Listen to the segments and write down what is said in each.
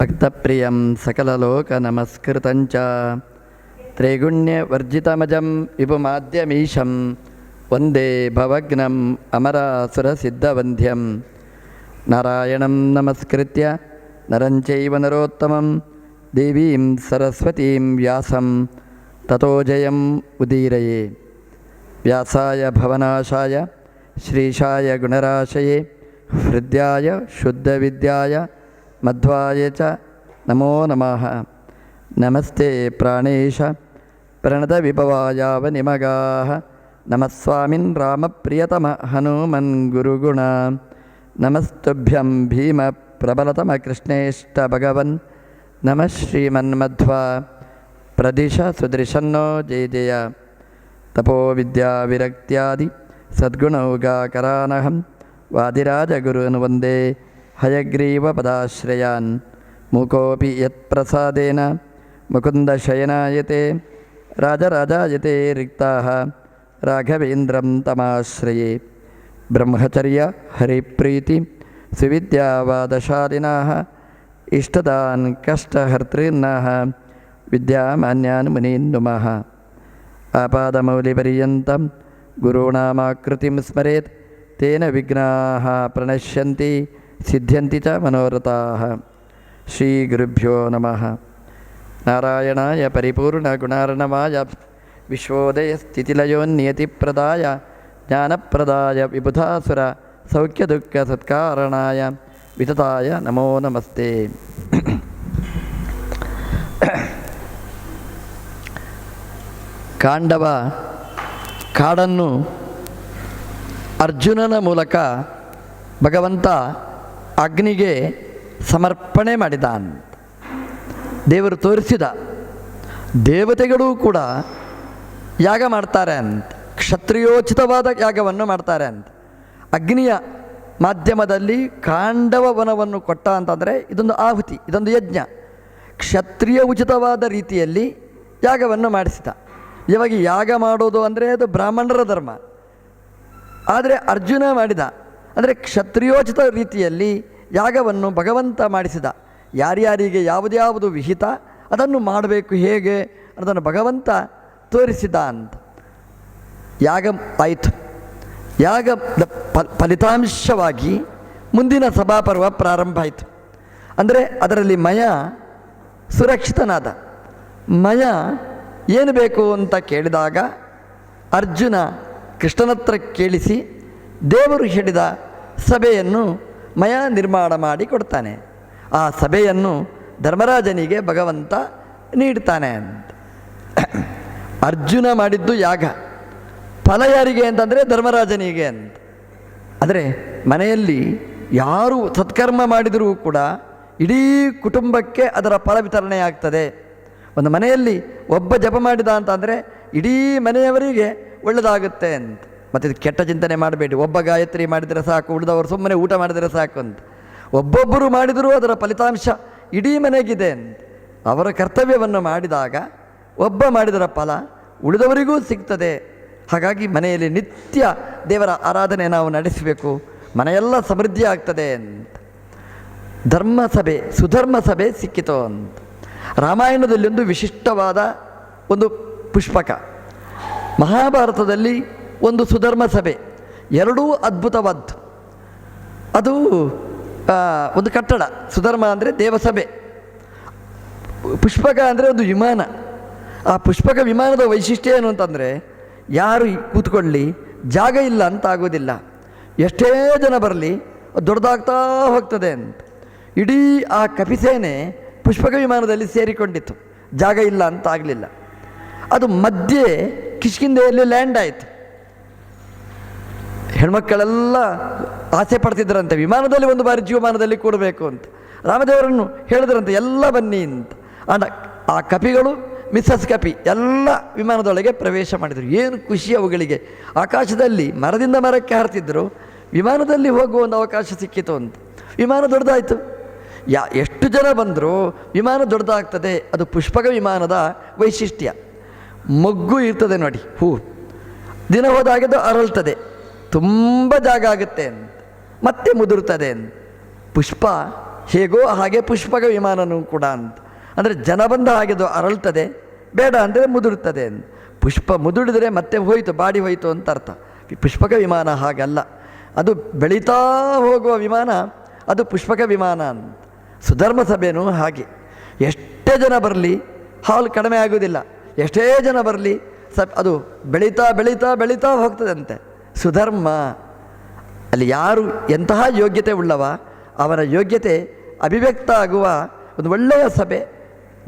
ಭಕ್ತಪ್ರಿಯಂ ಸಕಲಲೋಕನಮಸ್ಕೃತಂಚ ತ್ರೈಗುಣ್ಯವರ್ಜಿತಮಜಂ ವಿಭುಮಾದ್ಯಮೀಶಂ ವಂದೇ ಭವಗ್ನಂ ಅಮರಾಸುರಸಿದ್ಧವಂದ್ಯಂ ನಾರಾಯಣಂ ನಮಸ್ಕೃತ್ಯ ನರಂಚೈವ ನರೋತ್ತಮಂ ದೇವೀಂ ಸರಸ್ವತೀಂ ವ್ಯಾಸಂ ತತೋ ಜಯಂ ಉದೀರಯೇ. ವ್ಯಾಸಾಯ ಭವನಾಶಾಯ ಶ್ರೀಶಾಯ ಗುಣರಾಶಯೇ ಹೃದ್ಯಾಯ ಶುದ್ಧವಿದ್ಯಾಯ ಮಧ್ವಾಯ ಚ ನಮೋ ನಮಃ. ನಮಸ್ತೆ ಪ್ರಾಣೇಶ ಪ್ರಣತವಿಭವಾಯಾವ ನಿಮಗಾಃ ನಮಸ್ವಾಮಿನ್ ರಾಮಪ್ರಿಯತಮ ಹನುಮನ್ ಗುರುಗುಣ ನಮಸ್ತುಭ್ಯಂ ಭೀಮ ಪ್ರಬಲತಮ ಕೃಷ್ಣೇಷ್ಟ ಭಗವನ್ ನಮಃ ಶ್ರೀಮನ್ಮಧ್ವಾ ಪ್ರದಿಶ ಸುದೃಶನ್ನೋ ಜಯ ಜಯ. ತಪೋ ವಿದ್ಯಾ ವಿರಕ್ತ್ಯಾದಿ ಸದ್ಗುಣೌಘಾಕರಾನಹಂ ವಾದಿರಾಜಗುರುನ್ ವಂದೇ ಹಯಗ್ರೀವ ಪದಾಶ್ರಯಾನ್. ಮೂಕೋಪಿ ಯತ್ಪ್ರಸಾದೇನ ಮುಕುಂದಶಯನಾಯತೆ ರಾಜರಾಜಾಯತೆ ರಿಕ್ತಾಃ ರಾಘವೇಂದ್ರಂ ತಮಾಶ್ರಯೇ. ಬ್ರಹ್ಮಚರ್ಯ ಹರಿಪ್ರೀತಿ ಸುವಿದ್ಯಾವಾದಶಾಲಿನಃ ಇಷ್ಟದಾನ್ ಕಷ್ಟಹರ್ತॄನ್ನಃ ವಿದ್ಯಾಮಾನ್ಯಾನ್ ಮುನೀನ್ ನುಮಃ. ಆಪಾದಮೌಲಿಪರ್ಯಂತಂ ಗುರುಣಾಮಾಕೃತಿಂ ಸ್ಮರೇತ್ ತೇನ ವಿಘ್ನಾಃ ಪ್ರಣಶ್ಯಂತಿ ಸಿದ್ಧ್ಯಂತಿ ಚ ಮನೋರಥಾಃ. ಶ್ರೀ ಗುರುಭ್ಯೋ ನಮಃ. ನಾರಾಯಣಾಯ ಪರಿಪೂರ್ಣಗುಣಾರ್ಣವಾಯ ವಿಶ್ವೋದಯಸ್ಥಿತಿಲಯೋನ್ನಿಯತಿಪ್ರದಾಯ ಜ್ಞಾನಪ್ರದಾಯ ವಿಬುಧಾಸುರ ಸೌಖ್ಯದುಃಖ ಸತ್ಕಾರಣಾಯ ವಿತತಾಯ ನಮೋ ನಮಸ್ತೆ. ಕಾಂಡವ ಕಾಡನ್ನು ಅರ್ಜುನನ ಮೂಲಕ ಭಗವಂತ ಅಗ್ನಿಗೆ ಸಮರ್ಪಣೆ ಮಾಡಿದ ಅಂತ ದೇವರು ತೋರಿಸಿದ. ದೇವತೆಗಳೂ ಕೂಡ ಯಾಗ ಮಾಡ್ತಾರೆ ಅಂತ, ಕ್ಷತ್ರಿಯೋಚಿತವಾದ ಯಾಗವನ್ನು ಮಾಡ್ತಾರೆ ಅಂತ. ಅಗ್ನಿಯ ಮಾಧ್ಯಮದಲ್ಲಿ ಕಾಂಡವ ವನವನ್ನು ಕೊಟ್ಟ ಅಂತಂದರೆ ಇದೊಂದು ಆಹುತಿ, ಇದೊಂದು ಯಜ್ಞ. ಕ್ಷತ್ರಿಯ ಉಚಿತವಾದ ರೀತಿಯಲ್ಲಿ ಯಾಗವನ್ನು ಮಾಡಿಸಿದ. ಇವಾಗ ಯಾಗ ಮಾಡೋದು ಅಂದರೆ ಅದು ಬ್ರಾಹ್ಮಣರ ಧರ್ಮ. ಆದರೆ ಅರ್ಜುನ ಮಾಡಿದ ಅಂದರೆ ಕ್ಷತ್ರಿಯೋಚಿತ ರೀತಿಯಲ್ಲಿ ಯಾಗವನ್ನು ಭಗವಂತ ಮಾಡಿಸಿದ. ಯಾರ್ಯಾರಿಗೆ ಯಾವುದ್ಯಾವುದು ವಿಹಿತ ಅದನ್ನು ಮಾಡಬೇಕು ಹೇಗೆ ಅದನ್ನು ಭಗವಂತ ತೋರಿಸಿದ ಅಂತ. ಯಾಗ ಆಯಿತು. ಯಾಗದ ಫಲಿತಾಂಶವಾಗಿ ಮುಂದಿನ ಸಭಾಪರ್ವ ಪ್ರಾರಂಭ ಆಯಿತು. ಅಂದರೆ ಅದರಲ್ಲಿ ಮಯ ಸುರಕ್ಷಿತನಾದ. ಮಯ ಏನು ಬೇಕು ಅಂತ ಕೇಳಿದಾಗ ಅರ್ಜುನ ಕೃಷ್ಣನತ್ರ ಕೇಳಿಸಿ ದೇವರು ಹೇಳಿದ ಸಭೆಯನ್ನು ಮಯ ನಿರ್ಮಾಣ ಮಾಡಿ ಕೊಡ್ತಾನೆ. ಆ ಸಭೆಯನ್ನು ಧರ್ಮರಾಜನಿಗೆ ಭಗವಂತ ನೀಡ್ತಾನೆ ಅಂತ. ಅರ್ಜುನ ಮಾಡಿದ್ದು ಯಾಗ, ಫಲ ಯಾರಿಗೆ ಅಂತಂದರೆ ಧರ್ಮರಾಜನಿಗೆ ಅಂತ. ಆದರೆ ಮನೆಯಲ್ಲಿ ಯಾರು ಸತ್ಕರ್ಮ ಮಾಡಿದರೂ ಕೂಡ ಇಡೀ ಕುಟುಂಬಕ್ಕೆ ಅದರ ಫಲ ವಿತರಣೆ ಆಗ್ತದೆ. ಒಂದು ಮನೆಯಲ್ಲಿ ಒಬ್ಬ ಜಪ ಮಾಡಿದ ಅಂತಂದರೆ ಇಡೀ ಮನೆಯವರಿಗೆ ಒಳ್ಳೆಯದಾಗುತ್ತೆ ಅಂತ. ಮತ್ತು ಇದು ಕೆಟ್ಟ ಚಿಂತನೆ ಮಾಡಬೇಡಿ. ಒಬ್ಬ ಗಾಯತ್ರಿ ಮಾಡಿದರೆ ಸಾಕು, ಉಳಿದವರು ಸುಮ್ಮನೆ ಊಟ ಮಾಡಿದರೆ ಸಾಕು ಅಂತ. ಒಬ್ಬೊಬ್ಬರು ಮಾಡಿದರೂ ಅದರ ಫಲಿತಾಂಶ ಇಡೀ ಮನೆಗಿದೆ ಅಂತ. ಅವರ ಕರ್ತವ್ಯವನ್ನು ಮಾಡಿದಾಗ ಒಬ್ಬ ಮಾಡಿದರ ಫಲ ಉಳಿದವರಿಗೂ ಸಿಗ್ತದೆ. ಹಾಗಾಗಿ ಮನೆಯಲ್ಲಿ ನಿತ್ಯ ದೇವರ ಆರಾಧನೆ ನಾವು ನಡೆಸಬೇಕು, ಮನೆಯೆಲ್ಲ ಸಮೃದ್ಧಿ ಆಗ್ತದೆ ಅಂತ. ಧರ್ಮ ಸಭೆ, ಸುಧರ್ಮ ಸಭೆ ಸಿಕ್ಕಿತು ಅಂತ. ರಾಮಾಯಣದಲ್ಲಿ ಒಂದು ವಿಶಿಷ್ಟವಾದ ಒಂದು ಪುಷ್ಪಕ, ಮಹಾಭಾರತದಲ್ಲಿ ಒಂದು ಸುಧರ್ಮ ಸಭೆ, ಎರಡೂ ಅದ್ಭುತವಾದ್ದು. ಅದು ಒಂದು ಕಟ್ಟಡ, ಸುಧರ್ಮ ಅಂದರೆ ದೇವಸಭೆ, ಪುಷ್ಪಕ ಅಂದರೆ ಒಂದು ವಿಮಾನ. ಆ ಪುಷ್ಪಕ ವಿಮಾನದ ವೈಶಿಷ್ಟ್ಯ ಏನು ಅಂತಂದರೆ ಯಾರು ಕೂತ್ಕೊಳ್ಳಿ ಜಾಗ ಇಲ್ಲ ಅಂತ ಆಗೋದಿಲ್ಲ. ಎಷ್ಟೇ ಜನ ಬರಲಿ ದೊಡ್ಡದಾಗ್ತಾ ಹೋಗ್ತದೆ ಅಂತ. ಇಡೀ ಆ ಕಪಿಸೇನೆ ಪುಷ್ಪಕ ವಿಮಾನದಲ್ಲಿ ಸೇರಿಕೊಂಡಿತ್ತು, ಜಾಗ ಇಲ್ಲ ಅಂತ ಆಗಲಿಲ್ಲ. ಅದು ಮಧ್ಯೆ ಕಿಷ್ಕಿಂಧೆಯಲ್ಲಿ ಲ್ಯಾಂಡ್ ಆಯಿತು. ಹೆಣ್ಮಕ್ಕಳೆಲ್ಲ ಆಸೆ ಪಡ್ತಿದ್ದರಂತೆ ವಿಮಾನದಲ್ಲಿ ಒಂದು ಬಾರಿ ಜೀವಮಾನದಲ್ಲಿ ಕೂಡಬೇಕು ಅಂತ. ರಾಮದೇವರನ್ನು ಹೇಳಿದ್ರಂತೆ ಎಲ್ಲ ಬನ್ನಿ ಅಂತ. ಆ ಕಪಿಗಳು ಮಿಸ್ಸಸ್ ಕಪಿ ಎಲ್ಲ ವಿಮಾನದೊಳಗೆ ಪ್ರವೇಶ ಮಾಡಿದರು. ಏನು ಖುಷಿ ಅವುಗಳಿಗೆ. ಆಕಾಶದಲ್ಲಿ ಮರದಿಂದ ಮರಕ್ಕೆ ಹಾರ್ತಿದ್ದರು, ವಿಮಾನದಲ್ಲಿ ಹೋಗುವ ಒಂದು ಅವಕಾಶ ಸಿಕ್ಕಿತು ಅಂತ. ವಿಮಾನ ದೊಡ್ಡದಾಯಿತು. ಎಷ್ಟು ಜನ ಬಂದರೂ ವಿಮಾನ ದೊಡ್ಡದಾಗ್ತದೆ. ಅದು ಪುಷ್ಪಕ ವಿಮಾನದ ವೈಶಿಷ್ಟ್ಯ. ಮೊಗ್ಗು ಇರ್ತದೆ ನೋಡಿ, ಹೂ ದಿನ ಹೋದಾಗದು ಅರಳ್ತದೆ, ತುಂಬ ಜಾಗ ಆಗುತ್ತೆ ಅಂತ, ಮತ್ತೆ ಮುದುರುತ್ತದೆ ಅಂತ. ಪುಷ್ಪ ಹೇಗೋ ಹಾಗೆ ಪುಷ್ಪಕ ವಿಮಾನನೂ ಕೂಡ ಅಂತ. ಅಂದರೆ ಜನ ಬಂದ ಹಾಗೆ ಅದು ಅರಳ್ತದೆ, ಬೇಡ ಅಂದರೆ ಮುದುರುತ್ತದೆ ಅಂತ. ಪುಷ್ಪ ಮುದುಡಿದರೆ ಮತ್ತೆ ಹೋಯಿತು, ಬಾಡಿ ಹೋಯಿತು ಅಂತ ಅರ್ಥ. ಪುಷ್ಪಕ ವಿಮಾನ ಹಾಗಲ್ಲ, ಅದು ಬೆಳೀತಾ ಹೋಗುವ ವಿಮಾನ, ಅದು ಪುಷ್ಪಕ ವಿಮಾನ ಅಂತ. ಸುಧರ್ಮ ಸಭೆಯೂ ಹಾಗೆ. ಎಷ್ಟೇ ಜನ ಬರಲಿ ಹಾಲ್ ಕಡಿಮೆ ಆಗೋದಿಲ್ಲ, ಎಷ್ಟೇ ಜನ ಬರಲಿ ಅದು ಬೆಳೀತಾ ಬೆಳೀತಾ ಬೆಳೀತಾ ಹೋಗ್ತದಂತೆ. ಸುಧರ್ಮ ಅಲ್ಲಿ ಯಾರು ಎಂತಹ ಯೋಗ್ಯತೆ ಉಳ್ಳವ ಅವನ ಯೋಗ್ಯತೆ ಅಭಿವ್ಯಕ್ತ ಆಗುವ ಒಂದು ಒಳ್ಳೆಯ ಸಭೆ,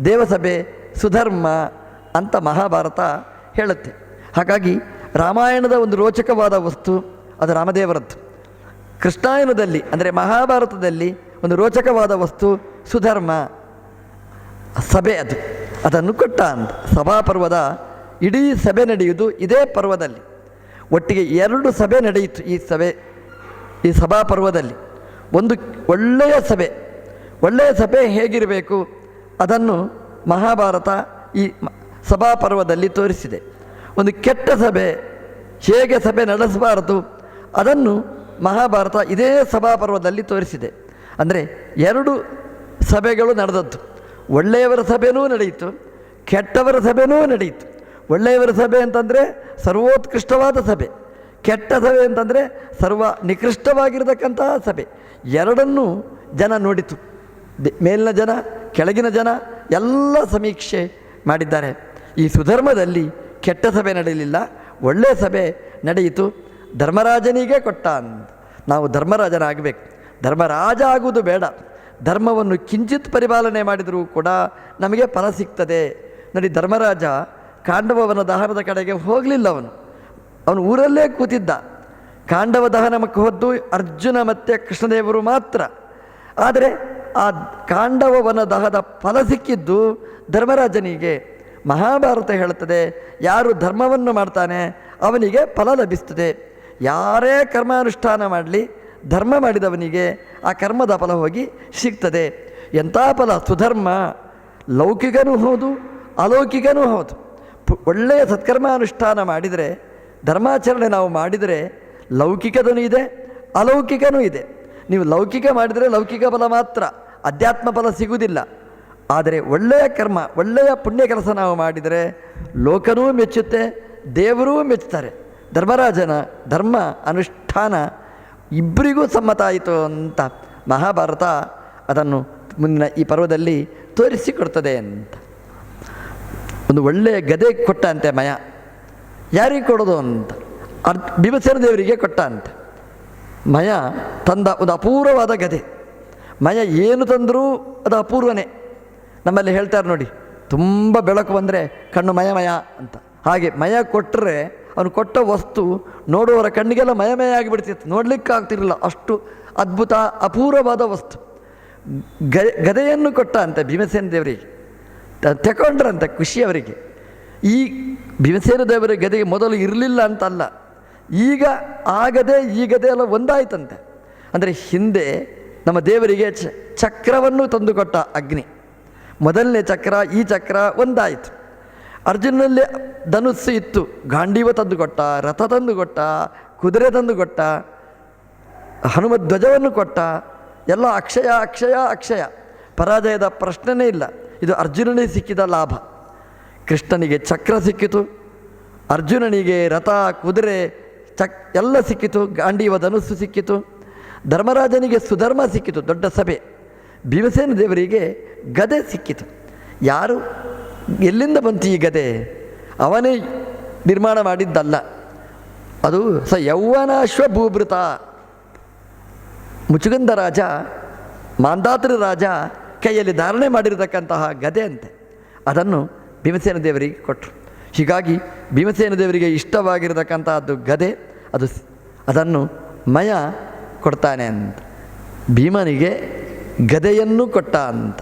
ದೇವಸಭೆ, ಸುಧರ್ಮ ಅಂತ ಮಹಾಭಾರತ ಹೇಳುತ್ತೆ. ಹಾಗಾಗಿ ರಾಮಾಯಣದ ಒಂದು ರೋಚಕವಾದ ವಸ್ತು ಅದು ರಾಮದೇವರದ್ದು. ಕೃಷ್ಣಾಯನದಲ್ಲಿ ಅಂದರೆ ಮಹಾಭಾರತದಲ್ಲಿ ಒಂದು ರೋಚಕವಾದ ವಸ್ತು ಸುಧರ್ಮ ಸಭೆ. ಅದನ್ನು ಕೊಟ್ಟ ಅಂತ. ಸಭಾಪರ್ವದ ಇಡೀ ಸಭೆ ನಡೆಯುವುದು ಇದೇ ಪರ್ವದಲ್ಲಿ. ಒಟ್ಟಿಗೆ 2 ಸಭೆ ನಡೆಯಿತು ಈ ಸಭಾಪರ್ವದಲ್ಲಿ. ಒಂದು ಒಳ್ಳೆಯ ಸಭೆ, ಒಳ್ಳೆಯ ಸಭೆ ಹೇಗಿರಬೇಕು ಅದನ್ನು ಮಹಾಭಾರತ ಈ ಸಭಾಪರ್ವದಲ್ಲಿ ತೋರಿಸಿದೆ. ಒಂದು ಕೆಟ್ಟ ಸಭೆ ಹೇಗೆ ಸಭೆ ನಡೆಸಬಾರದು ಅದನ್ನು ಮಹಾಭಾರತ ಇದೇ ಸಭಾಪರ್ವದಲ್ಲಿ ತೋರಿಸಿದೆ. ಅಂದರೆ 2 ಸಭೆಗಳು ನಡೆದದ್ದು. ಒಳ್ಳೆಯವರ ಸಭೆಯೂ ನಡೆಯಿತು, ಕೆಟ್ಟವರ ಸಭೆಯೂ ನಡೆಯಿತು. ಒಳ್ಳೆಯವರ ಸಭೆ ಅಂತಂದರೆ ಸರ್ವೋತ್ಕೃಷ್ಟವಾದ ಸಭೆ, ಕೆಟ್ಟ ಸಭೆ ಅಂತಂದರೆ ಸರ್ವ ನಿಕೃಷ್ಟವಾಗಿರತಕ್ಕಂತಹ ಸಭೆ. ಎರಡನ್ನೂ ಜನ ನೋಡಿತು. ಮೇಲಿನ ಜನ, ಕೆಳಗಿನ ಜನ ಎಲ್ಲ ಸಮೀಕ್ಷೆ ಮಾಡಿದ್ದಾರೆ. ಈ ಸುಧರ್ಮದಲ್ಲಿ ಕೆಟ್ಟ ಸಭೆ ನಡೆಯಲಿಲ್ಲ, ಒಳ್ಳೆಯ ಸಭೆ ನಡೆಯಿತು. ಧರ್ಮರಾಜನಿಗೆ ಕೊಟ್ಟ ಅಂತ. ನಾವು ಧರ್ಮರಾಜನಾಗಬೇಕು, ಧರ್ಮರಾಜ ಆಗುವುದು ಬೇಡ. ಧರ್ಮವನ್ನು ಕಿಂಚಿತ್ ಪರಿಪಾಲನೆ ಮಾಡಿದರೂ ಕೂಡ ನಮಗೆ ಫಲ ಸಿಗ್ತದೆ. ನೋಡಿ, ಧರ್ಮರಾಜ ಕಾಂಡವನ ದಹನದ ಕಡೆಗೆ ಹೋಗಲಿಲ್ಲ. ಅವನು ಊರಲ್ಲೇ ಕೂತಿದ್ದ. ಕಾಂಡವ ದಹನಕ್ಕೆ ಹೋದ್ದು ಅರ್ಜುನ ಮತ್ತು ಕೃಷ್ಣದೇವರು ಮಾತ್ರ. ಆದರೆ ಆ ಕಾಂಡವನ ದಹದ ಫಲ ಸಿಕ್ಕಿದ್ದು ಧರ್ಮರಾಜನಿಗೆ. ಮಹಾಭಾರತ ಹೇಳುತ್ತದೆ, ಯಾರು ಧರ್ಮವನ್ನು ಮಾಡ್ತಾನೆ ಅವನಿಗೆ ಫಲ ಲಭಿಸ್ತದೆ. ಯಾರೇ ಕರ್ಮಾನುಷ್ಠಾನ ಮಾಡಲಿ, ಧರ್ಮ ಮಾಡಿದವನಿಗೆ ಆ ಕರ್ಮದ ಫಲ ಹೋಗಿ ಸಿಗ್ತದೆ. ಎಂಥ ಫಲ! ಸುಧರ್ಮ ಲೌಕಿಕನೂ ಹೌದು, ಅಲೌಕಿಕನೂ ಹೌದು. ಒಳ್ಳೆಯ ಸತ್ಕರ್ಮಾನುಷ್ಠಾನ ಮಾಡಿದರೆ, ಧರ್ಮಾಚರಣೆ ನಾವು ಮಾಡಿದರೆ ಲೌಕಿಕದೂ ಇದೆ, ಅಲೌಕಿಕನೂ ಇದೆ. ನೀವು ಲೌಕಿಕ ಮಾಡಿದರೆ ಲೌಕಿಕ ಫಲ ಮಾತ್ರ, ಅಧ್ಯಾತ್ಮ ಫಲ ಸಿಗುವುದಿಲ್ಲ. ಆದರೆ ಒಳ್ಳೆಯ ಕರ್ಮ, ಒಳ್ಳೆಯ ಪುಣ್ಯ ಕೆಲಸ ನಾವು ಮಾಡಿದರೆ ಲೋಕನೂ ಮೆಚ್ಚುತ್ತೆ, ದೇವರೂ ಮೆಚ್ಚುತ್ತಾರೆ. ಧರ್ಮರಾಜನ ಧರ್ಮ ಅನುಷ್ಠಾನ ಇಬ್ಬರಿಗೂ ಸಮ್ಮತ ಆಯಿತು ಅಂತ ಮಹಾಭಾರತ ಅದನ್ನು ಮುಂದಿನ ಈ ಪರ್ವದಲ್ಲಿ ತೋರಿಸಿಕೊಡ್ತದೆ ಅಂತ. ಒಂದು ಒಳ್ಳೆಯ ಗದೆ ಕೊಟ್ಟ ಅಂತೆ ಮಯ. ಯಾರಿಗೆ ಕೊಡೋದು ಅಂತ ಭೀಮಸೇನ ದೇವರಿಗೆ ಕೊಟ್ಟ ಅಂತ. ಮಯ ತಂದ ಒಂದು ಅಪೂರ್ವವಾದ ಗದೆ. ಮಯ ಏನು ತಂದರೂ ಅದು ಅಪೂರ್ವನೇ. ನಮ್ಮಲ್ಲಿ ಹೇಳ್ತಾರೆ ನೋಡಿ, ತುಂಬ ಬೆಳಕು ಬಂದರೆ ಕಣ್ಣು ಮಯಮಯ ಅಂತ. ಹಾಗೆ ಮಯ ಕೊಟ್ಟರೆ ಅವನು ಕೊಟ್ಟ ವಸ್ತು ನೋಡುವವರ ಕಣ್ಣಿಗೆಲ್ಲ ಮಯಮಯ ಆಗಿಬಿಡ್ತಿತ್ತು, ನೋಡಲಿಕ್ಕೆ ಆಗ್ತಿರಲಿಲ್ಲ. ಅಷ್ಟು ಅದ್ಭುತ ಅಪೂರ್ವವಾದ ವಸ್ತು. ಗದೆಯನ್ನು ಕೊಟ್ಟ ಅಂತ ಭೀಮಸೇನ ದೇವರಿಗೆ. ತಗೊಂಡ್ರಂತ ಖುಷಿ ಅವರಿಗೆ. ಈ ಭೀಮಸೇನ ದೇವರ ಗದೆಗೆ ಮೊದಲು ಇರಲಿಲ್ಲ ಅಂತಲ್ಲ, ಈಗ ಆ ಗದೆ ಈ ಗದೆ ಎಲ್ಲ ಒಂದಾಯ್ತಂತೆ. ಅಂದರೆ ಹಿಂದೆ ನಮ್ಮ ದೇವರಿಗೆ ಚಕ್ರವನ್ನು ತಂದುಕೊಟ್ಟ ಅಗ್ನಿ. ಮೊದಲನೇ ಚಕ್ರ, ಈ ಚಕ್ರ ಒಂದಾಯಿತು. ಅರ್ಜುನಲ್ಲಿ ಧನುಸ್ಸು ಇತ್ತು, ಗಾಂಡೀವ ತಂದುಕೊಟ್ಟ, ರಥ ತಂದುಕೊಟ್ಟ, ಕುದುರೆ ತಂದುಕೊಟ್ಟ, ಹನುಮ ಧ್ವಜವನ್ನು ಕೊಟ್ಟ. ಎಲ್ಲ ಅಕ್ಷಯ ಅಕ್ಷಯ ಅಕ್ಷಯ, ಪರಾಜಯದ ಪ್ರಶ್ನೆಯೇ ಇಲ್ಲ. ಇದು ಅರ್ಜುನನಿಗೆ ಸಿಕ್ಕಿದ ಲಾಭ. ಕೃಷ್ಣನಿಗೆ ಚಕ್ರ ಸಿಕ್ಕಿತು, ಅರ್ಜುನನಿಗೆ ರಥ ಕುದುರೆ ಎಲ್ಲ ಸಿಕ್ಕಿತು, ಗಾಂಡೀವ ಧನುಸ್ಸು ಸಿಕ್ಕಿತು. ಧರ್ಮರಾಜನಿಗೆ ಸುಧರ್ಮ ಸಿಕ್ಕಿತು, ದೊಡ್ಡ ಸಭೆ. ಭೀಮಸೇನ ದೇವರಿಗೆ ಗದೆ ಸಿಕ್ಕಿತು. ಯಾರು, ಎಲ್ಲಿಂದ ಬಂತು ಈ ಗದೆ? ಅವನೇ ನಿರ್ಮಾಣ ಮಾಡಿದ್ದಲ್ಲ. ಅದು ಯೌವನಾಶ್ವ ಭೂಭೃತ. ಮುಚುಗಂಧ ರಾಜ, ಮಾಂಧಾತೃ ರಾಜ ಕೈಯಲ್ಲಿ ಧಾರಣೆ ಮಾಡಿರತಕ್ಕಂತಹ ಗದೆ ಅಂತೆ. ಅದನ್ನು ಭೀಮಸೇನ ದೇವರಿಗೆ ಕೊಟ್ಟರು. ಹೀಗಾಗಿ ಭೀಮಸೇನ ದೇವರಿಗೆ ಇಷ್ಟವಾಗಿರತಕ್ಕಂತಹದ್ದು ಗದೆ. ಅದನ್ನು ಮಯ ಕೊಡ್ತಾನೆ ಅಂತ. ಭೀಮನಿಗೆ ಗದೆಯನ್ನು ಕೊಟ್ಟ ಅಂತ.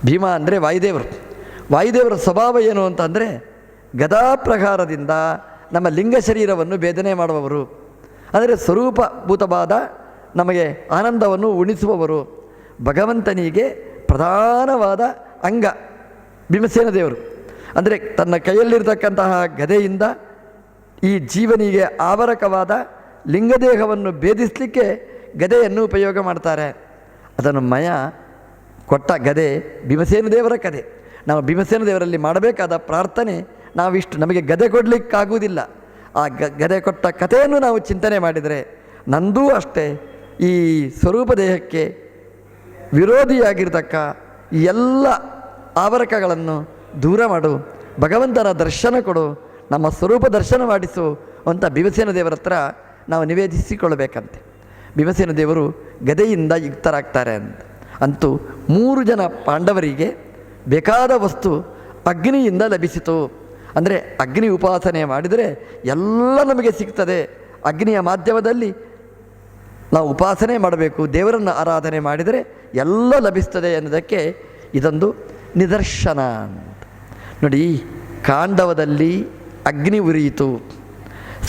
ಭೀಮ ಅಂದರೆ ವಾಯುದೇವರು. ವಾಯುದೇವರ ಸ್ವಭಾವ ಏನು ಅಂತಂದರೆ ಗದಾ ಪ್ರಕಾರದಿಂದ ನಮ್ಮ ಲಿಂಗ ಶರೀರವನ್ನು ಭೇದನೆ ಮಾಡುವವರು. ಅಂದರೆ ಸ್ವರೂಪಭೂತವಾದ ನಮಗೆ ಆನಂದವನ್ನು ಉಣಿಸುವವರು. ಭಗವಂತನಿಗೆ ಪ್ರಧಾನವಾದ ಅಂಗ ಭೀಮಸೇನ ದೇವರು. ಅಂದರೆ ತನ್ನ ಕೈಯಲ್ಲಿರ್ತಕ್ಕಂತಹ ಗದೆಯಿಂದ ಈ ಜೀವನಿಗೆ ಆವರಕವಾದ ಲಿಂಗದೇಹವನ್ನು ಭೇದಿಸಲಿಕ್ಕೆ ಗದೆಯನ್ನು ಉಪಯೋಗ ಮಾಡ್ತಾರೆ. ಅದನ್ನು ಮಯ ಕೊಟ್ಟ ಗದೆ ಭೀಮಸೇನ ದೇವರ ಕದೆ. ನಾವು ಭೀಮಸೇನ ದೇವರಲ್ಲಿ ಮಾಡಬೇಕಾದ ಪ್ರಾರ್ಥನೆ ನಾವಿಷ್ಟು. ನಮಗೆ ಗದೆ ಕೊಡಲಿಕ್ಕಾಗುವುದಿಲ್ಲ. ಆ ಗದೆ ಕೊಟ್ಟ ಕಥೆಯನ್ನು ನಾವು ಚಿಂತನೆ ಮಾಡಿದರೆ, ನಂದೂ ಅಷ್ಟೇ ಈ ಸ್ವರೂಪ ದೇಹಕ್ಕೆ ವಿರೋಧಿಯಾಗಿರ್ತಕ್ಕ ಈ ಎಲ್ಲ ಆವರಕಗಳನ್ನು ದೂರ ಮಾಡು, ಭಗವಂತನ ದರ್ಶನ ಕೊಡು, ನಮ್ಮ ಸ್ವರೂಪ ದರ್ಶನ ಮಾಡಿಸು ಅಂತ ಭೀಮಸೇನ ದೇವರ ಹತ್ರ ನಾವು ನಿವೇದಿಸಿಕೊಳ್ಳಬೇಕಂತೆ. ಭೀಮಸೇನ ದೇವರು ಗದೆಯಿಂದ ಯುಕ್ತರಾಗ್ತಾರೆ ಅಂತ. ಅಂತೂ 3 ಜನ ಪಾಂಡವರಿಗೆ ಬೇಕಾದ ವಸ್ತು ಅಗ್ನಿಯಿಂದ ಲಭಿಸಿತು. ಅಂದರೆ ಅಗ್ನಿ ಉಪಾಸನೆ ಮಾಡಿದರೆ ಎಲ್ಲ ನಮಗೆ ಸಿಗ್ತದೆ. ಅಗ್ನಿಯ ಮಾಧ್ಯಮದಲ್ಲಿ ನಾವು ಉಪಾಸನೆ ಮಾಡಬೇಕು, ದೇವರನ್ನು ಆರಾಧನೆ ಮಾಡಿದರೆ ಎಲ್ಲ ಲಭಿಸ್ತದೆ ಎನ್ನುವುದಕ್ಕೆ ಇದೊಂದು ನಿದರ್ಶನ ಅಂತ. ನೋಡಿ, ಕಾಂಡವದಲ್ಲಿ ಅಗ್ನಿ ಉರಿಯಿತು,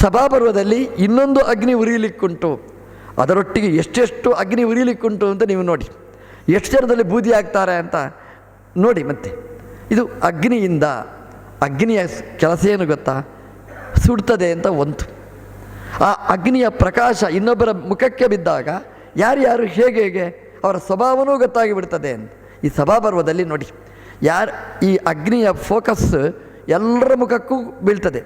ಸಭಾಪರ್ವದಲ್ಲಿ ಇನ್ನೊಂದು ಅಗ್ನಿ ಉರಿಯಲಿಕ್ಕುಂಟು, ಅದರೊಟ್ಟಿಗೆ ಎಷ್ಟೆಷ್ಟು ಅಗ್ನಿ ಉರಿಯಲಿಕ್ಕುಂಟು ಅಂತ ನೀವು ನೋಡಿ. ಎಷ್ಟು ಜನದಲ್ಲಿ ಬೂದಿ ಆಗ್ತಾರೆ ಅಂತ ನೋಡಿ. ಮತ್ತೆ ಇದು ಅಗ್ನಿಯಿಂದ, ಅಗ್ನಿಯ ಕೆಲಸ ಏನು ಗೊತ್ತಾ, ಸುಡ್ತದೆ ಅಂತ ಒಂದು. ಆ ಅಗ್ನಿಯ ಪ್ರಕಾಶ ಇನ್ನೊಬ್ಬರ ಮುಖಕ್ಕೆ ಬಿದ್ದಾಗ ಯಾರ್ಯಾರು ಹೇಗೆ ಅವರ ಸ್ವಭಾವನೂ ಗೊತ್ತಾಗಿ ಬಿಡ್ತದೆ ಅಂತ. ಈ ಸಭಾಪರ್ವದಲ್ಲಿ ನೋಡಿ, ಈ ಅಗ್ನಿಯ ಫೋಕಸ್ ಎಲ್ಲರ ಮುಖಕ್ಕೂ ಬೀಳ್ತದೆ.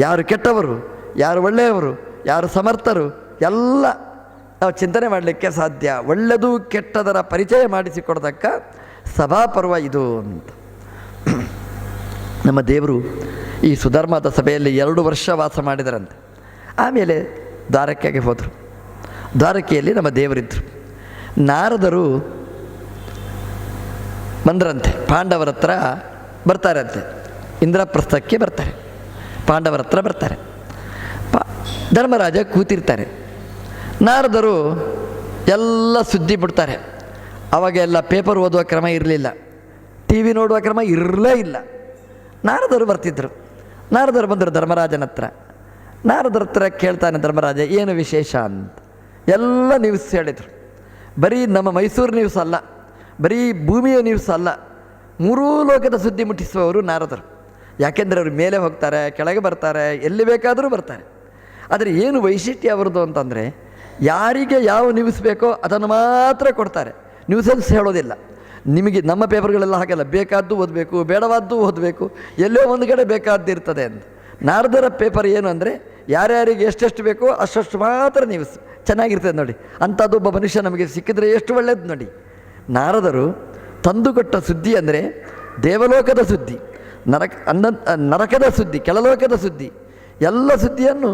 ಯಾರು ಕೆಟ್ಟವರು, ಯಾರು ಒಳ್ಳೆಯವರು, ಯಾರು ಸಮರ್ಥರು ಎಲ್ಲ ನಾವು ಚಿಂತನೆ ಮಾಡಲಿಕ್ಕೆ ಸಾಧ್ಯ. ಒಳ್ಳೆಯದು ಕೆಟ್ಟದರ ಪರಿಚಯ ಮಾಡಿಸಿಕೊಡತಕ್ಕ ಸಭಾಪರ್ವ ಇದು ಅಂತ. ನಮ್ಮ ದೇವರು ಈ ಸುಧರ್ಮದ ಸಭೆಯಲ್ಲಿ 2 ವರ್ಷ ವಾಸ ಮಾಡಿದರಂತೆ. ಆಮೇಲೆ ದ್ವಾರಕೆಗೆ ಹೋದರು. ದ್ವಾರಕೆಯಲ್ಲಿ ನಮ್ಮ ದೇವರಿದ್ದರು. ನಾರದರು ಬಂದರಂತೆ, ಪಾಂಡವರ ಹತ್ರ ಬರ್ತಾರೆ ಅಂತೆ. ಇಂದ್ರಪ್ರಸ್ಥಕ್ಕೆ ಬರ್ತಾರೆ, ಪಾಂಡವರ ಹತ್ರ ಬರ್ತಾರೆ. ಧರ್ಮರಾಜ ಕೂತಿರ್ತಾರೆ. ನಾರದರು ಎಲ್ಲ ಸುದ್ದಿ ಬಿಡ್ತಾರೆ. ಅವಾಗೆಲ್ಲ ಪೇಪರ್ ಓದುವ ಕ್ರಮ ಇರಲಿಲ್ಲ, ಟಿ ವಿ ನೋಡುವ ಕ್ರಮ ಇರಲೇ ಇಲ್ಲ. ನಾರದರು ಬರ್ತಿದ್ದರು. ನಾರದರು ಬಂದರು ಧರ್ಮರಾಜನ ಹತ್ರ. ನಾರದರ ಹತ್ರ ಕೇಳ್ತಾನೆ ಧರ್ಮರಾಜ, ಏನು ವಿಶೇಷ ಅಂತ. ಎಲ್ಲ ನ್ಯೂಸ್ ಹೇಳಿದರು. ಬರೀ ನಮ್ಮ ಮೈಸೂರು ನ್ಯೂಸ್ ಅಲ್ಲ, ಬರೀ ಭೂಮಿಯ ನ್ಯೂಸ್ ಅಲ್ಲ, 3 ಲೋಕದ ಸುದ್ದಿ ಮುಟ್ಟಿಸುವವರು ನಾರದರು. ಯಾಕೆಂದರೆ ಅವರು ಮೇಲೆ ಹೋಗ್ತಾರೆ, ಕೆಳಗೆ ಬರ್ತಾರೆ, ಎಲ್ಲಿ ಬೇಕಾದರೂ ಬರ್ತಾರೆ. ಆದರೆ ಏನು ವೈಶಿಷ್ಟ್ಯ ಅವರದು ಅಂತಂದರೆ, ಯಾರಿಗೆ ಯಾವ ನ್ಯೂಸ್ ಬೇಕೋ ಅದನ್ನು ಮಾತ್ರ ಕೊಡ್ತಾರೆ, ನ್ಯೂಸೆನ್ಸ್ ಹೇಳೋದಿಲ್ಲ. ನಿಮಗೆ ನಮ್ಮ ಪೇಪರ್ಗಳೆಲ್ಲ ಹಾಗೆಲ್ಲ, ಬೇಕಾದ್ದು ಓದಬೇಕು, ಬೇಡವಾದ್ದು ಓದಬೇಕು, ಎಲ್ಲೋ ಒಂದು ಕಡೆ ಬೇಕಾದ್ದು ಇರ್ತದೆ ಅಂತ. ನಾರದರ ಪೇಪರ್ ಏನು ಅಂದರೆ, ಯಾರ್ಯಾರಿಗೆ ಎಷ್ಟೆಷ್ಟು ಬೇಕೋ ಅಷ್ಟು ಮಾತ್ರ ನ್ಯೂಸ್ ಚೆನ್ನಾಗಿರ್ತದೆ ನೋಡಿ. ಅಂಥದ್ದು ಒಬ್ಬ ಮನುಷ್ಯ ನಮಗೆ ಸಿಕ್ಕಿದ್ರೆ ಎಷ್ಟು ಒಳ್ಳೆಯದು ನೋಡಿ. ನಾರದರು ತಂದುಕೊಟ್ಟ ಸುದ್ದಿ ಅಂದರೆ ದೇವಲೋಕದ ಸುದ್ದಿ, ನರಕದ ಸುದ್ದಿ, ಕೆಳಲೋಕದ ಸುದ್ದಿ, ಎಲ್ಲ ಸುದ್ದಿಯನ್ನು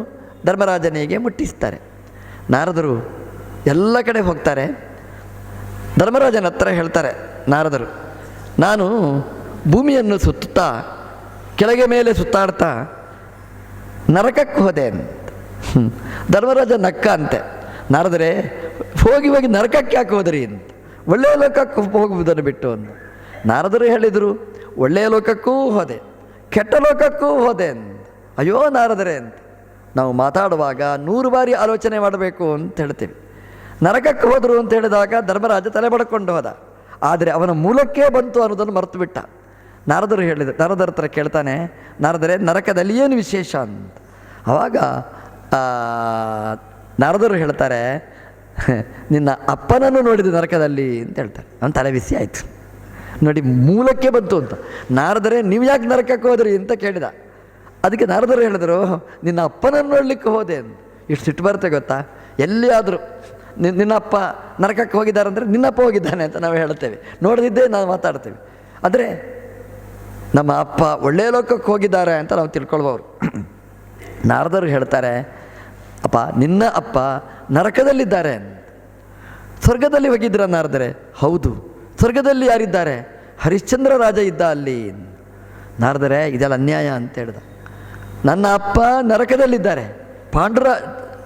ಧರ್ಮರಾಜನಿಗೆ ಮುಟ್ಟಿಸ್ತಾರೆ. ನಾರದರು ಎಲ್ಲ ಕಡೆ ಹೋಗ್ತಾರೆ. ಧರ್ಮರಾಜನ ಹತ್ರ ಹೇಳ್ತಾರೆ ನಾರದರು, ನಾನು ಭೂಮಿಯನ್ನು ಸುತ್ತುತ್ತಾ ಕೆಳಗೆ ಮೇಲೆ ಸುತ್ತಾಡ್ತಾ ನರಕಕ್ಕೆ ಹೋದೆ ಅಂತ. ಧರ್ಮರಾಜ ನಕ್ಕ ಅಂತೆ. ನಾರದರೆ, ಹೋಗಿ ನರಕಕ್ಕೆ ಯಾಕೆ ಹೋದ್ರಿ ಅಂತ, ಒಳ್ಳೆಯ ಲೋಕಕ್ಕೆ ಹೋಗುವುದನ್ನು ಬಿಟ್ಟು ಅಂತ. ನಾರದರು ಹೇಳಿದರು, ಒಳ್ಳೆಯ ಲೋಕಕ್ಕೂ ಹೋದೆ, ಕೆಟ್ಟ ಲೋಕಕ್ಕೂ ಹೋದೆ ಅಂತ. ಅಯ್ಯೋ ನಾರದರೆ ಅಂತ ನಾವು ಮಾತಾಡುವಾಗ 100 ಬಾರಿ ಆಲೋಚನೆ ಮಾಡಬೇಕು ಅಂತ ಹೇಳ್ತೀವಿ. ನರಕಕ್ಕೆ ಹೋದರು ಅಂತ ಹೇಳಿದಾಗ ಧರ್ಮರಾಜ ತಲೆ ಬಡ್ಕೊಂಡು ಹೋದ. ಆದರೆ ಅವನ ಮೂಲಕ್ಕೆ ಬಂತು ಅನ್ನೋದನ್ನು ಮರೆತು ಬಿಟ್ಟ. ನಾರದರು ಹೇಳಿದರು, ನಾರದರ ಹತ್ರ ಕೇಳ್ತಾನೆ, ನಾರದರೆ ನರಕದಲ್ಲಿ ಏನು ವಿಶೇಷ ಅಂತ. ಆವಾಗ ನಾರದರು ಹೇಳ್ತಾರೆ, ನಿನ್ನ ಅಪ್ಪನನ್ನು ನೋಡಿದ ನರಕದಲ್ಲಿ ಅಂತ ಹೇಳ್ತಾರೆ. ಅವನ ತಲೆ ಬಿಸಿ ಆಯಿತು. ನೋಡಿ, ಮೂಲಕ್ಕೆ ಬಂತು ಅಂತ. ನಾರದರೆ ನೀವು ಯಾಕೆ ನರಕಕ್ಕೆ ಹೋದ್ರಿ ಅಂತ ಕೇಳಿದ. ಅದಕ್ಕೆ ನಾರದರು ಹೇಳಿದರು, ನಿನ್ನ ಅಪ್ಪನನ್ನು ನೋಡಲಿಕ್ಕೆ ಹೋದೆ ಅಂತ. ಇಷ್ಟು ಸಿಟ್ಟು ಬರುತ್ತೆ ಗೊತ್ತಾ. ಎಲ್ಲಿಯಾದರೂ ನಿನ್ನ ಅಪ್ಪ ನರಕಕ್ಕೆ ಹೋಗಿದ್ದಾರೆ ಅಂದರೆ ನಿನ್ನಪ್ಪ ಹೋಗಿದ್ದಾನೆ ಅಂತ ನಾವು ಹೇಳ್ತೇವೆ, ನೋಡದಿದ್ದೇ ನಾವು ಮಾತಾಡ್ತೇವೆ. ಆದರೆ ನಮ್ಮ ಅಪ್ಪ ಒಳ್ಳೆಯ ಲೋಕಕ್ಕೆ ಹೋಗಿದ್ದಾರೆ ಅಂತ ನಾವು ತಿಳ್ಕೊಳ್ಬೋದು. ನಾರದರು ಹೇಳ್ತಾರೆ, ಅಪ್ಪ ನಿನ್ನ ಅಪ್ಪ ನರಕದಲ್ಲಿದ್ದಾರೆ ಅಂತ. ಸ್ವರ್ಗದಲ್ಲಿ ಹೋಗಿದ್ದೀರ ನಾರದರೆ? ಹೌದು. ಸ್ವರ್ಗದಲ್ಲಿ ಯಾರಿದ್ದಾರೆ? ಹರಿಶ್ಚಂದ್ರ ರಾಜ ಇದ್ದ ಅಲ್ಲಿ. ನಾರದರೆ, ಇದೆಲ್ಲ ಅನ್ಯಾಯ ಅಂತ ಹೇಳ್ದ. ನನ್ನ ಅಪ್ಪ ನರಕದಲ್ಲಿದ್ದಾರೆ.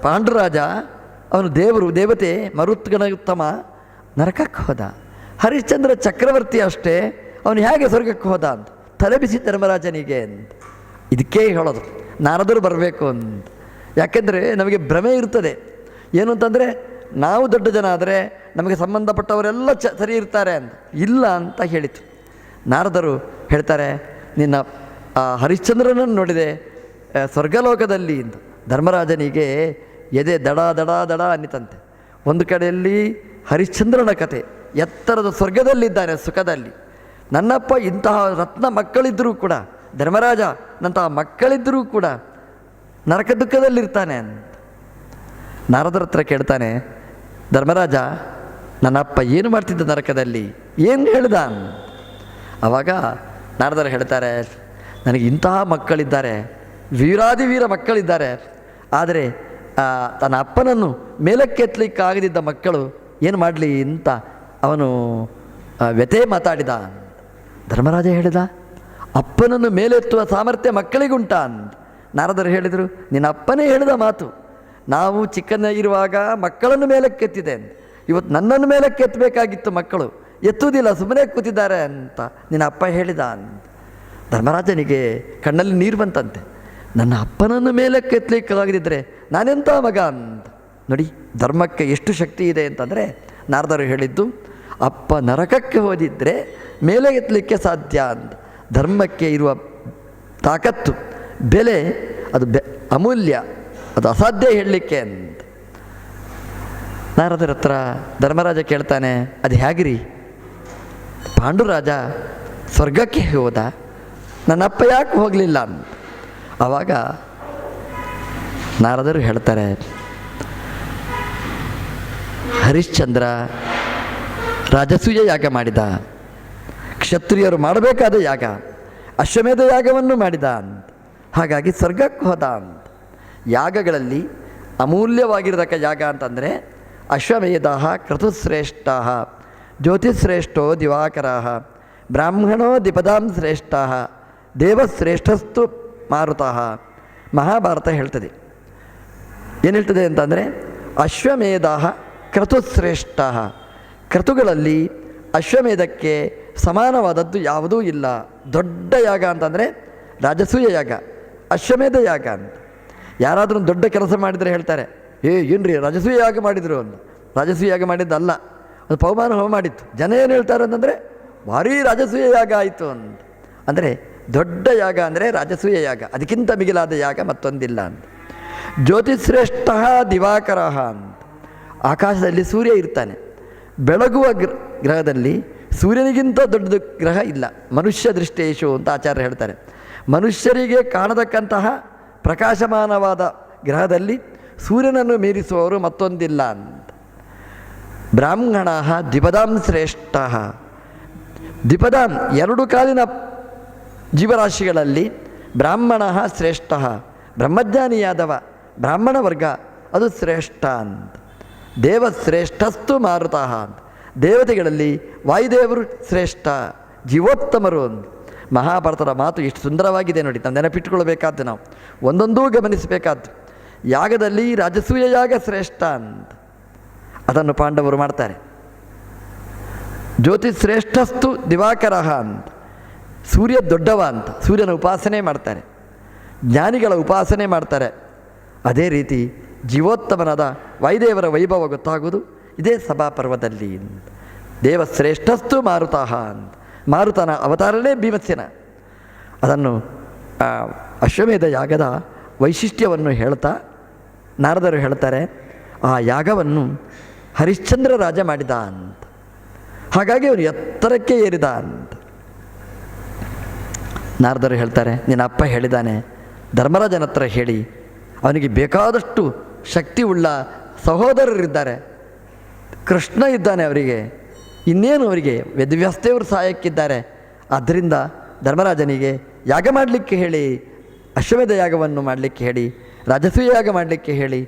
ಪಾಂಡುರಾಜ ಅವನು ದೇವತೆ, ಮರುತ್ಗಣೋತ್ತಮ, ನರಕಕ್ಕೆ ಹೋದ. ಹರಿಶ್ಚಂದ್ರ ಚಕ್ರವರ್ತಿ ಅಷ್ಟೇ, ಅವನು ಹೇಗೆ ಸ್ವರ್ಗಕ್ಕೆ ಹೋದ ಅಂತ ತಲೆ ಬಿಸಿ ಧರ್ಮರಾಜನಿಗೆ ಅಂತ. ಇದಕ್ಕೆ ಹೇಳೋದು ನಾರದರು ಬರಬೇಕು ಅಂತ. ಯಾಕೆಂದರೆ ನಮಗೆ ಭ್ರಮೆ ಇರ್ತದೆ ಏನು ಅಂತಂದರೆ, ನಾವು ದೊಡ್ಡ ಜನ ಆದರೆ ನಮಗೆ ಸಂಬಂಧಪಟ್ಟವರೆಲ್ಲ ಸರಿ ಇರ್ತಾರೆ ಅಂತ. ಇಲ್ಲ ಅಂತ ಹೇಳಿತು. ನಾರದರು ಹೇಳ್ತಾರೆ, ನಿನ್ನ ಹರಿಶ್ಚಂದ್ರನನ್ನು ನೋಡಿದೆ ಸ್ವರ್ಗಲೋಕದಲ್ಲಿ ಅಂತ. ಧರ್ಮರಾಜನಿಗೆ ಎದೆ ದಡ ದಡ ದಡ ಅನ್ನಿತಂತೆ. ಒಂದು ಕಡೆಯಲ್ಲಿ ಹರಿಶ್ಚಂದ್ರನ ಕತೆ, ಎತ್ತರದ ಸ್ವರ್ಗದಲ್ಲಿದ್ದಾನೆ, ಸುಖದಲ್ಲಿ. ನನ್ನಪ್ಪ ಇಂತಹ ರತ್ನ ಮಕ್ಕಳಿದ್ದರೂ ಕೂಡ, ಧರ್ಮರಾಜ ನಂತಹ ಮಕ್ಕಳಿದ್ದರೂ ಕೂಡ ನರಕ ದುಃಖದಲ್ಲಿರ್ತಾನೆ ಅಂತ ನಾರದರ ಹತ್ರ ಕೇಳ್ತಾನೆ. ಧರ್ಮರಾಜ, ನನ್ನಪ್ಪ ಏನು ಮಾಡ್ತಿದ್ದ ನರಕದಲ್ಲಿ, ಏನು ಹೇಳ್ದ? ಆವಾಗ ನಾರದರು ಹೇಳ್ತಾರೆ, ನನಗೆ ಇಂತಹ ಮಕ್ಕಳಿದ್ದಾರೆ, ವೀರಾದಿವೀರ ಮಕ್ಕಳಿದ್ದಾರೆ, ಆದರೆ ತನ್ನ ಅಪ್ಪನನ್ನು ಮೇಲಕ್ಕೆತ್ತಲಿಕ್ಕಾಗದಿದ್ದ ಮಕ್ಕಳು ಏನು ಮಾಡಲಿ ಅಂತ ಅವನು ವ್ಯಥೆ ಮಾತಾಡಿದ. ಧರ್ಮರಾಜ ಹೇಳಿದ, ಅಪ್ಪನನ್ನು ಮೇಲೆತ್ತುವ ಸಾಮರ್ಥ್ಯ ಮಕ್ಕಳಿಗುಂಟ ಅಂತ. ನಾರದರು ಹೇಳಿದರು, ನಿನ್ನ ಅಪ್ಪನೇ ಹೇಳಿದ ಮಾತು, ನಾವು ಚಿಕ್ಕನ ಇರುವಾಗ ಮಕ್ಕಳನ್ನು ಮೇಲಕ್ಕೆತ್ತಿದೆ, ಇವತ್ತು ನನ್ನನ್ನು ಮೇಲಕ್ಕೆತ್ತಬೇಕಾಗಿತ್ತು, ಮಕ್ಕಳು ಎತ್ತುವುದಿಲ್ಲ, ಸುಮ್ಮನೆ ಕೂತಿದ್ದಾರೆ ಅಂತ ನಿನ್ನ ಅಪ್ಪ ಹೇಳಿದ ಅಂತ. ಧರ್ಮರಾಜನಿಗೆ ಕಣ್ಣಲ್ಲಿ ನೀರು ಬಂತಂತೆ. ನನ್ನ ಅಪ್ಪನನ್ನು ಮೇಲಕ್ಕೆತ್ತಲಿಕ್ಕಾಗದಿದ್ದರೆ ನಾನೆಂಥ ಮಗ ಅಂತ. ನೋಡಿ ಧರ್ಮಕ್ಕೆ ಎಷ್ಟು ಶಕ್ತಿ ಇದೆ ಅಂತಂದರೆ, ನಾರದರು ಹೇಳಿದ್ದು ಅಪ್ಪ ನರಕಕ್ಕೆ ಹೋದಿದ್ದರೆ ಮೇಲೆ ಎತ್ತಲಿಕ್ಕೆ ಸಾಧ್ಯ ಅಂತ. ಧರ್ಮಕ್ಕೆ ಇರುವ ತಾಕತ್ತು, ಬೆಲೆ ಅದು ಅಮೂಲ್ಯ, ಅದು ಅಸಾಧ್ಯ ಹೇಳಲಿಕ್ಕೆ ಅಂತ. ನಾರದರ ಹತ್ರ ಧರ್ಮರಾಜ ಕೇಳ್ತಾನೆ, ಅದು ಹೇಗ್ರಿ, ಪಾಂಡುರಾಜ ಸ್ವರ್ಗಕ್ಕೆ ಹೋದ, ನನ್ನಪ್ಪ ಯಾಕೆ ಹೋಗಲಿಲ್ಲ ಅಂತ. ಆವಾಗ ನಾರದರು ಹೇಳ್ತಾರೆ, ಹರಿಶ್ಚಂದ್ರ ರಾಜಸೂಯ ಯಾಗ ಮಾಡಿದ, ಕ್ಷತ್ರಿಯರು ಮಾಡಬೇಕಾದ ಯಾಗ, ಅಶ್ವಮೇಧ ಯಾಗವನ್ನು ಮಾಡಿದ ಅಂತ. ಹಾಗಾಗಿ ಸ್ವರ್ಗಕ್ಕೆ ಹೋದ ಅಂತ. ಯಾಗಗಳಲ್ಲಿ ಅಮೂಲ್ಯವಾಗಿರತಕ್ಕ ಯಾಗ ಅಂತಂದರೆ ಅಶ್ವಮೇಧ ಕ್ರತುಶ್ರೇಷ್ಠ, ಜ್ಯೋತಿಶ್ರೇಷ್ಠೋ ದಿವಾಕರ, ಬ್ರಾಹ್ಮಣೋ ದಿಪದಾಂ ಶ್ರೇಷ್ಠ, ದೇವಶ್ರೇಷ್ಠಸ್ತು ಮಾರುತಃ. ಮಹಾಭಾರತ ಹೇಳ್ತದೆ. ಏನು ಹೇಳ್ತದೆ ಅಂತಂದರೆ, ಅಶ್ವಮೇಧ ಕ್ರತುಶ್ರೇಷ್ಠ, ಕ್ರತುಗಳಲ್ಲಿ ಅಶ್ವಮೇಧಕ್ಕೆ ಸಮಾನವಾದದ್ದು ಯಾವುದೂ ಇಲ್ಲ. ದೊಡ್ಡ ಯಾಗ ಅಂತಂದರೆ ರಾಜಸೂಯ ಯಾಗ, ಅಶ್ವಮೇಧ ಯಾಗ ಅಂತ. ಯಾರಾದರೂ ದೊಡ್ಡ ಕೆಲಸ ಮಾಡಿದರೆ ಹೇಳ್ತಾರೆ, ಏನ್ರಿ ರಾಜಸೂಯ ಯಾಗ ಮಾಡಿದರು ಅಂತ. ರಾಜಸೂಯ ಯಾಗ ಮಾಡಿದ್ದಲ್ಲ, ಅದು ಪವಮಾನ ಹೋಮ ಮಾಡಿತ್ತು. ಜನ ಏನು ಹೇಳ್ತಾರೆ ಅಂತಂದರೆ, ಭಾರೀ ರಾಜಸೂಯ ಯಾಗ ಆಯಿತು ಅಂತ. ಅಂದರೆ ದೊಡ್ಡ ಯಾಗ ಅಂದರೆ ರಾಜಸೂಯ ಯಾಗ, ಅದಕ್ಕಿಂತ ಮಿಗಿಲಾದ ಯಾಗ ಮತ್ತೊಂದಿಲ್ಲ ಅಂತ. ಜ್ಯೋತಿಶ್ರೇಷ್ಠ ದಿವಾಕರ ಅಂತ. ಆಕಾಶದಲ್ಲಿ ಸೂರ್ಯ ಇರ್ತಾನೆ, ಬೆಳಗುವ ಗ್ರಹದಲ್ಲಿ ಸೂರ್ಯನಿಗಿಂತ ದೊಡ್ಡದು ಗ್ರಹ ಇಲ್ಲ. ಮನುಷ್ಯ ದೃಷ್ಟೇಶು ಅಂತ ಆಚಾರ್ಯ ಹೇಳ್ತಾರೆ. ಮನುಷ್ಯರಿಗೆ ಕಾಣತಕ್ಕಂತಹ ಪ್ರಕಾಶಮಾನವಾದ ಗ್ರಹದಲ್ಲಿ ಸೂರ್ಯನನ್ನು ಮೀರಿಸುವವರು ಮತ್ತೊಂದಿಲ್ಲ ಅಂತ. ಬ್ರಾಹ್ಮಣ ದ್ವಿಪದಾಂ ಶ್ರೇಷ್ಠ, ದ್ವಿಪದಾಂ ಎರಡು ಕಾಲಿನ ಜೀವರಾಶಿಗಳಲ್ಲಿ ಬ್ರಾಹ್ಮಣ ಶ್ರೇಷ್ಠ, ಬ್ರಹ್ಮಜ್ಞಾನಿಯಾದವ ಬ್ರಾಹ್ಮಣ ವರ್ಗ ಅದು ಶ್ರೇಷ್ಠ ಅಂತ. ದೇವಶ್ರೇಷ್ಠಸ್ತು ಮಾರುತಃ ಅಂತ. ದೇವತೆಗಳಲ್ಲಿ ವಾಯುದೇವರು ಶ್ರೇಷ್ಠ, ಜೀವೋತ್ತಮರು ಅಂತ. ಮಹಾಭಾರತದ ಮಾತು ಎಷ್ಟು ಸುಂದರವಾಗಿದೆ ನೋಡಿ, ನಾವು ನೆನಪಿಟ್ಟುಕೊಳ್ಬೇಕಾದ್ದು, ನಾವು ಒಂದೊಂದೂ ಗಮನಿಸಬೇಕಾದ್ದು. ಯಾಗದಲ್ಲಿ ರಾಜಸೂಯ ಯಾಗ ಶ್ರೇಷ್ಠ ಅಂತ, ಅದನ್ನು ಪಾಂಡವರು ಮಾಡ್ತಾರೆ. ಜ್ಯೋತಿಶ್ರೇಷ್ಠಸ್ತು ದಿವಾಕರ ಅಂತ, ಸೂರ್ಯ ದೊಡ್ಡವ ಅಂತ ಸೂರ್ಯನ ಉಪಾಸನೆ ಮಾಡ್ತಾರೆ, ಜ್ಞಾನಿಗಳ ಉಪಾಸನೆ ಮಾಡ್ತಾರೆ. ಅದೇ ರೀತಿ ಜೀವೋತ್ತಮನಾದ ವಾಯುದೇವರ ವೈಭವ ಗೊತ್ತಾಗುವುದು ಇದೇ ಸಭಾಪರ್ವದಲ್ಲಿ. ದೇವಶ್ರೇಷ್ಠಸ್ತು ಮಾರುತಃ ಅಂತ. ಮಾರುತನ ಅವತಾರನೇ ಭೀಮಸೇನ. ಅದನ್ನು ಅಶ್ವಮೇಧ ಯಾಗದ ವೈಶಿಷ್ಟ್ಯವನ್ನು ಹೇಳ್ತಾ ನಾರದರು ಹೇಳ್ತಾರೆ, ಆ ಯಾಗವನ್ನು ಹರಿಶ್ಚಂದ್ರ ರಾಜ ಮಾಡಿದ ಅಂತ. ಹಾಗಾಗಿ ಅವನು ಎತ್ತರಕ್ಕೆ ಏರಿದ ಅಂತ. ನಾರದರು ಹೇಳ್ತಾರೆ, ನಿನ್ನ ಅಪ್ಪ ಹೇಳಿದ್ದಾನೆ, ಧರ್ಮರಾಜನ ಹತ್ರ ಹೇಳಿ, ಅವನಿಗೆ ಬೇಕಾದಷ್ಟು ಶಕ್ತಿ ಉಳ್ಳ ಸಹೋದರರಿದ್ದಾರೆ, ಕೃಷ್ಣ ಇದ್ದಾನೆ ಅವರಿಗೆ, ಇನ್ನೇನು ಅವರಿಗೆ ವೇದವ್ಯಾಸದೇವರು ಸಹಾಯಕ್ಕಿದ್ದಾರೆ. ಆದ್ದರಿಂದ ಧರ್ಮರಾಜನಿಗೆ ಯಾಗ ಮಾಡಲಿಕ್ಕೆ ಹೇಳಿ, ಅಶ್ವಮೇಧ ಯಾಗವನ್ನು ಮಾಡಲಿಕ್ಕೆ ಹೇಳಿ, ರಾಜಸೂಯ ಯಾಗ ಮಾಡಲಿಕ್ಕೆ ಹೇಳಿ.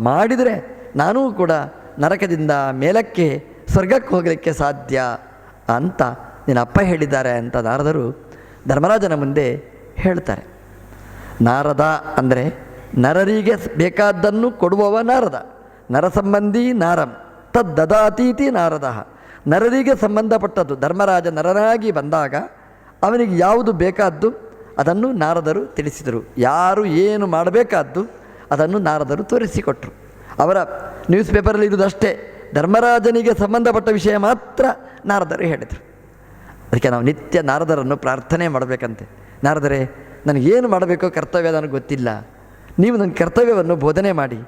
ಮಾಡಿದರೆ ನಾನೂ ಕೂಡ ನರಕದಿಂದ ಮೇಲಕ್ಕೆ ಸ್ವರ್ಗಕ್ಕೆ ಹೋಗಲಿಕ್ಕೆ ಸಾಧ್ಯ ಅಂತ ನಿನ್ನ ಅಪ್ಪ ಹೇಳಿದ್ದಾರೆ ಅಂತ ನಾರದರು ಧರ್ಮರಾಜನ ಮುಂದೆ ಹೇಳ್ತಾರೆ. ನಾರದ ಅಂದರೆ ನರರಿಗೆ ಬೇಕಾದ್ದನ್ನು ಕೊಡುವವ ನಾರದ, ನರಸಂಬಂಧಿ ನಾರಂ ತದ್ದದಾತೀತಿ ನಾರದ. ನರರಿಗೆ ಸಂಬಂಧಪಟ್ಟದ್ದು. ಧರ್ಮರಾಜ ನರನಾಗಿ ಬಂದಾಗ ಅವನಿಗೆ ಯಾವುದು ಬೇಕಾದ್ದು ಅದನ್ನು ನಾರದರು ತಿಳಿಸಿದರು. ಯಾರು ಏನು ಮಾಡಬೇಕಾದ್ದು ಅದನ್ನು ನಾರದರು ತೋರಿಸಿಕೊಟ್ರು. ಅವರ ನ್ಯೂಸ್ ಪೇಪರಲ್ಲಿ ಇರುವುದಷ್ಟೇ, ಧರ್ಮರಾಜನಿಗೆ ಸಂಬಂಧಪಟ್ಟ ವಿಷಯ ಮಾತ್ರ ನಾರದರು ಹೇಳಿದರು. ಅದಕ್ಕೆ ನಾವು ನಿತ್ಯ ನಾರದರನ್ನು ಪ್ರಾರ್ಥನೆ ಮಾಡಬೇಕಂತೆ. ನಾರದರೆ, ನನಗೇನು ಮಾಡಬೇಕೋ ಕರ್ತವ್ಯ ನನಗೆ ಗೊತ್ತಿಲ್ಲ, ನೀವು ನನ್ನ ಕರ್ತವ್ಯವನ್ನು ಬೋಧನೆ ಮಾಡಿ.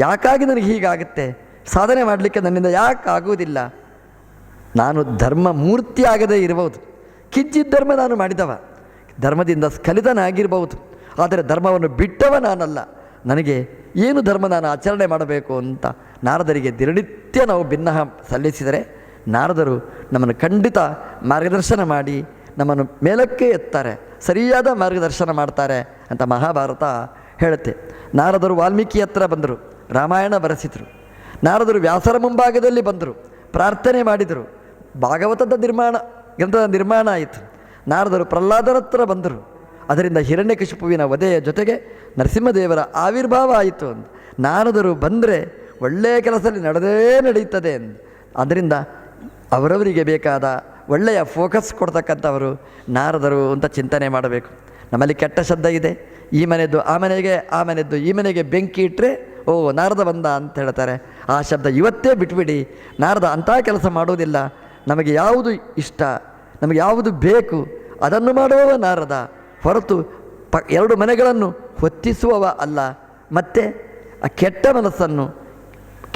ಯಾಕಾಗಿ ನನಗೆ ಹೀಗಾಗುತ್ತೆ, ಸಾಧನೆ ಮಾಡಲಿಕ್ಕೆ ನನ್ನಿಂದ ಯಾಕೆ ಆಗುವುದಿಲ್ಲ, ನಾನು ಧರ್ಮ ಮೂರ್ತಿ ಆಗದೇ ಇರಬಹುದು, ಕಿಂಚಿತ್ ಧರ್ಮ ನಾನು ಮಾಡಿದವ, ಧರ್ಮದಿಂದ ಸ್ಖಲಿತನಾಗಿರ್ಬೋದು, ಆದರೆ ಧರ್ಮವನ್ನು ಬಿಟ್ಟವ ನಾನಲ್ಲ. ನನಗೆ ಏನು ಧರ್ಮ ನಾನು ಆಚರಣೆ ಮಾಡಬೇಕು ಅಂತ ನಾರದರಿಗೆ ದಿನನಿತ್ಯ ನಾವು ಭಿನ್ನಹ ಸಲ್ಲಿಸಿದರೆ ನಾರದರು ನಮ್ಮನ್ನು ಖಂಡಿತ ಮಾರ್ಗದರ್ಶನ ಮಾಡಿ ನಮ್ಮನ್ನು ಮೇಲಕ್ಕೆ ಎತ್ತಾರೆ, ಸರಿಯಾದ ಮಾರ್ಗದರ್ಶನ ಮಾಡ್ತಾರೆ ಅಂತ ಮಹಾಭಾರತ ಹೇಳುತ್ತೆ. ನಾರದರು ವಾಲ್ಮೀಕಿ ಹತ್ರ ಬಂದರು, ರಾಮಾಯಣ ಬರೆಸಿದರು. ನಾರದರು ವ್ಯಾಸರ ಮುಂಭಾಗದಲ್ಲಿ ಬಂದರು, ಪ್ರಾರ್ಥನೆ ಮಾಡಿದರು. ಭಾಗವತದ ಗ್ರಂಥದ ನಿರ್ಮಾಣ ಆಯಿತು. ನಾರದರು ಪ್ರಹ್ಲಾದರ ಹತ್ರ ಬಂದರು, ಅದರಿಂದ ಹಿರಣ್ಯಕಶಿಪುವಿನ ವಧೆಯ ಜೊತೆಗೆ ನರಸಿಂಹದೇವರ ಆವಿರ್ಭಾವ ಆಯಿತು ಅಂತ. ನಾರದರು ಬಂದರೆ ಒಳ್ಳೆಯ ಕೆಲಸದಲ್ಲಿ ನಡೆಯುತ್ತದೆ ಅಂತ. ಆದ್ದರಿಂದ ಅವರವರಿಗೆ ಬೇಕಾದ ಒಳ್ಳೆಯ ಫೋಕಸ್ ಕೊಡ್ತಕ್ಕಂಥವರು ನಾರದರು ಅಂತ ಚಿಂತನೆ ಮಾಡಬೇಕು. ನಮ್ಮಲ್ಲಿ ಕೆಟ್ಟ ಶಬ್ದ ಇದೆ, ಈ ಮನೆಯದ್ದು ಆ ಮನೆಗೆ, ಆ ಮನೆಯದ್ದು ಈ ಮನೆಗೆ ಬೆಂಕಿ ಇಟ್ಟರೆ ಓ ನಾರದ ಬಂದ ಅಂತ ಹೇಳ್ತಾರೆ. ಆ ಶಬ್ದ ಇವತ್ತೇ ಬಿಟ್ಬಿಡಿ. ನಾರದ ಅಂಥ ಕೆಲಸ ಮಾಡೋದಿಲ್ಲ. ನಮಗೆ ಯಾವುದು ಇಷ್ಟ, ನಮಗೆ ಯಾವುದು ಬೇಕು ಅದನ್ನು ಮಾಡುವವ ನಾರದ, ಹೊರತು ಎರಡು ಮನೆಗಳನ್ನು ಹೊತ್ತಿಸುವವ ಅಲ್ಲ. ಮತ್ತು ಆ ಕೆಟ್ಟ ಮನಸ್ಸನ್ನು,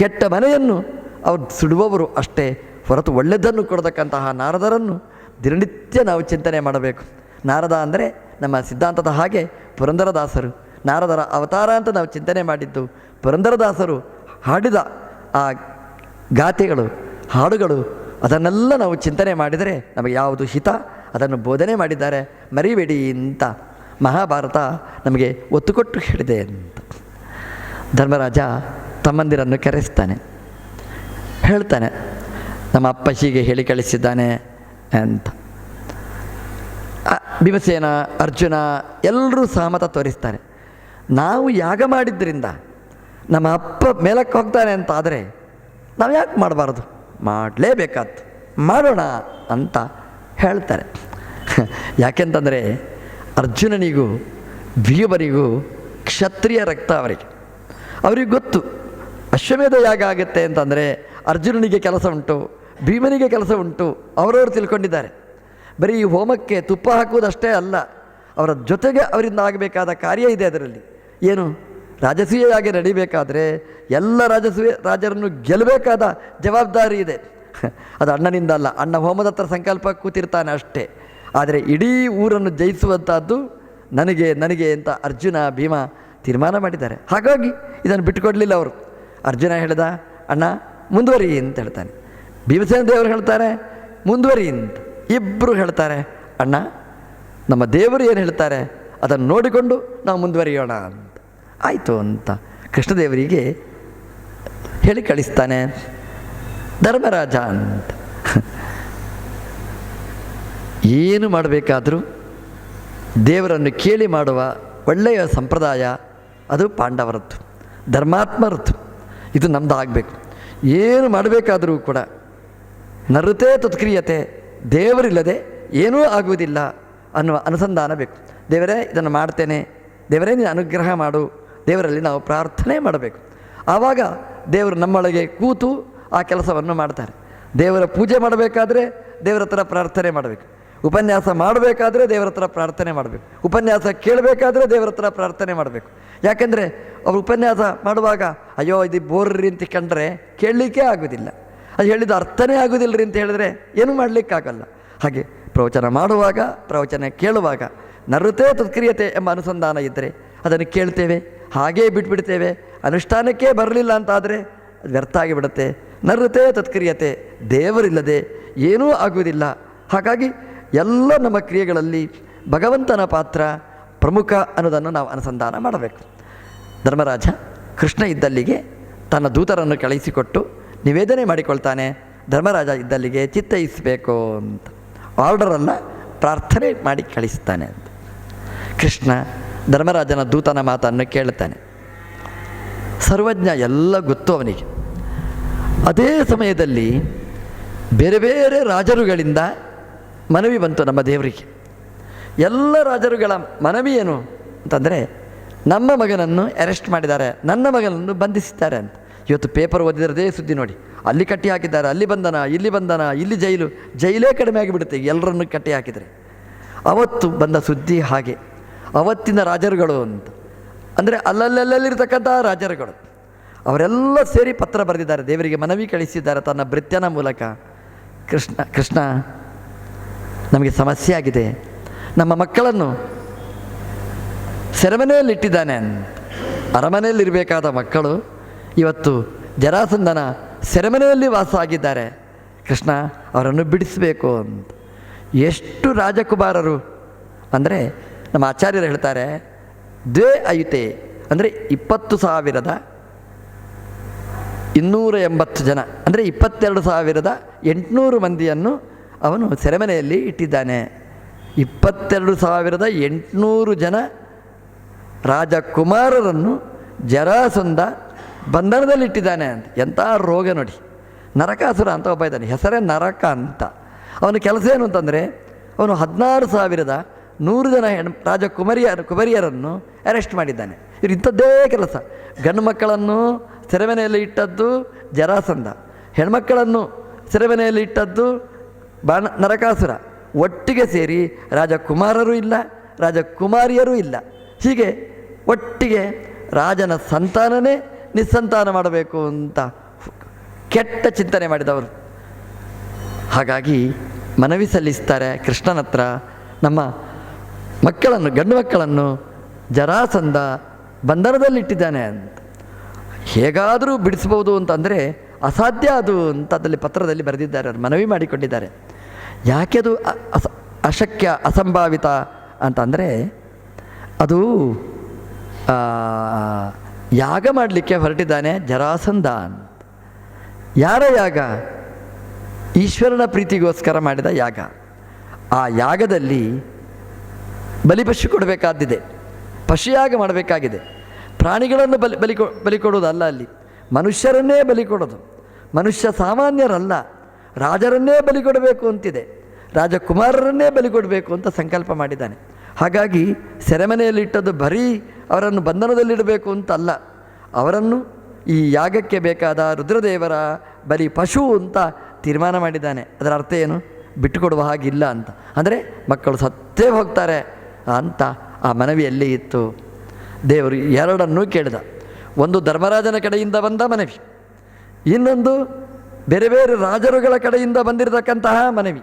ಕೆಟ್ಟ ಮನೆಯನ್ನು ಅವರು ಸುಡುವವರು ಅಷ್ಟೇ, ಹೊರತು ಒಳ್ಳೆಯದನ್ನು ಕೊಡತಕ್ಕಂತಹ ನಾರದರನ್ನು ದಿನನಿತ್ಯ ನಾವು ಚಿಂತನೆ ಮಾಡಬೇಕು. ನಾರದ ಅಂದರೆ ನಮ್ಮ ಸಿದ್ಧಾಂತದ ಹಾಗೆ ಪುರಂದರದಾಸರು, ನಾರದರ ಅವತಾರ ಅಂತ ನಾವು ಚಿಂತನೆ ಮಾಡಿದ್ದು. ಪುರಂದರದಾಸರು ಹಾಡಿದ ಆ ಗಾಥೆಗಳು, ಹಾಡುಗಳು, ಅದನ್ನೆಲ್ಲ ನಾವು ಚಿಂತನೆ ಮಾಡಿದರೆ ನಮಗೆ ಯಾವುದು ಹಿತ ಅದನ್ನು ಬೋಧನೆ ಮಾಡಿದ್ದಾರೆ, ಮರಿಬೇಡಿ ಅಂತ ಮಹಾಭಾರತ ನಮಗೆ ಒತ್ತು ಕೊಟ್ಟು ಹೇಳಿದೆ ಅಂತ. ಧರ್ಮರಾಜ ತಮ್ಮಂದಿರನ್ನು ಕರೆಸ್ತಾನೆ, ಹೇಳ್ತಾನೆ ನಮ್ಮ ಅಪ್ಪ ಹೀಗೆ ಹೇಳಿ ಕಳಿಸಿದ್ದಾನೆ ಅಂತ. ಭೀಮಸೇನ, ಅರ್ಜುನ ಎಲ್ಲರೂ ಸಹಮತ ತೋರಿಸ್ತಾರೆ. ನಾವು ಯಾಗ ಮಾಡಿದ್ದರಿಂದ ನಮ್ಮ ಅಪ್ಪ ಮೇಲಕ್ಕೆ ಹೋಗ್ತಾನೆ ಅಂತ ಆದರೆ ನಾವು ಯಾಕೆ ಮಾಡಬಾರ್ದು, ಮಾಡಲೇಬೇಕಾದ್ದು, ಮಾಡೋಣ ಅಂತ ಹೇಳ್ತಾರೆ. ಯಾಕೆಂತಂದರೆ ಅರ್ಜುನನಿಗೂ ಭೀಮನಿಗೂ ಕ್ಷತ್ರಿಯ ರಕ್ತ ಅವರಿಗೆ ಗೊತ್ತು ಅಶ್ವಮೇಧ ಯಾಗ ಆಗುತ್ತೆ ಅಂತಂದರೆ ಅರ್ಜುನನಿಗೆ ಕೆಲಸ ಉಂಟು, ಭೀಮನಿಗೆ ಕೆಲಸ ಉಂಟು, ಅವರವರು ತಿಳ್ಕೊಂಡಿದ್ದಾರೆ. ಬರೀ ಹೋಮಕ್ಕೆ ತುಪ್ಪ ಹಾಕುವುದಷ್ಟೇ ಅಲ್ಲ, ಅವರ ಜೊತೆಗೆ ಅವರಿಂದ ಆಗಬೇಕಾದ ಕಾರ್ಯ ಇದೆ. ಅದರಲ್ಲಿ ಏನು, ರಾಜಸೂಯ ಯಾಗ ನಡಿಬೇಕಾದ್ರೆ ಎಲ್ಲ ರಾಜರನ್ನು ಗೆಲ್ಲಬೇಕಾದ ಜವಾಬ್ದಾರಿ ಇದೆ. ಅದು ಅಣ್ಣನಿಂದ ಅಲ್ಲ, ಅಣ್ಣ ಹೋಮದ ಹತ್ರ ಸಂಕಲ್ಪ ಕೂತಿರ್ತಾನೆ ಅಷ್ಟೇ. ಆದರೆ ಇಡೀ ಊರನ್ನು ಜಯಿಸುವಂಥದ್ದು ನನಗೆ ಅಂತ ಅರ್ಜುನ ಭೀಮ ತೀರ್ಮಾನ ಮಾಡಿದ್ದಾರೆ. ಹಾಗಾಗಿ ಇದನ್ನು ಬಿಟ್ಟುಕೊಡಲಿಲ್ಲ ಅವರು. ಅರ್ಜುನ ಹೇಳಿದ, ಅಣ್ಣ ಮುಂದುವರಿ ಅಂತ ಹೇಳ್ತಾನೆ. ಭೀಮಸೇನ ದೇವರು ಹೇಳ್ತಾರೆ ಮುಂದುವರಿ ಅಂತ. ಇಬ್ಬರು ಹೇಳ್ತಾರೆ, ಅಣ್ಣ ನಮ್ಮ ದೇವರು ಏನು ಹೇಳ್ತಾರೆ ಅದನ್ನು ನೋಡಿಕೊಂಡು ನಾವು ಮುಂದುವರಿಯೋಣ ಅಂತ. ಆಯಿತು ಅಂತ ಕೃಷ್ಣದೇವರಿಗೆ ಹೇಳಿ ಕಳಿಸ್ತಾನೆ ಧರ್ಮರಾಜ ಅಂತ. ಏನು ಮಾಡಬೇಕಾದರೂ ದೇವರನ್ನು ಕೇಳಿ ಮಾಡುವ ಒಳ್ಳೆಯ ಸಂಪ್ರದಾಯ ಅದು ಪಾಂಡವರದ್ದು, ಧರ್ಮಾತ್ಮರದ್ದು. ಇದು ನಮ್ಮದು ಆಗಬೇಕು. ಏನು ಮಾಡಬೇಕಾದರೂ ಕೂಡ ನರುತೆ ತತ್ಕ್ರಿಯತೆ, ದೇವರಿಲ್ಲದೆ ಏನೂ ಆಗುವುದಿಲ್ಲ ಅನ್ನುವ ಅನುಸಂಧಾನ ಬೇಕು. ದೇವರೇ ಇದನ್ನು ಮಾಡ್ತೇನೆ, ದೇವರೇ ನೀನು ಅನುಗ್ರಹ ಮಾಡು, ದೇವರಲ್ಲಿ ನಾವು ಪ್ರಾರ್ಥನೆ ಮಾಡಬೇಕು. ಆವಾಗ ದೇವರು ನಮ್ಮೊಳಗೆ ಕೂತು ಆ ಕೆಲಸವನ್ನು ಮಾಡ್ತಾರೆ. ದೇವರ ಪೂಜೆ ಮಾಡಬೇಕಾದ್ರೆ ದೇವರ ಹತ್ರ ಪ್ರಾರ್ಥನೆ ಮಾಡಬೇಕು, ಉಪನ್ಯಾಸ ಮಾಡಬೇಕಾದ್ರೆ ದೇವರ ಹತ್ರ ಪ್ರಾರ್ಥನೆ ಮಾಡಬೇಕು, ಉಪನ್ಯಾಸ ಕೇಳಬೇಕಾದ್ರೆ ದೇವರ ಹತ್ರ ಪ್ರಾರ್ಥನೆ ಮಾಡಬೇಕು. ಯಾಕೆಂದರೆ ಅವರು ಉಪನ್ಯಾಸ ಮಾಡುವಾಗ ಅಯ್ಯೋ ಇದು ಬೋರ್ರಿ ಅಂತ ಕಂಡ್ರೆ ಕೇಳಲಿಕ್ಕೆ ಆಗೋದಿಲ್ಲ, ಅದು ಹೇಳಿದ ಅರ್ಥನೇ ಆಗೋದಿಲ್ಲರಿ ಅಂತ ಹೇಳಿದ್ರೆ ಏನೂ ಮಾಡಲಿಕ್ಕಾಗಲ್ಲ. ಹಾಗೆ ಪ್ರವಚನ ಮಾಡುವಾಗ, ಪ್ರವಚನ ಕೇಳುವಾಗ ನರುತೆ ತತ್ಕ್ರಿಯತೆ ಎಂಬ ಅನುಸಂಧಾನ ಇದ್ದರೆ ಅದನ್ನು ಕೇಳ್ತೇವೆ, ಹಾಗೇ ಬಿಟ್ಬಿಡ್ತೇವೆ. ಅನುಷ್ಠಾನಕ್ಕೆ ಬರಲಿಲ್ಲ ಅಂತಾದರೆ ಅದು ವ್ಯರ್ಥ ಆಗಿಬಿಡುತ್ತೆ. ನರುತೆ ತತ್ಕ್ರಿಯತೆ, ದೇವರಿಲ್ಲದೆ ಏನೂ ಆಗುವುದಿಲ್ಲ. ಹಾಗಾಗಿ ಎಲ್ಲ ನಮ್ಮ ಕ್ರಿಯೆಗಳಲ್ಲಿ ಭಗವಂತನ ಪಾತ್ರ ಪ್ರಮುಖ ಅನ್ನೋದನ್ನು ನಾವು ಅನುಸಂಧಾನ ಮಾಡಬೇಕು. ಧರ್ಮರಾಜ ಕೃಷ್ಣ ಇದ್ದಲ್ಲಿಗೆ ತನ್ನ ದೂತರನ್ನು ಕಳಿಸಿಕೊಟ್ಟು ನಿವೇದನೆ ಮಾಡಿಕೊಳ್ತಾನೆ, ಧರ್ಮರಾಜ ಇದ್ದಲ್ಲಿಗೆ ಚಿತ್ತೈಸಬೇಕು ಅಂತ. ಆರ್ಡರನ್ನು ಪ್ರಾರ್ಥನೆ ಮಾಡಿ ಕಳಿಸ್ತಾನೆ ಅಂತ. ಕೃಷ್ಣ ಧರ್ಮರಾಜನ ದೂತನ ಮಾತನ್ನು ಕೇಳುತ್ತಾನೆ. ಸರ್ವಜ್ಞ, ಎಲ್ಲ ಗೊತ್ತು ಅವನಿಗೆ. ಅದೇ ಸಮಯದಲ್ಲಿ ಬೇರೆ ಬೇರೆ ರಾಜರುಗಳಿಂದ ಮನವಿ ಬಂತು ನಮ್ಮ ದೇವರಿಗೆ. ಎಲ್ಲ ರಾಜರುಗಳ ಮನವಿ ಏನು ಅಂತಂದರೆ, ನಮ್ಮ ಮಗನನ್ನು ಅರೆಸ್ಟ್ ಮಾಡಿದ್ದಾರೆ, ನನ್ನ ಮಗನನ್ನು ಬಂಧಿಸಿದ್ದಾರೆ ಅಂತ. ಇವತ್ತು ಪೇಪರ್ ಓದಿದ್ರದೇ ಸುದ್ದಿ ನೋಡಿ, ಅಲ್ಲಿ ಕಟ್ಟಿ ಹಾಕಿದ್ದಾರೆ, ಅಲ್ಲಿ ಬಂಧನ, ಇಲ್ಲಿ ಜೈಲೇ ಕಡಿಮೆ ಆಗಿಬಿಡುತ್ತೆ ಎಲ್ಲರನ್ನು ಕಟ್ಟಿ ಹಾಕಿದರೆ. ಅವತ್ತು ಬಂದ ಸುದ್ದಿ ಹಾಗೆ. ಅವತ್ತಿನ ರಾಜರುಗಳು ಅಂತ ಅಂದರೆ ಅಲ್ಲಲ್ಲಿರ್ತಕ್ಕಂಥ ರಾಜರುಗಳು ಅವರೆಲ್ಲ ಸೇರಿ ಪತ್ರ ಬರೆದಿದ್ದಾರೆ, ದೇವರಿಗೆ ಮನವಿ ಕಳಿಸಿದ್ದಾರೆ ತನ್ನ ಭೃತ್ಯನ ಮೂಲಕ. ಕೃಷ್ಣ ನಮಗೆ ಸಮಸ್ಯೆ ಆಗಿದೆ, ನಮ್ಮ ಮಕ್ಕಳನ್ನು ಸೆರೆಮನೆಯಲ್ಲಿಟ್ಟಿದ್ದಾನೆ ಅಂತ. ಅರಮನೆಯಲ್ಲಿರಬೇಕಾದ ಮಕ್ಕಳು ಇವತ್ತು ಜರಾಸಂಧನ ಸೆರೆಮನೆಯಲ್ಲಿ ವಾಸ ಆಗಿದ್ದಾರೆ. ಕೃಷ್ಣ ಅವರನ್ನು ಬಿಡಿಸಬೇಕು ಅಂತ. ಎಷ್ಟು ರಾಜಕುಮಾರರು ಅಂದರೆ ನಮ್ಮ ಆಚಾರ್ಯರು ಹೇಳ್ತಾರೆ, ದ್ವೇ ಅಯುತೆ ಅಂದರೆ 20,280 ಜನ ಅಂದರೆ 22,800 ಮಂದಿಯನ್ನು ಅವನು ಸೆರೆಮನೆಯಲ್ಲಿ ಇಟ್ಟಿದ್ದಾನೆ. 22,800 ಜನ ರಾಜಕುಮಾರರನ್ನು ಜರಾಸಂಧ ಬಂಧನದಲ್ಲಿಟ್ಟಿದ್ದಾನೆ ಅಂತ. ಎಂಥ ರೋಗ ನೋಡಿ. ನರಕಾಸುರ ಅಂತ ಒಬ್ಬ ಇದ್ದಾನೆ, ಹೆಸರೇ ನರಕ ಅಂತ. ಅವನ ಕೆಲಸ ಏನು ಅಂತಂದರೆ, ಅವನು 16,100 ಜನ ಕುಮಾರಿಯರನ್ನು ಅರೆಸ್ಟ್ ಮಾಡಿದ್ದಾನೆ. ಇವರು ಇಂಥದ್ದೇ ಕೆಲಸ. ಗಂಡು ಮಕ್ಕಳನ್ನು ಸೆರೆಮನೆಯಲ್ಲಿ ಇಟ್ಟದ್ದು ಜರಾಸಂಧ, ಹೆಣ್ಮಕ್ಕಳನ್ನು ಸೆರೆಮನೆಯಲ್ಲಿ ಇಟ್ಟದ್ದು ನರಕಾಸುರ. ಒಟ್ಟಿಗೆ ಸೇರಿ ರಾಜಕುಮಾರರೂ ಇಲ್ಲ, ರಾಜಕುಮಾರಿಯರೂ ಇಲ್ಲ. ಹೀಗೆ ಒಟ್ಟಿಗೆ ರಾಜನ ಸಂತಾನನೇ ನಿಸ್ಸಂತಾನ ಮಾಡಬೇಕು ಅಂತ ಕೆಟ್ಟ ಚಿಂತನೆ ಮಾಡಿದವರು. ಹಾಗಾಗಿ ಮನವಿ ಸಲ್ಲಿಸ್ತಾರೆ ಕೃಷ್ಣನ ಹತ್ರ, ನಮ್ಮ ಮಕ್ಕಳನ್ನು, ಗಂಡು ಮಕ್ಕಳನ್ನು ಜರಾಸಂಧ ಬಂಧನದಲ್ಲಿಟ್ಟಿದ್ದಾನೆ ಅಂತ. ಹೇಗಾದರೂ ಬಿಡಿಸ್ಬೋದು ಅಂತಂದರೆ ಅಸಾಧ್ಯ ಅದು ಅಂತ ಅದರಲ್ಲಿ ಪತ್ರದಲ್ಲಿ ಬರೆದಿದ್ದಾರೆ, ಅವರು ಮನವಿ ಮಾಡಿಕೊಂಡಿದ್ದಾರೆ. ಯಾಕೆ ಅದು ಅಶಕ್ಯ, ಅಸಂಭಾವಿತ ಅಂತಂದರೆ, ಅದು ಯಾಗ ಮಾಡಲಿಕ್ಕೆ ಹೊರಟಿದ್ದಾನೆ ಜರಾಸಂಧ ಅಂತ. ಯಾರ ಯಾಗ? ಈಶ್ವರನ ಪ್ರೀತಿಗೋಸ್ಕರ ಮಾಡಿದ ಯಾಗ. ಆ ಯಾಗದಲ್ಲಿ ಬಲಿಪಶು ಕೊಡಬೇಕಾದ್ದಿದೆ, ಪಶುಯಾಗ ಮಾಡಬೇಕಾಗಿದೆ. ಪ್ರಾಣಿಗಳನ್ನು ಬಲಿ ಕೊಡೋದಲ್ಲ, ಅಲ್ಲಿ ಮನುಷ್ಯರನ್ನೇ ಬಲಿ ಕೊಡೋದು. ಮನುಷ್ಯ ಸಾಮಾನ್ಯರಲ್ಲ, ರಾಜರನ್ನೇ ಬಲಿ ಕೊಡಬೇಕು ಅಂತಿದೆ, ರಾಜಕುಮಾರರನ್ನೇ ಬಲಿ ಕೊಡಬೇಕು ಅಂತ ಸಂಕಲ್ಪ ಮಾಡಿದ್ದಾನೆ. ಹಾಗಾಗಿ ಸೆರೆಮನೆಯಲ್ಲಿಟ್ಟದ್ದು ಬರೀ ಅವರನ್ನು ಬಂಧನದಲ್ಲಿಡಬೇಕು ಅಂತಲ್ಲ, ಅವರನ್ನು ಈ ಯಾಗಕ್ಕೆ ಬೇಕಾದ ರುದ್ರದೇವರ ಬಲಿ ಪಶು ಅಂತ ತೀರ್ಮಾನ ಮಾಡಿದ್ದಾನೆ. ಅದರ ಅರ್ಥ ಏನು? ಬಿಟ್ಟುಕೊಡುವ ಹಾಗಿಲ್ಲ ಅಂತ. ಅಂದರೆ ಮಕ್ಕಳು ಸತ್ತೇ ಹೋಗ್ತಾರೆ ಅಂತ ಆ ಮನವಿಯಲ್ಲಿ ಇತ್ತು. ದೇವರು ಎರಡನ್ನೂ ಕೇಳಿದ. ಒಂದು ಧರ್ಮರಾಜನ ಕಡೆಯಿಂದ ಬಂದ ಮನವಿ, ಇನ್ನೊಂದು ಬೇರೆ ಬೇರೆ ರಾಜರುಗಳ ಕಡೆಯಿಂದ ಬಂದಿರತಕ್ಕಂತಹ ಮನವಿ.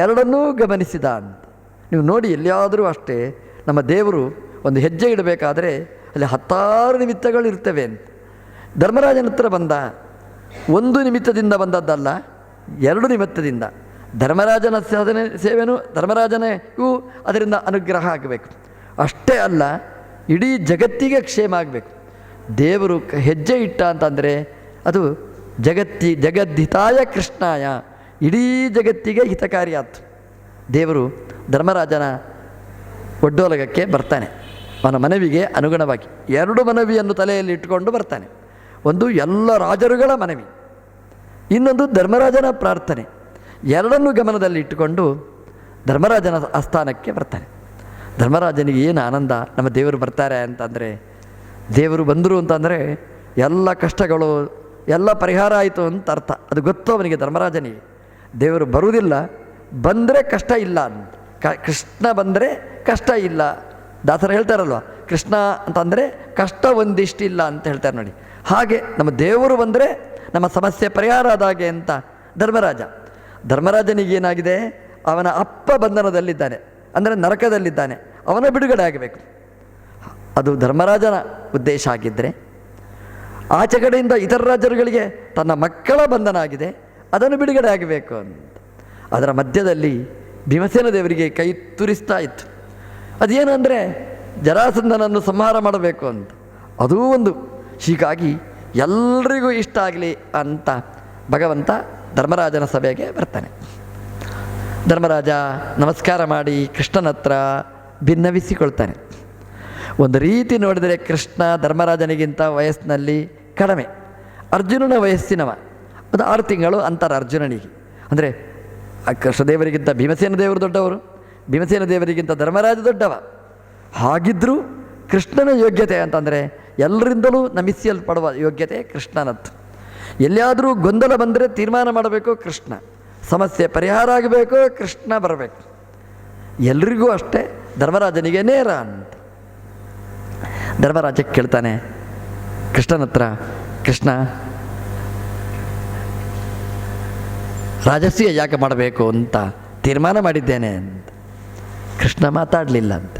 ಎರಡನ್ನೂ ಗಮನಿಸಿದ ಅಂತ. ನೀವು ನೋಡಿ, ಎಲ್ಲಿಯಾದರೂ ಅಷ್ಟೇ ನಮ್ಮ ದೇವರು ಒಂದು ಹೆಜ್ಜೆ ಇಡಬೇಕಾದ್ರೆ ಅಲ್ಲಿ 10 ನಿಮಿತ್ತಗಳು ಇರ್ತವೆ ಅಂತ. ಧರ್ಮರಾಜನ ಹತ್ರ ಬಂದ, ಒಂದು ನಿಮಿತ್ತದಿಂದ ಬಂದದ್ದಲ್ಲ, 2 ನಿಮಿತ್ತದಿಂದ. ಧರ್ಮರಾಜನ ಸೇವೆನೂ ಧರ್ಮರಾಜನಿಗೂ ಅದರಿಂದ ಅನುಗ್ರಹ ಆಗಬೇಕು. ಅಷ್ಟೇ ಅಲ್ಲ, ಇಡೀ ಜಗತ್ತಿಗೆ ಕ್ಷೇಮ ಆಗಬೇಕು. ದೇವರು ಹೆಜ್ಜೆ ಇಟ್ಟ ಅಂತಂದರೆ ಅದು ಜಗದ್ಹಿತಾಯ ಕೃಷ್ಣಾಯ, ಇಡೀ ಜಗತ್ತಿಗೆ ಹಿತಕಾರಿಯಾತು. ದೇವರು ಧರ್ಮರಾಜನ ಒಡ್ಡೋಲಗಕ್ಕೆ ಬರ್ತಾನೆ, ಅವನ ಮನವಿಗೆ ಅನುಗುಣವಾಗಿ 2 ಮನವಿಯನ್ನು ತಲೆಯಲ್ಲಿ ಇಟ್ಟುಕೊಂಡು ಬರ್ತಾನೆ. ಒಂದು ಎಲ್ಲ ರಾಜರುಗಳ ಮನವಿ, ಇನ್ನೊಂದು ಧರ್ಮರಾಜನ ಪ್ರಾರ್ಥನೆ. ಎರಡನ್ನೂ ಗಮನದಲ್ಲಿ ಇಟ್ಟುಕೊಂಡು ಧರ್ಮರಾಜನ ಆಸ್ಥಾನಕ್ಕೆ ಬರ್ತಾನೆ. ಧರ್ಮರಾಜನಿಗೆ ಏನು ಆನಂದ, ನಮ್ಮ ದೇವರು ಬರ್ತಾರೆ ಅಂತಂದರೆ. ದೇವರು ಬಂದರು ಅಂತಂದರೆ ಎಲ್ಲ ಕಷ್ಟಗಳು ಎಲ್ಲ ಪರಿಹಾರ ಆಯಿತು ಅಂತ ಅರ್ಥ. ಅದು ಗೊತ್ತು ಅವನಿಗೆ, ಧರ್ಮರಾಜನಿಗೆ. ದೇವರು ಬರುವುದಿಲ್ಲ, ಬಂದರೆ ಕಷ್ಟ ಇಲ್ಲ ಅಂತ. ಕೃಷ್ಣ ಬಂದರೆ ಕಷ್ಟ ಇಲ್ಲ. ದಾಸರು ಹೇಳ್ತಾರಲ್ವ, ಕೃಷ್ಣ ಅಂತಂದರೆ ಕಷ್ಟ ಒಂದಿಷ್ಟಿಲ್ಲ ಅಂತ ಹೇಳ್ತಾರೆ ನೋಡಿ. ಹಾಗೆ ನಮ್ಮ ದೇವರು ಬಂದರೆ ನಮ್ಮ ಸಮಸ್ಯೆ ಪರಿಹಾರ ಆದಾಗೆ ಅಂತ ಧರ್ಮರಾಜನಿಗೇನಾಗಿದೆ, ಅವನ ಅಪ್ಪ ಬಂಧನದಲ್ಲಿದ್ದಾನೆ, ಅಂದರೆ ನರಕದಲ್ಲಿದ್ದಾನೆ, ಅವನ ಬಿಡುಗಡೆ ಆಗಬೇಕು. ಅದು ಧರ್ಮರಾಜನ ಉದ್ದೇಶ ಆಗಿದ್ದರೆ, ಆಚೆ ಕಡೆಯಿಂದ ಇತರ ರಾಜರುಗಳಿಗೆ ತನ್ನ ಮಕ್ಕಳ ಬಂಧನ ಆಗಿದೆ, ಅದನ್ನು ಬಿಡುಗಡೆ ಆಗಬೇಕು ಅಂತ. ಅದರ ಮಧ್ಯದಲ್ಲಿ ಭೀಮಸೇನ ದೇವರಿಗೆ ಕೈ ತುರಿಸ್ತಾ ಇತ್ತು. ಅದೇನು ಅಂದರೆ ಜರಾಸಂಧನನ್ನು ಸಂಹಾರ ಮಾಡಬೇಕು ಅಂತ. ಅದೂ ಒಂದು. ಹೀಗಾಗಿ ಎಲ್ರಿಗೂ ಇಷ್ಟ ಆಗಲಿ ಅಂತ ಭಗವಂತ ಧರ್ಮರಾಜನ ಸಭೆಗೆ ಬರ್ತಾನೆ. ಧರ್ಮರಾಜ ನಮಸ್ಕಾರ ಮಾಡಿ ಕೃಷ್ಣನ ಹತ್ರ ಭಿನ್ನವಿಸಿಕೊಳ್ತಾನೆ. ಒಂದು ರೀತಿ ನೋಡಿದರೆ ಕೃಷ್ಣ ಧರ್ಮರಾಜನಿಗಿಂತ ವಯಸ್ಸಿನಲ್ಲಿ ಕಡಿಮೆ, ಅರ್ಜುನನ ವಯಸ್ಸಿನವ. ಅದು 6 ತಿಂಗಳು ಅಂತಾರೆ ಅರ್ಜುನನಿಗೆ. ಅಂದರೆ ಕೃಷ್ಣದೇವರಿಗಿಂತ ಭೀಮಸೇನ ದೇವರು ದೊಡ್ಡವರು, ಭೀಮಸೇನ ದೇವರಿಗಿಂತ ಧರ್ಮರಾಜ ದೊಡ್ಡವ. ಹಾಗಿದ್ದರೂ ಕೃಷ್ಣನ ಯೋಗ್ಯತೆ ಅಂತಂದರೆ ಎಲ್ಲರಿಂದಲೂ ನಮಿಸಲ್ಪಡುವ ಯೋಗ್ಯತೆ ಕೃಷ್ಣನದ್ದು. ಎಲ್ಲಿಯಾದರೂ ಗೊಂದಲ ಬಂದರೆ ತೀರ್ಮಾನ ಮಾಡಬೇಕು ಕೃಷ್ಣ, ಸಮಸ್ಯೆ ಪರಿಹಾರ ಆಗಬೇಕು ಕೃಷ್ಣ ಬರಬೇಕು. ಎಲ್ರಿಗೂ ಅಷ್ಟೇ, ಧರ್ಮರಾಜನಿಗೆ ನೇರ ಅಂತ. ಧರ್ಮರಾಜ ಕೇಳ್ತಾನೆ ಕೃಷ್ಣನ ಹತ್ರ, ಕೃಷ್ಣ ರಾಜಸೂಯ ಯಾಗ ಮಾಡಬೇಕು ಅಂತ ತೀರ್ಮಾನ ಮಾಡಿದ್ದೇನೆ ಅಂತ. ಕೃಷ್ಣ ಮಾತಾಡಲಿಲ್ಲ ಅಂತ.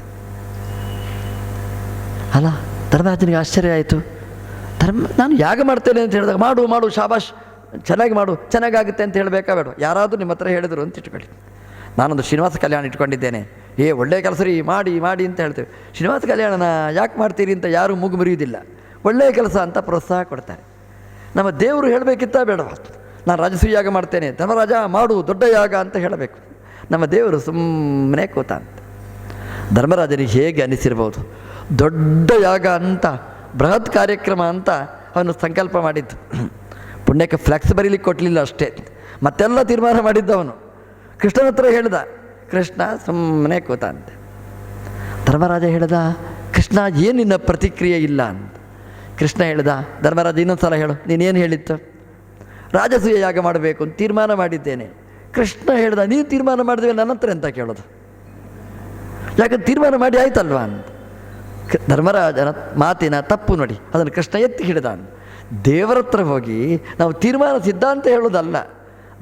ಅಲ್ಲ, ಧರ್ಮರಾಜನಿಗೆ ಆಶ್ಚರ್ಯ ಆಯಿತು. ನಾನು ಯಾಗ ಮಾಡ್ತೇನೆ ಅಂತ ಹೇಳಿದಾಗ ಮಾಡು ಶಾಬಾಷ್, ಚೆನ್ನಾಗಿ ಮಾಡು, ಚೆನ್ನಾಗಾಗುತ್ತೆ ಅಂತ ಹೇಳಬೇಕಾ ಬೇಡ? ಯಾರಾದರೂ ನಿಮ್ಮ ಹತ್ರ ಹೇಳಿದರು ಅಂತ ಇಟ್ಕೊಳ್ಳಿ. ನಾನೊಂದು ಶ್ರೀನಿವಾಸ ಕಲ್ಯಾಣ ಇಟ್ಕೊಂಡಿದ್ದೇನೆ, ಒಳ್ಳೆಯ ಕೆಲಸ ರೀ, ಮಾಡಿ ಅಂತ ಹೇಳ್ತೇವೆ. ಶ್ರೀನಿವಾಸ ಕಲ್ಯಾಣನ ಯಾಕೆ ಮಾಡ್ತೀರಿ ಅಂತ ಯಾರೂ ಮೂಗು ಮುರಿಯುವುದಿಲ್ಲ. ಒಳ್ಳೆಯ ಕೆಲಸ ಅಂತ ಪ್ರೋತ್ಸಾಹ ಕೊಡ್ತಾರೆ. ನಮ್ಮ ದೇವರು ಹೇಳಬೇಕಿತ್ತ ಬೇಡವ? ನಾನು ರಾಜಸೂಯ ಯಾಗ ಮಾಡ್ತೇನೆ, ಧರ್ಮರಾಜ ಮಾಡು ದೊಡ್ಡ ಯಾಗ ಅಂತ ಹೇಳಬೇಕು. ನಮ್ಮ ದೇವರು ಸುಮ್ಮನೆ ಕೂತ ಅಂತ. ಧರ್ಮರಾಜನಿಗೆ ಹೇಗೆ ಅನಿಸಿರ್ಬೋದು? ದೊಡ್ಡ ಯಾಗ ಅಂತ, ಬೃಹತ್ ಕಾರ್ಯಕ್ರಮ ಅಂತ ಅವನು ಸಂಕಲ್ಪ ಮಾಡಿದ್ದು. ಪುಣ್ಯಕ್ಕೆ ಫ್ಲೆಕ್ಸ್ ಬರೀಲಿಕ್ಕೆ ಕೊಡಲಿಲ್ಲ ಅಷ್ಟೇ, ಮತ್ತೆಲ್ಲ ತೀರ್ಮಾನ ಮಾಡಿದ್ದವನು. ಕೃಷ್ಣನ ಹತ್ರ ಹೇಳ್ದ, ಕೃಷ್ಣ ಸುಮ್ಮನೆ ಕೂತ ಅಂತೆ. ಧರ್ಮರಾಜ ಹೇಳ್ದ, ಕೃಷ್ಣ ಏನು ನಿನ್ನ ಪ್ರತಿಕ್ರಿಯೆ ಇಲ್ಲ ಅಂತ. ಕೃಷ್ಣ ಹೇಳ್ದ, ಧರ್ಮರಾಜ ಇನ್ನೊಂದು ಸಲ ಹೇಳು, ನೀನೇನು ಹೇಳಿತ್ತು? ರಾಜಸೂಯ ಯಾಗ ಮಾಡಬೇಕು ಅಂತ ತೀರ್ಮಾನ ಮಾಡಿದ್ದೇನೆ. ಕೃಷ್ಣ ಹೇಳ್ದ, ನೀನು ತೀರ್ಮಾನ ಮಾಡಿದ್ವಿ, ನನ್ನ ಹತ್ರ ಎಂತ ಕೇಳೋದು? ಯಾಕಂದ್ರೆ ತೀರ್ಮಾನ ಮಾಡಿ ಆಯ್ತಲ್ವಾ ಅಂತ. ಧರ್ಮರಾಜನ ಮಾತಿನ ತಪ್ಪು ನೋಡಿ, ಅದನ್ನು ಕೃಷ್ಣ ಎತ್ತಿ ಹಿಡಿದ. ದೇವರ ಹತ್ರ ಹೋಗಿ ನಾವು ತೀರ್ಮಾನ ಸಿದ್ಧಾಂತ ಹೇಳೋದಲ್ಲ,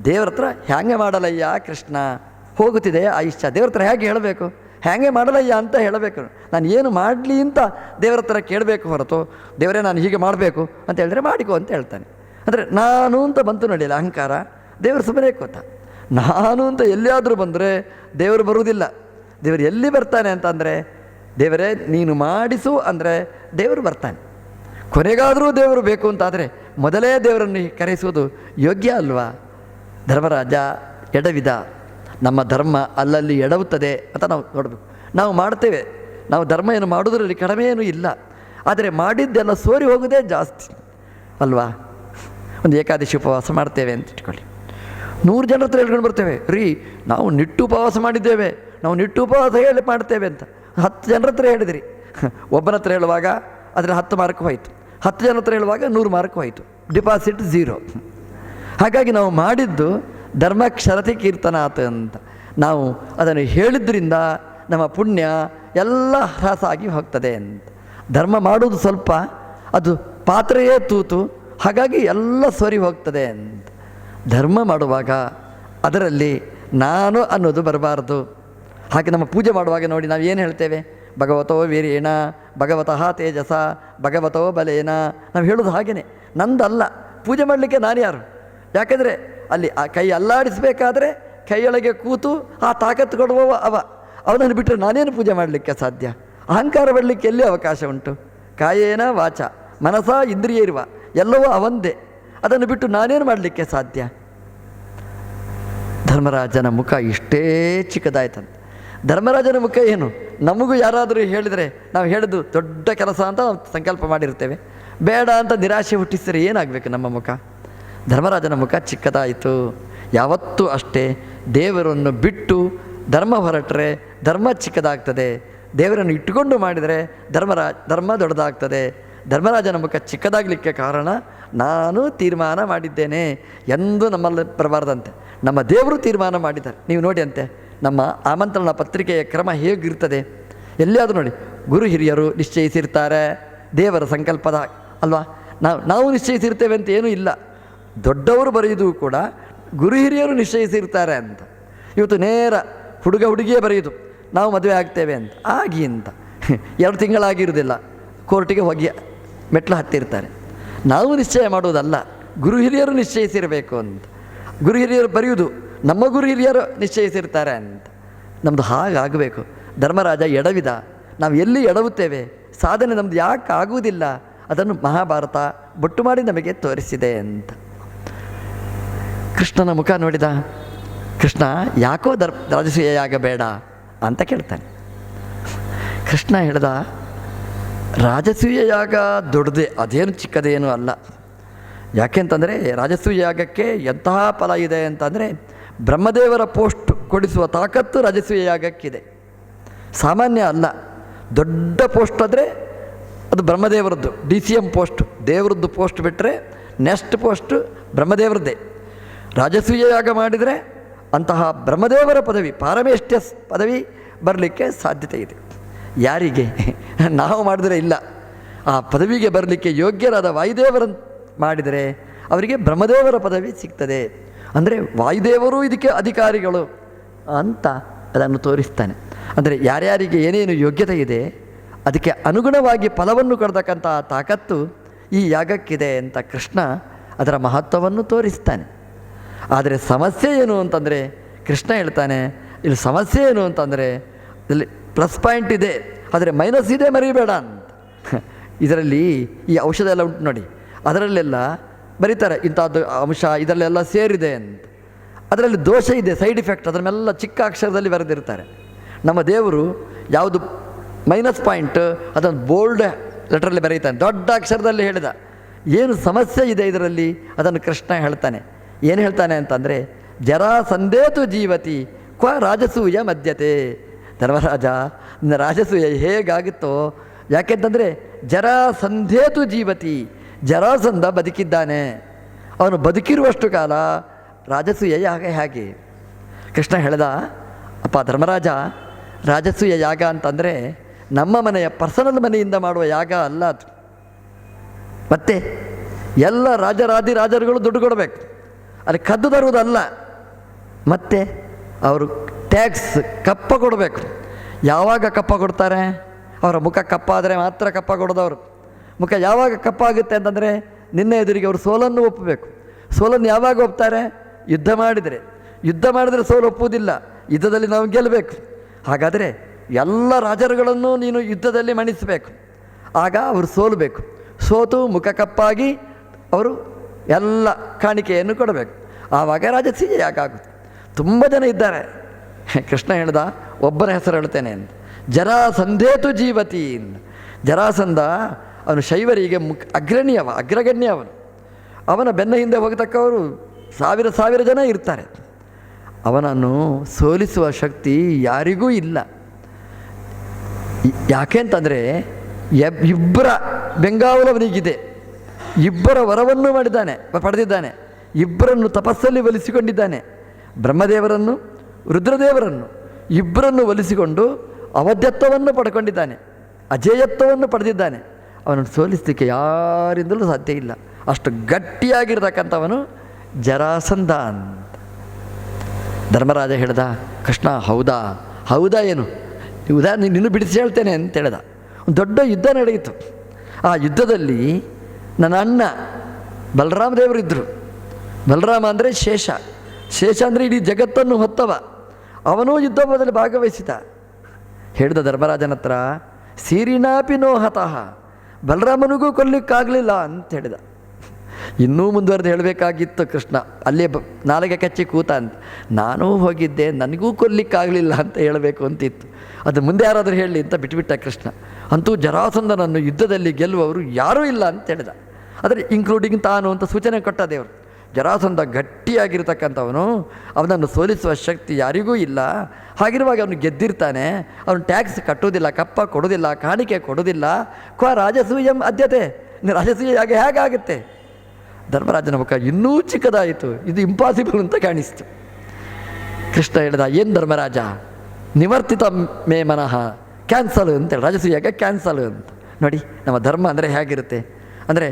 ದೇವರ ಹತ್ರ ಹ್ಯಾಂಗೆ ಮಾಡಲಯ್ಯ ಕೃಷ್ಣ, ಹೋಗುತ್ತಿದೆ ಆಯುಷ್ಯ, ದೇವ್ರ ಹತ್ರ ಹೇಗೆ ಹೇಳಬೇಕು, ಹ್ಯಾಂಗೆ ಮಾಡಲಯ್ಯ ಅಂತ ಹೇಳಬೇಕು. ನಾನು ಏನು ಮಾಡಲಿ ಅಂತ ದೇವರ ಹತ್ರ ಕೇಳಬೇಕು ಹೊರತು, ದೇವರೇ ನಾನು ಹೀಗೆ ಮಾಡಬೇಕು ಅಂತ ಹೇಳಿದ್ರೆ ಮಾಡಿಕೋ ಅಂತ ಹೇಳ್ತಾನೆ. ಅಂದರೆ ನಾನು ಅಂತ ಬಂತು ನೋಡಿಲ್ಲ ಅಹಂಕಾರ, ದೇವರು ಸುಮ್ಮನೆ ಕೂತ. ನಾನು ಅಂತ ಎಲ್ಲಿಯಾದರೂ ಬಂದರೆ ದೇವರು ಬರುವುದಿಲ್ಲ. ದೇವರು ಎಲ್ಲಿ ಬರ್ತಾನೆ ಅಂತಂದರೆ, ದೇವರೇ ನೀನು ಮಾಡಿಸು ಅಂದರೆ ದೇವರು ಬರ್ತಾನೆ. ಕೊನೆಗಾದರೂ ದೇವರು ಬೇಕು ಅಂತಾದರೆ ಮೊದಲೇ ದೇವರನ್ನು ಕರೆಸುವುದು ಯೋಗ್ಯ ಅಲ್ವಾ? ಧರ್ಮರಾಜ ಎಡವಿದ. ನಮ್ಮ ಧರ್ಮ ಅಲ್ಲಲ್ಲಿ ಎಡವುತ್ತದೆ ಅಂತ ನಾವು ನೋಡಬೇಕು. ನಾವು ಮಾಡ್ತೇವೆ, ನಾವು ಧರ್ಮ ಏನು ಮಾಡೋದ್ರಲ್ಲಿ ಕಡಿಮೆ ಏನೂ ಇಲ್ಲ, ಆದರೆ ಮಾಡಿದ್ದೆಲ್ಲ ಸೋರಿ ಹೋಗೋದೇ ಜಾಸ್ತಿ ಅಲ್ವಾ? ಒಂದು ಏಕಾದಶಿ ಉಪವಾಸ ಮಾಡ್ತೇವೆ ಅಂತ ಇಟ್ಕೊಳ್ಳಿ, 100 ಜನರ ಹತ್ರ ಹೇಳ್ಕೊಂಡು ಬರ್ತೇವೆ, ರೀ ನಾವು ನಿಟ್ಟು ಉಪವಾಸ ಮಾಡಿದ್ದೇವೆ, ನಾವು ನಿಟ್ಟು ಉಪವಾಸ ಹೇಳಿ ಮಾಡ್ತೇವೆ ಅಂತ. 10 ಜನರ ಹತ್ರ ಹೇಳಿದಿರಿ, ಒಬ್ಬನ ಹತ್ರ ಹೇಳುವಾಗ ಅದರ 10 ಮಾರ್ಕ್ ಹೋಯಿತು, 10 ಜನರ ಹತ್ರ ಹೇಳುವಾಗ 100 ಮಾರ್ಕ್ ಹೋಯಿತು, ಡಿಪಾಸಿಟ್ 0. ಹಾಗಾಗಿ ನಾವು ಮಾಡಿದ್ದು ಧರ್ಮಕ್ಷರತಿ ಕೀರ್ತನಾಥ ಅಂತ. ನಾವು ಅದನ್ನು ಹೇಳಿದ್ರಿಂದ ನಮ್ಮ ಪುಣ್ಯ ಎಲ್ಲ ಹ್ರಾಸ ಆಗಿ ಹೋಗ್ತದೆ ಅಂತ. ಧರ್ಮ ಮಾಡೋದು ಸ್ವಲ್ಪ, ಅದು ಪಾತ್ರೆಯೇ ತೂತು, ಹಾಗಾಗಿ ಎಲ್ಲ ಸರಿ ಹೋಗ್ತದೆ ಅಂತ. ಧರ್ಮ ಮಾಡುವಾಗ ಅದರಲ್ಲಿ ನಾನು ಅನ್ನೋದು ಬರಬಾರ್ದು. ಹಾಗೆ ನಮ್ಮ ಪೂಜೆ ಮಾಡುವಾಗ ನೋಡಿ ನಾವು ಏನು ಹೇಳ್ತೇವೆ? ಭಗವತೋ ವೀರ್ಯೇಣ ಭಗವತಃ ತೇಜಸ ಭಗವತೋ ಬಲೇನ. ನಾವು ಹೇಳೋದು ಹಾಗೆಯೇ, ನಂದಲ್ಲ ಪೂಜೆ ಮಾಡಲಿಕ್ಕೆ ನಾನು ಯಾರು? ಯಾಕೆಂದರೆ ಅಲ್ಲಿ ಆ ಕೈ ಅಲ್ಲಾಡಿಸಬೇಕಾದ್ರೆ ಕೈಯೊಳಗೆ ಕೂತು ಆ ತಾಕತ್ತು ಕೊಡುವವ ಅವನನ್ನು ಬಿಟ್ಟರೆ ನಾನೇನು ಪೂಜೆ ಮಾಡಲಿಕ್ಕೆ ಸಾಧ್ಯ? ಅಹಂಕಾರ ಬರಲಿಕ್ಕೆ ಎಲ್ಲಿ ಅವಕಾಶ ಉಂಟು? ಕಾಯೇನ ವಾಚ ಮನಸ ಇಂದ್ರಿಯ ಇರುವ ಎಲ್ಲವೂ ಅವಂದೇ, ಅದನ್ನು ಬಿಟ್ಟು ನಾನೇನು ಮಾಡಲಿಕ್ಕೆ ಸಾಧ್ಯ? ಧರ್ಮರಾಜನ ಮುಖ ಇಷ್ಟೇ ಚಿಕ್ಕದಾಯ್ತಂತೆ. ಧರ್ಮರಾಜನ ಮುಖ ಏನು? ನಮಗೂ ಯಾರಾದರೂ ಹೇಳಿದರೆ ನಾವು ಹೇಳಿದ್ದು ದೊಡ್ಡ ಕೆಲಸ ಅಂತ ನಾವು ಸಂಕಲ್ಪ ಮಾಡಿರ್ತೇವೆ, ಬೇಡ ಅಂತ ನಿರಾಶೆ ಹುಟ್ಟಿಸಿದರೆ ಏನಾಗಬೇಕು ನಮ್ಮ ಮುಖ? ಧರ್ಮರಾಜನ ಮುಖ ಚಿಕ್ಕದಾಯಿತು. ಯಾವತ್ತೂ ಅಷ್ಟೇ, ದೇವರನ್ನು ಬಿಟ್ಟು ಧರ್ಮ ಹೊರಟ್ರೆ ಧರ್ಮ ಚಿಕ್ಕದಾಗ್ತದೆ, ದೇವರನ್ನು ಇಟ್ಟುಕೊಂಡು ಮಾಡಿದರೆ ಧರ್ಮ ದೊಡ್ಡದಾಗ್ತದೆ. ಧರ್ಮರಾಜನ ಮುಖ ಚಿಕ್ಕದಾಗಲಿಕ್ಕೆ ಕಾರಣ ನಾನು ತೀರ್ಮಾನ ಮಾಡಿದ್ದೇನೆ ಎಂದು ನಮ್ಮಲ್ಲಿ ಬರಬಾರ್ದಂತೆ. ನಮ್ಮ ದೇವರು ತೀರ್ಮಾನ ಮಾಡಿದ್ದಾರೆ. ನೀವು ನೋಡಿ ಅಂತೆ, ನಮ್ಮ ಆಮಂತ್ರಣ ಪತ್ರಿಕೆಯ ಕ್ರಮ ಹೇಗಿರ್ತದೆ ಎಲ್ಲಿಯಾದರೂ ನೋಡಿ, ಗುರು ಹಿರಿಯರು ನಿಶ್ಚಯಿಸಿರ್ತಾರೆ, ದೇವರ ಸಂಕಲ್ಪದ ಅಲ್ವಾ? ನಾವು ನಿಶ್ಚಯಿಸಿರ್ತೇವೆ ಅಂತ ಏನೂ ಇಲ್ಲ. ದೊಡ್ಡವರು ಬರೆಯುವುದು ಕೂಡ ಗುರು ಹಿರಿಯರು ನಿಶ್ಚಯಿಸಿರ್ತಾರೆ ಅಂತ. ಇವತ್ತು ನೇರ ಹುಡುಗ ಹುಡುಗಿಯೇ ಬರೆಯುವುದು, ನಾವು ಮದುವೆ ಆಗ್ತೇವೆ ಅಂತ ಆಗಿ ಅಂತ 2 ತಿಂಗಳಾಗಿರುವುದಿಲ್ಲ, ಕೋರ್ಟಿಗೆ ಹೋಗಿ ಮೆಟ್ಲು ಹತ್ತಿರ್ತಾರೆ. ನಾವು ನಿಶ್ಚಯ ಮಾಡುವುದಲ್ಲ, ಗುರು ಹಿರಿಯರು ನಿಶ್ಚಯಿಸಿರಬೇಕು ಅಂತ. ಗುರು ಹಿರಿಯರು ಬರೆಯುವುದು ನಮ್ಮ ಗುರು ಹಿರಿಯರು ನಿಶ್ಚಯಿಸಿರ್ತಾರೆ ಅಂತ. ನಮ್ಮದು ಹಾಗಾಗಬೇಕು. ಧರ್ಮರಾಜ ಎಡವಿದ. ನಾವು ಎಲ್ಲಿ ಎಡವುತ್ತೇವೆ, ಸಾಧನೆ ನಮ್ಮದು ಯಾಕೆ ಆಗುವುದಿಲ್ಲ, ಅದನ್ನು ಮಹಾಭಾರತ ಬೊಟ್ಟು ಮಾಡಿ ನಮಗೆ ತೋರಿಸಿದೆ ಅಂತ. ಕೃಷ್ಣನ ಮುಖ ನೋಡಿದ. ಕೃಷ್ಣ ಯಾಕೋ ರಾಜಸೂಯ ಯಾಗ ಬೇಡ ಅಂತ ಕೇಳ್ತಾನೆ. ಕೃಷ್ಣ ಹೇಳ್ದ, ರಾಜಸೂಯ ಯಾಗ ದೊಡ್ಡದೇ, ಅದೇನು ಚಿಕ್ಕದೇನೂ ಅಲ್ಲ. ಯಾಕೆಂತಂದರೆ ರಾಜಸೂಯ ಯಾಗಕ್ಕೆ ಎಂತಹ ಫಲ ಇದೆ ಅಂತಂದರೆ, ಬ್ರಹ್ಮದೇವರ ಪೋಸ್ಟ್ ಕೊಡಿಸುವ ತಾಕತ್ತು ರಾಜಸೂಯ ಯಾಗಕ್ಕಿದೆ, ಸಾಮಾನ್ಯ ಅಲ್ಲ. ದೊಡ್ಡ ಪೋಸ್ಟ್ ಆದರೆ ಅದು ಬ್ರಹ್ಮದೇವರದ್ದು, DCM ಪೋಸ್ಟ್, ದೇವರದ್ದು ಪೋಸ್ಟ್ ಬಿಟ್ಟರೆ ನೆಕ್ಸ್ಟ್ ಪೋಸ್ಟ್ ಬ್ರಹ್ಮದೇವರದ್ದೇ. ರಾಜಸೂಯ ಯಾಗ ಮಾಡಿದರೆ ಅಂತಹ ಬ್ರಹ್ಮದೇವರ ಪದವಿ, ಪಾರಮೇಷ್ಟ್ಯ ಪದವಿ ಬರಲಿಕ್ಕೆ ಸಾಧ್ಯತೆ ಇದೆ. ಯಾರಿಗೆ? ನಾವು ಮಾಡಿದರೆ ಇಲ್ಲ. ಆ ಪದವಿಗೆ ಬರಲಿಕ್ಕೆ ಯೋಗ್ಯರಾದ ವಾಯುದೇವರನ್ನು ಮಾಡಿದರೆ ಅವರಿಗೆ ಬ್ರಹ್ಮದೇವರ ಪದವಿ ಸಿಗ್ತದೆ. ಅಂದರೆ ವಾಯುದೇವರು ಇದಕ್ಕೆ ಅಧಿಕಾರಿಗಳು ಅಂತ ಅದನ್ನು ತೋರಿಸ್ತಾನೆ. ಅಂದರೆ ಯಾರ್ಯಾರಿಗೆ ಏನೇನು ಯೋಗ್ಯತೆ ಇದೆ ಅದಕ್ಕೆ ಅನುಗುಣವಾಗಿ ಫಲವನ್ನು ಕೊಡ್ತಕ್ಕಂಥ ತಾಕತ್ತು ಈ ಯಾಗಕ್ಕಿದೆ ಅಂತ ಕೃಷ್ಣ ಅದರ ಮಹತ್ವವನ್ನು ತೋರಿಸ್ತಾನೆ. ಆದರೆ ಸಮಸ್ಯೆ ಏನು ಅಂತಂದರೆ ಕೃಷ್ಣ ಹೇಳ್ತಾನೆ, ಇಲ್ಲಿ ಸಮಸ್ಯೆ ಏನು ಅಂತಂದರೆ ಇಲ್ಲಿ ಪ್ಲಸ್ ಪಾಯಿಂಟ್ ಇದೆ ಆದರೆ ಮೈನಸ್ ಇದೆ ಮರಿಬೇಡ ಅಂತ. ಇದರಲ್ಲಿ ಈ ಔಷಧ ಎಲ್ಲ ಉಂಟು ನೋಡಿ, ಅದರಲ್ಲೆಲ್ಲ ಬರೀತಾರೆ ಇಂಥದ್ದು ಅಂಶ ಇದರಲ್ಲೆಲ್ಲ ಸೇರಿದೆ ಅಂತ. ಅದರಲ್ಲಿ ದೋಷ ಇದೆ, ಸೈಡ್ ಇಫೆಕ್ಟ್, ಅದನ್ನೆಲ್ಲ ಚಿಕ್ಕ ಅಕ್ಷರದಲ್ಲಿ ಬರೆದಿರ್ತಾರೆ. ನಮ್ಮ ದೇವರು ಯಾವುದು ಮೈನಸ್ ಪಾಯಿಂಟ್ ಅದನ್ನು ಬೋಲ್ಡ್ ಲೆಟ್ರಲ್ಲಿ ಬರೀತಾನೆ, ದೊಡ್ಡ ಅಕ್ಷರದಲ್ಲಿ ಹೇಳಿದ. ಏನು ಸಮಸ್ಯೆ ಇದೆ ಇದರಲ್ಲಿ ಅದನ್ನು ಕೃಷ್ಣ ಹೇಳ್ತಾನೆ. ಏನು ಹೇಳ್ತಾನೆ ಅಂತಂದರೆ, ಜರಾ ಸಂದೇತು ಜೀವತಿ ಕ್ವ ರಾಜಸೂಯ ಮಧ್ಯತೆ. ಧರ್ಮರಾಜ, ನಿನ್ನ ರಾಜಸೂಯ ಹೇಗಾಗುತ್ತೋ, ಯಾಕೆಂತಂದರೆ ಜರಾ ಸಂಧೇತು ಜೀವತಿ, ಜರಾಸಂಧ ಬದುಕಿದ್ದಾನೆ, ಅವನು ಬದುಕಿರುವಷ್ಟು ಕಾಲ ರಾಜಸೂಯ ಯಾಗ ಹೇಗೆ? ಕೃಷ್ಣ ಹೇಳ್ದ, ಅಪ್ಪ ಧರ್ಮರಾಜ, ರಾಜಸೂಯ ಯಾಗ ಅಂತಂದರೆ ನಮ್ಮ ಮನೆಯ ಪರ್ಸನಲ್ ಮನೆಯಿಂದ ಮಾಡುವ ಯಾಗ ಅಲ್ಲ ಅದು. ಮತ್ತೆ ಎಲ್ಲ ರಾಜರುಗಳು ದುಡ್ಡು ಕೊಡಬೇಕು, ಅಲ್ಲಿ ಕದ್ದು ತರುವುದಲ್ಲ. ಮತ್ತು ಅವರು ಟ್ಯಾಕ್ಸ್ ಕಪ್ಪ ಕೊಡಬೇಕು. ಯಾವಾಗ ಕಪ್ಪ ಕೊಡ್ತಾರೆ? ಅವರ ಮುಖ ಕಪ್ಪಾದರೆ ಮಾತ್ರ ಕಪ್ಪ ಕೊಡೋದವರು. ಮುಖ ಯಾವಾಗ ಕಪ್ಪಾಗುತ್ತೆ ಅಂತಂದರೆ ನಿನ್ನೆ ಎದುರಿಗೆ ಅವರು ಸೋಲನ್ನು ಒಪ್ಪಬೇಕು. ಸೋಲನ್ನು ಯಾವಾಗ ಒಪ್ತಾರೆ? ಯುದ್ಧ ಮಾಡಿದರೆ ಸೋಲು ಒಪ್ಪುವುದಿಲ್ಲ, ಯುದ್ಧದಲ್ಲಿ ನಾವು ಗೆಲ್ಲಬೇಕು. ಹಾಗಾದರೆ ಎಲ್ಲ ರಾಜರುಗಳನ್ನು ನೀನು ಯುದ್ಧದಲ್ಲಿ ಮಣಿಸಬೇಕು, ಆಗ ಅವರು ಸೋಲಬೇಕು. ಸೋತು ಮುಖ ಕಪ್ಪಾಗಿ ಅವರು ಎಲ್ಲ ಕಾಣಿಕೆಯನ್ನು ಕೊಡಬೇಕು, ಆವಾಗ ರಾಜಸೂಯ ಯಾಗ ಆಗುತ್ತೆ. ತುಂಬ ಜನ ಇದ್ದಾರೆ. ಕೃಷ್ಣ ಹೇಳ್ದ, ಒಬ್ಬನ ಹೆಸರು ಹೇಳ್ತೇನೆ ಅಂತ, ಜರಾಸಂಧೇತು ಜೀವತಿ. ಜರಾಸಂಧ ಅವನು ಶೈವರಿಗೆ ಅಗ್ರಗಣ್ಯ ಅವನ ಬೆನ್ನ ಹಿಂದೆ ಹೋಗತಕ್ಕವರು ಸಾವಿರ ಜನ ಇರ್ತಾರೆ. ಅವನನ್ನು ಸೋಲಿಸುವ ಶಕ್ತಿ ಯಾರಿಗೂ ಇಲ್ಲ. ಯಾಕೆ ಅಂತಂದರೆ ಇಬ್ಬರ ಬೆಂಗಾವಲವನಿಗಿದೆ, ಇಬ್ಬರ ವರವನ್ನು ಪಡೆದಿದ್ದಾನೆ, ಇಬ್ಬರನ್ನು ತಪಸ್ಸಲ್ಲಿ ಒಲಿಸಿಕೊಂಡಿದ್ದಾನೆ. ಬ್ರಹ್ಮದೇವರನ್ನು ರುದ್ರದೇವರನ್ನು ಇಬ್ಬರನ್ನು ಒಲಿಸಿಕೊಂಡು ಅವಧ್ಯತ್ವವನ್ನು ಪಡ್ಕೊಂಡಿದ್ದಾನೆ, ಅಜೇಯತ್ವವನ್ನು ಪಡೆದಿದ್ದಾನೆ. ಅವನನ್ನು ಸೋಲಿಸಲಿಕ್ಕೆ ಯಾರಿಂದಲೂ ಸಾಧ್ಯ ಇಲ್ಲ. ಅಷ್ಟು ಗಟ್ಟಿಯಾಗಿರ್ತಕ್ಕಂಥವನು ಜರಾಸಂಧ ಅಂತ ಧರ್ಮರಾಜ ಹೇಳ್ದ. ಕೃಷ್ಣ, ಹೌದಾ ಏನು ಉದಾಹರಣೆ ನಿನ್ನೂ ಬಿಡಿಸಿ ಹೇಳ್ತೇನೆ ಅಂತ ಹೇಳ್ದ. ಒಂದು ದೊಡ್ಡ ಯುದ್ಧ ನಡೆಯಿತು. ಆ ಯುದ್ಧದಲ್ಲಿ ನನ್ನ ಅಣ್ಣ ಬಲರಾಮ ದೇವರಿದ್ದರು. ಬಲರಾಮ ಅಂದರೆ ಶೇಷ ಅಂದರೆ ಇಡೀ ಜಗತ್ತನ್ನು ಹೊತ್ತವ. ಅವನೂ ಯುದ್ಧದಲ್ಲಿ ಭಾಗವಹಿಸಿದ. ಹೇಳಿದ ಧರ್ಮರಾಜನ ಹತ್ರ, ಸೀರಿನಾಪಿ ನೋಹತಃ, ಬಲರಾಮನಿಗೂ ಕೊಲ್ಲಿಕ್ಕಾಗಲಿಲ್ಲ ಅಂತ ಹೇಳಿದ. ಇನ್ನೂ ಮುಂದುವರೆದು ಹೇಳಬೇಕಾಗಿತ್ತು ಕೃಷ್ಣ, ಅಲ್ಲೇ ನಾಲಿಗೆ ಕಚ್ಚಿ ಕೂತ ಅಂತ. ನಾನೂ ಹೋಗಿದ್ದೆ, ನನಗೂ ಕೊಲ್ಲಿಕ್ಕಾಗಲಿಲ್ಲ ಅಂತ ಹೇಳಬೇಕು ಅಂತಿತ್ತು. ಅದು ಮುಂದೆ ಯಾರಾದರೂ ಹೇಳಲಿ ಅಂತ ಬಿಟ್ಟುಬಿಟ್ಟ ಕೃಷ್ಣ. ಅಂತೂ ಜರಾಸಂಧನನ್ನು ಯುದ್ಧದಲ್ಲಿ ಗೆಲ್ಲುವವರು ಯಾರೂ ಇಲ್ಲ ಅಂತ ಹೇಳಿದ. ಆದರೆ ಇನ್ಕ್ಲೂಡಿಂಗ್ ತಾನು ಅಂತ ಸೂಚನೆ ಕೊಟ್ಟ ದೇವರು. ಜರಾಸಂಧ ಗಟ್ಟಿಯಾಗಿರ್ತಕ್ಕಂಥವನು, ಅವನನ್ನು ಸೋಲಿಸುವ ಶಕ್ತಿ ಯಾರಿಗೂ ಇಲ್ಲ. ಹಾಗಿರುವಾಗ ಅವನು ಗೆದ್ದಿರ್ತಾನೆ. ಅವನು ಟ್ಯಾಕ್ಸ್ ಕಟ್ಟೋದಿಲ್ಲ, ಕಪ್ಪ ಕೊಡೋದಿಲ್ಲ, ಕಾಣಿಕೆ ಕೊಡೋದಿಲ್ಲ. ರಾಜಸೂಯಂ ಅದ್ಯತೆ, ರಾಜಸೂಯ ಹೇಗಾಗುತ್ತೆ? ಧರ್ಮರಾಜನ ಮುಖ ಇನ್ನೂ ಚಿಕ್ಕದಾಯಿತು. ಇದು ಇಂಪಾಸಿಬಲ್ ಅಂತ ಕಾಣಿಸ್ತು. ಕೃಷ್ಣ ಹೇಳಿದ, ಏನು ಧರ್ಮರಾಜ, ನಿವರ್ತಿತ ಮೇ ಮನಃ, ಕ್ಯಾನ್ಸಲ್ ಅಂತೇಳಿ, ರಾಜಸೂಯಾಗ ಕ್ಯಾನ್ಸಲ್ ಅಂತ. ನೋಡಿ ನಮ್ಮ ಧರ್ಮ ಅಂದರೆ ಹೇಗಿರುತ್ತೆ ಅಂದರೆ,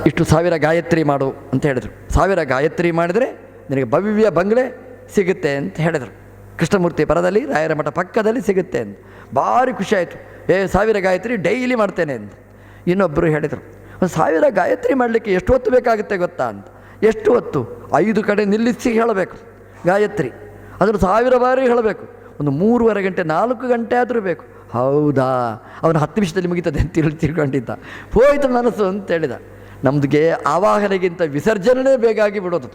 ಇಷ್ಟು 1000 ಗಾಯತ್ರಿ ಮಾಡು ಅಂತ ಹೇಳಿದರು. 1000 ಗಾಯತ್ರಿ ಮಾಡಿದರೆ ನಿನಗೆ ಭವ್ಯ ಬಂಗಲೆ ಸಿಗುತ್ತೆ ಅಂತ ಹೇಳಿದರು. ಕೃಷ್ಣಮೂರ್ತಿ ಪರದಲ್ಲಿ ರಾಯರ ಮಠ ಪಕ್ಕದಲ್ಲಿ ಸಿಗುತ್ತೆ ಅಂತ ಭಾರಿ ಖುಷಿಯಾಯಿತು. 1000 ಗಾಯತ್ರಿ ಡೈಲಿ ಮಾಡ್ತೇನೆ ಅಂತ. ಇನ್ನೊಬ್ಬರು ಹೇಳಿದರು, ಒಂದು 1000 ಗಾಯತ್ರಿ ಮಾಡಲಿಕ್ಕೆ ಎಷ್ಟು ಹೊತ್ತು ಬೇಕಾಗುತ್ತೆ ಗೊತ್ತಾ ಅಂತ. ಎಷ್ಟು ಹೊತ್ತು? 5 ಕಡೆ ನಿಲ್ಲಿಸಿ ಹೇಳಬೇಕು ಗಾಯತ್ರಿ, ಅದನ್ನು 1000 ಬಾರಿ ಹೇಳಬೇಕು. ಒಂದು 3.5 ಗಂಟೆ 4 ಗಂಟೆ ಆದರೂ ಬೇಕು. ಹೌದಾ, ಅವನು 10 ನಿಮಿಷದಲ್ಲಿ ಮುಗಿತದೆ ಅಂತ ತಿಳ್ಕೊಂಡಿದ್ದ. ಹೋಯ್ತು ಮನಸ್ಸು ಅಂತ ಹೇಳಿದ. ನಮ್ಮದಿಗೆ ಆವಾಹನೆಗಿಂತ ವಿಸರ್ಜನೆ ಬೇಗಾಗಿ ಬಿಡೋದು.